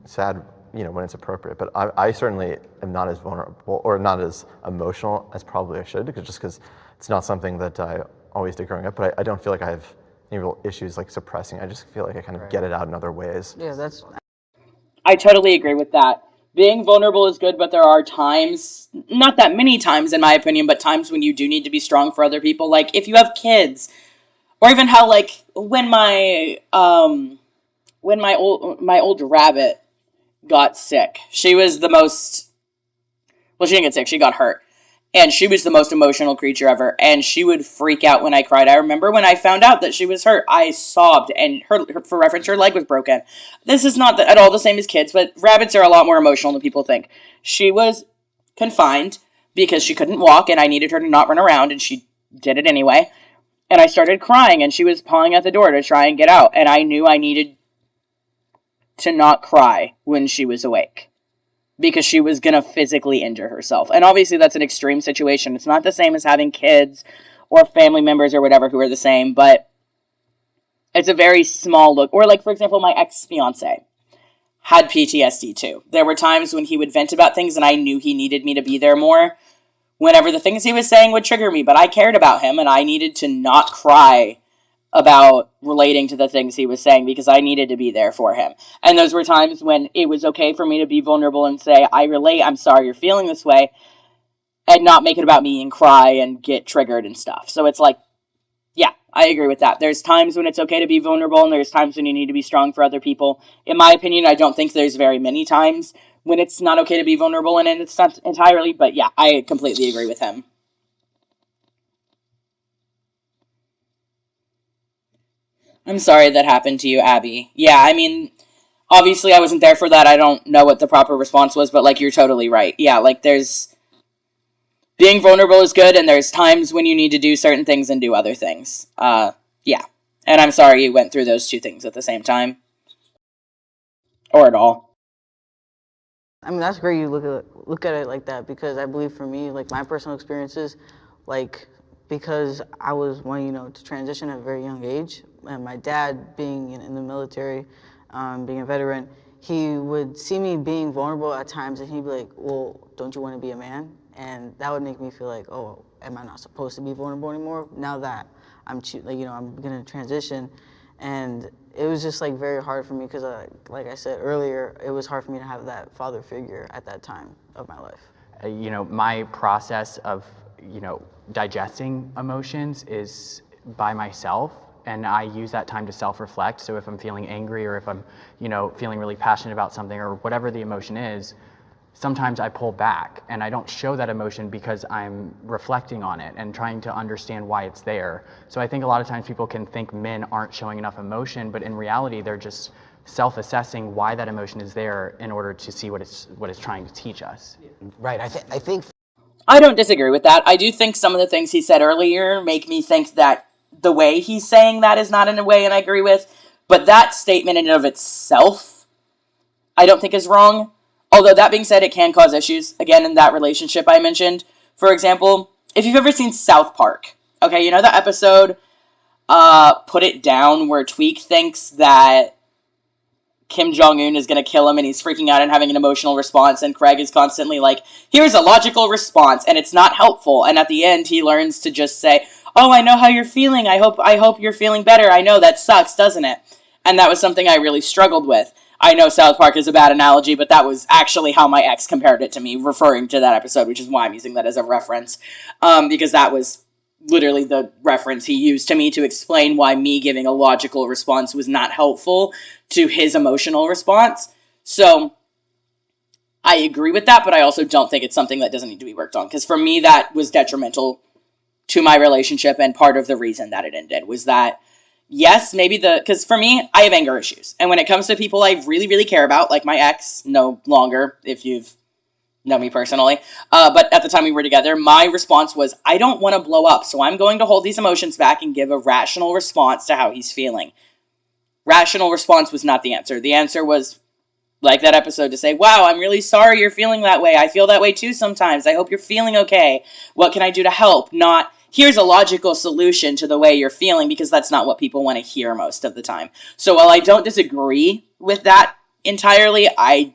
sad, you know, when it's appropriate. But I certainly am not as vulnerable or not as emotional as probably I should, because it's not something that I always did growing up. But I don't feel like I have any real issues like suppressing. I just feel like I kind of get it out in other ways. Yeah, that's. I totally agree with that. Being vulnerable is good, but there are times, not that many times in my opinion, but times when you do need to be strong for other people. Like if you have kids, or even how like when my old rabbit got sick. She was the most, well, she didn't get sick, she got hurt. And she was the most emotional creature ever, and she would freak out when I cried. I remember when I found out that she was hurt, I sobbed, and her for reference, her leg was broken. This is not at all the same as kids, but rabbits are a lot more emotional than people think. She was confined because she couldn't walk, and I needed her to not run around, and she did it anyway. And I started crying, and she was pawing at the door to try and get out, and I knew I needed to not cry when she was awake, because she was going to physically injure herself. And obviously that's an extreme situation. It's not the same as having kids or family members or whatever who are the same, but it's a very small look. Or like, for example, my ex-fiance had PTSD too. There were times when he would vent about things and I knew he needed me to be there more whenever the things he was saying would trigger me, but I cared about him and I needed to not cry about relating to the things he was saying because I needed to be there for him. And those were times when it was okay for me to be vulnerable and say, I relate, I'm sorry you're feeling this way, and not make it about me and cry and get triggered and stuff. So it's like, yeah, I agree with that. There's times when it's okay to be vulnerable and there's times when you need to be strong for other people. In my opinion, I don't think there's very many times when it's not okay to be vulnerable, and it's not entirely, but yeah, I completely agree with him. I'm sorry that happened to you, Abby. Yeah, I mean, obviously I wasn't there for that. I don't know what the proper response was, but, like, you're totally right. Yeah, like, there's... being vulnerable is good, and there's times when you need to do certain things and do other things. Yeah. And I'm sorry you went through those two things at the same time. Or at all. I mean, that's great you look at it like that, because I believe for me, like, my personal experiences, like, because I was wanting, you know, to transition at a very young age, and my dad being in the military, being a veteran, he would see me being vulnerable at times, and he'd be like, well, don't you want to be a man? And that would make me feel like, oh, am I not supposed to be vulnerable anymore? Now that I'm going to transition. And it was just like very hard for me because, like I said earlier, it was hard for me to have that father figure at that time of my life. You know, my process of, digesting emotions is by myself, and I use that time to self-reflect. So if I'm feeling angry, or if I'm, feeling really passionate about something, or whatever the emotion is, sometimes I pull back and I don't show that emotion because I'm reflecting on it and trying to understand why it's there. So I think a lot of times people can think men aren't showing enough emotion, but in reality, they're just self-assessing why that emotion is there in order to see what it's trying to teach us. Right. I think. I don't disagree with that. I do think some of the things he said earlier make me think that the way he's saying that is not in a way, and I agree with. But that statement in and of itself, I don't think is wrong. Although that being said, it can cause issues, again, in that relationship I mentioned. For example, if you've ever seen South Park, okay, you know the episode, Put It Down, where Tweek thinks that Kim Jong-un is going to kill him, and he's freaking out and having an emotional response, and Craig is constantly like, here's a logical response, and it's not helpful. And at the end, he learns to just say, oh, I know how you're feeling. I hope you're feeling better. I know that sucks, doesn't it? And that was something I really struggled with. I know South Park is a bad analogy, but that was actually how my ex compared it to me, referring to that episode, which is why I'm using that as a reference, because that was literally the reference he used to me to explain why me giving a logical response was not helpful to his emotional response. So I agree with that, but I also don't think it's something that doesn't need to be worked on, because for me that was detrimental to my relationship, and part of the reason that it ended was that, yes, maybe because for me, I have anger issues. And when it comes to people I really, really care about, like my ex, no longer, if you've known me personally, but at the time we were together, my response was, I don't want to blow up, so I'm going to hold these emotions back and give a rational response to how he's feeling. Rational response was not the answer. The answer was, like that episode, to say, wow, I'm really sorry you're feeling that way. I feel that way too sometimes. I hope you're feeling okay. What can I do to help? Not, here's a logical solution to the way you're feeling, because that's not what people want to hear most of the time. So while I don't disagree with that entirely, I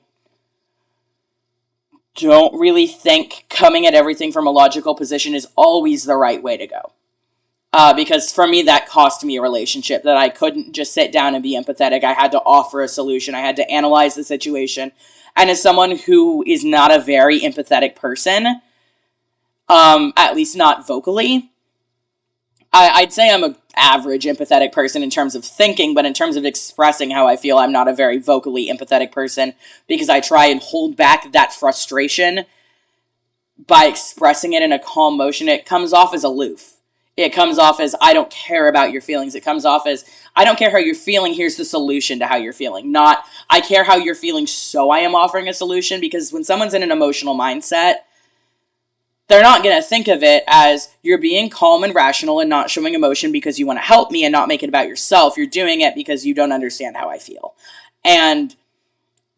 don't really think coming at everything from a logical position is always the right way to go. Because for me, that cost me a relationship, that I couldn't just sit down and be empathetic. I had to offer a solution. I had to analyze the situation. And as someone who is not a very empathetic person, at least not vocally, I'd say I'm an average empathetic person in terms of thinking, but in terms of expressing how I feel, I'm not a very vocally empathetic person, because I try and hold back that frustration by expressing it in a calm motion. It comes off as aloof. It comes off as, I don't care about your feelings. It comes off as, I don't care how you're feeling, here's the solution to how you're feeling. Not, I care how you're feeling, so I am offering a solution. Because when someone's in an emotional mindset, they're not going to think of it as, you're being calm and rational and not showing emotion because you want to help me and not make it about yourself. You're doing it because you don't understand how I feel. And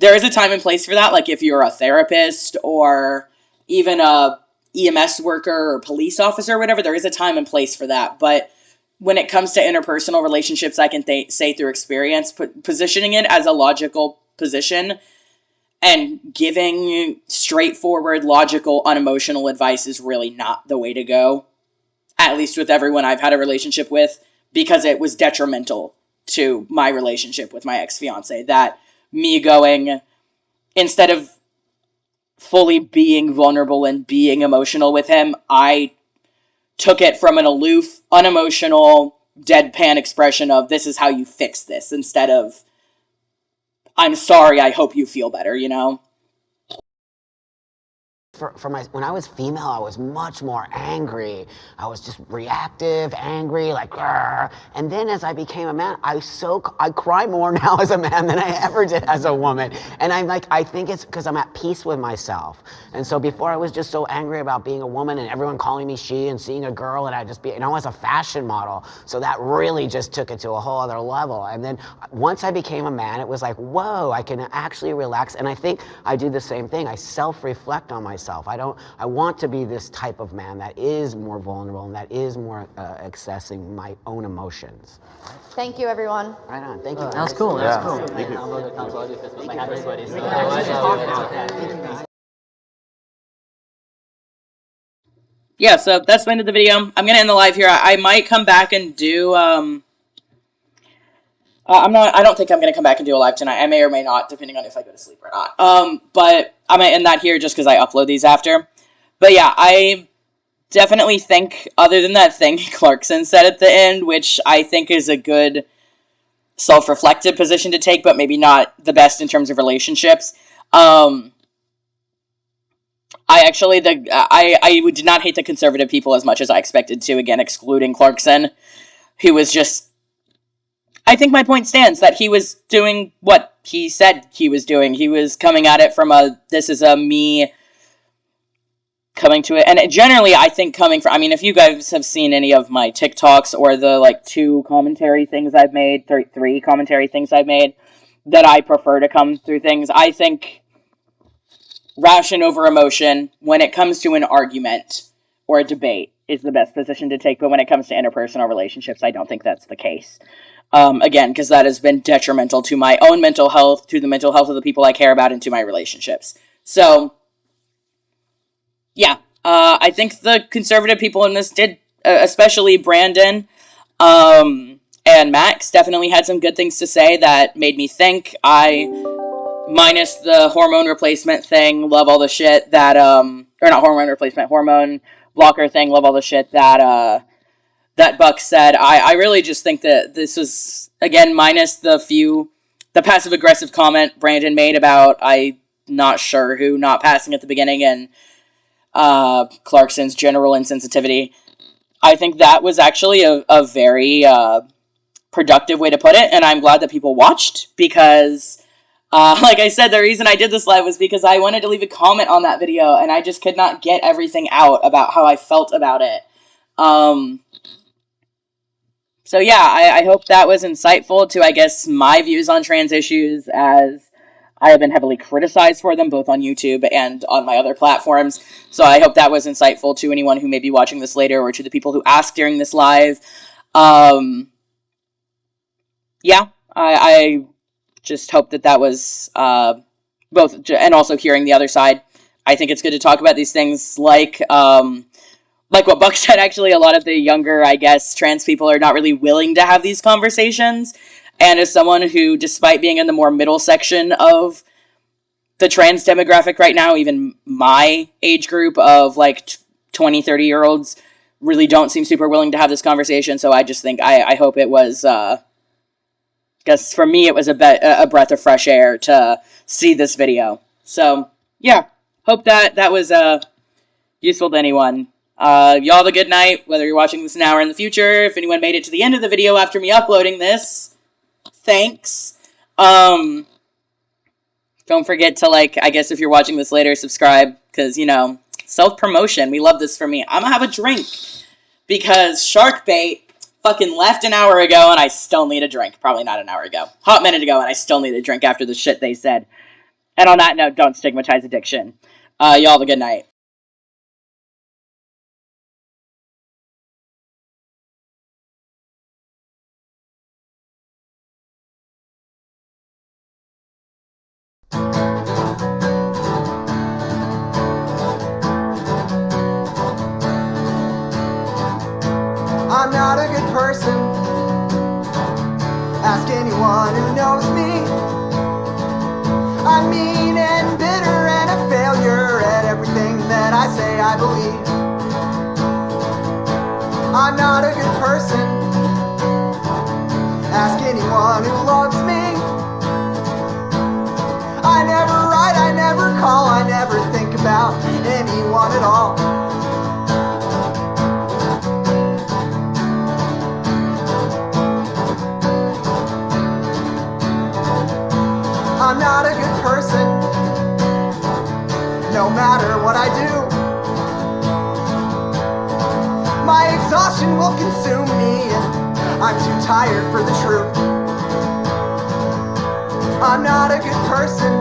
there is a time and place for that. Like if you're a therapist or even a EMS worker or police officer or whatever, there is a time and place for that. But when it comes to interpersonal relationships, I can say through experience, positioning it as a logical position and giving straightforward, logical, unemotional advice is really not the way to go. At least with everyone I've had a relationship with, because it was detrimental to my relationship with my ex-fiance. That me going, instead of fully being vulnerable and being emotional with him, I took it from an aloof, unemotional, deadpan expression of, this is how you fix this, instead of, I'm sorry, I hope you feel better, you know? When I was female, I was much more angry. I was just reactive, angry, like, grr. And then as I became a man, I cry more now as a man than I ever did as a woman. And I think it's because I'm at peace with myself. And so before I was just so angry about being a woman and everyone calling me she and seeing a girl, and I'd just be, as a fashion model. So that really just took it to a whole other level. And then once I became a man, it was like, whoa, I can actually relax. And I think I do the same thing. I self-reflect on myself. myself. I want to be this type of man that is more vulnerable and that is more accessing my own emotions. Thank you, everyone. Right on. Thank you. That was cool. That was cool. Thank you. Yeah, so that's the end of the video. I'm gonna end the live here. I might come back and do I don't think I'm gonna come back and do a live tonight. I may or may not, depending on if I go to sleep or not. But I might end that here just because I upload these after. But yeah, I definitely think, other than that thing Clarkson said at the end, which I think is a good self-reflective position to take, but maybe not the best in terms of relationships. I did not hate the conservative people as much as I expected to, again, excluding Clarkson, who was just, I think my point stands, that he was doing what he said he was doing. He was coming at it from this is a me coming to it, and generally, I think coming from, I mean, if you guys have seen any of my TikToks, or the, 2 commentary things I've made, 3 commentary things I've made, that I prefer to come through things, I think ration over emotion, when it comes to an argument or a debate, is the best position to take. But when it comes to interpersonal relationships, I don't think that's the case. Again, because that has been detrimental to my own mental health, to the mental health of the people I care about, and to my relationships. So, yeah, I think the conservative people in this did, especially Brandon and Max, definitely had some good things to say that made me think. Minus the hormone replacement thing, love all the shit that, or not hormone replacement, hormone blocker thing, love all the shit that, that Buck said. I really just think that this was, again, minus the passive-aggressive comment Brandon made about, I'm not sure who not passing at the beginning, and, Clarkson's general insensitivity. I think that was actually a very, productive way to put it, and I'm glad that people watched, because like I said, the reason I did this live was because I wanted to leave a comment on that video, and I just could not get everything out about how I felt about it. So yeah, I hope that was insightful to, I guess, my views on trans issues, as I have been heavily criticized for them, both on YouTube and on my other platforms. So I hope that was insightful to anyone who may be watching this later, or to the people who asked during this live. Yeah, I just hope that was both, and also hearing the other side. I think it's good to talk about these things, like what Buck said. Actually, a lot of the younger, I guess, trans people are not really willing to have these conversations. And as someone who, despite being in the more middle section of the trans demographic right now, even my age group of 20, 30-year-olds really don't seem super willing to have this conversation. So I just think, I hope it was, because for me, it was a breath of fresh air to see this video. So, yeah, hope that was useful to anyone. Y'all have a good night, whether you're watching this now or in the future. If anyone made it to the end of the video after me uploading this, thanks. Don't forget to, I guess if you're watching this later, subscribe, because, self-promotion. We love this for me. I'm gonna have a drink, because Sharkbait fucking left an hour ago, and I still need a drink. Probably not an hour ago. Hot minute ago, and I still need a drink after the shit they said. And on that note, don't stigmatize addiction. Y'all have a good night. I'm not a good person. Ask anyone who knows me. I'm mean and bitter and a failure at everything that I say I believe. I'm not a good person. Ask anyone who loves me. I never write, I never call, I never think about anyone at all. I'm not a good person, no matter what I do. My exhaustion will consume me, and I'm too tired for the truth. I'm not a good person,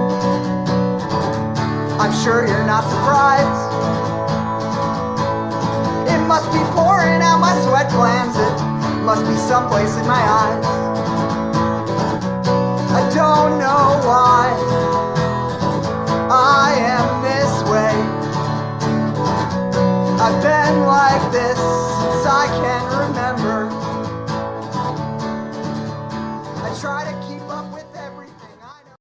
I'm sure you're not surprised. It must be pouring out my sweat glands. It must be someplace in my eyes. I don't know why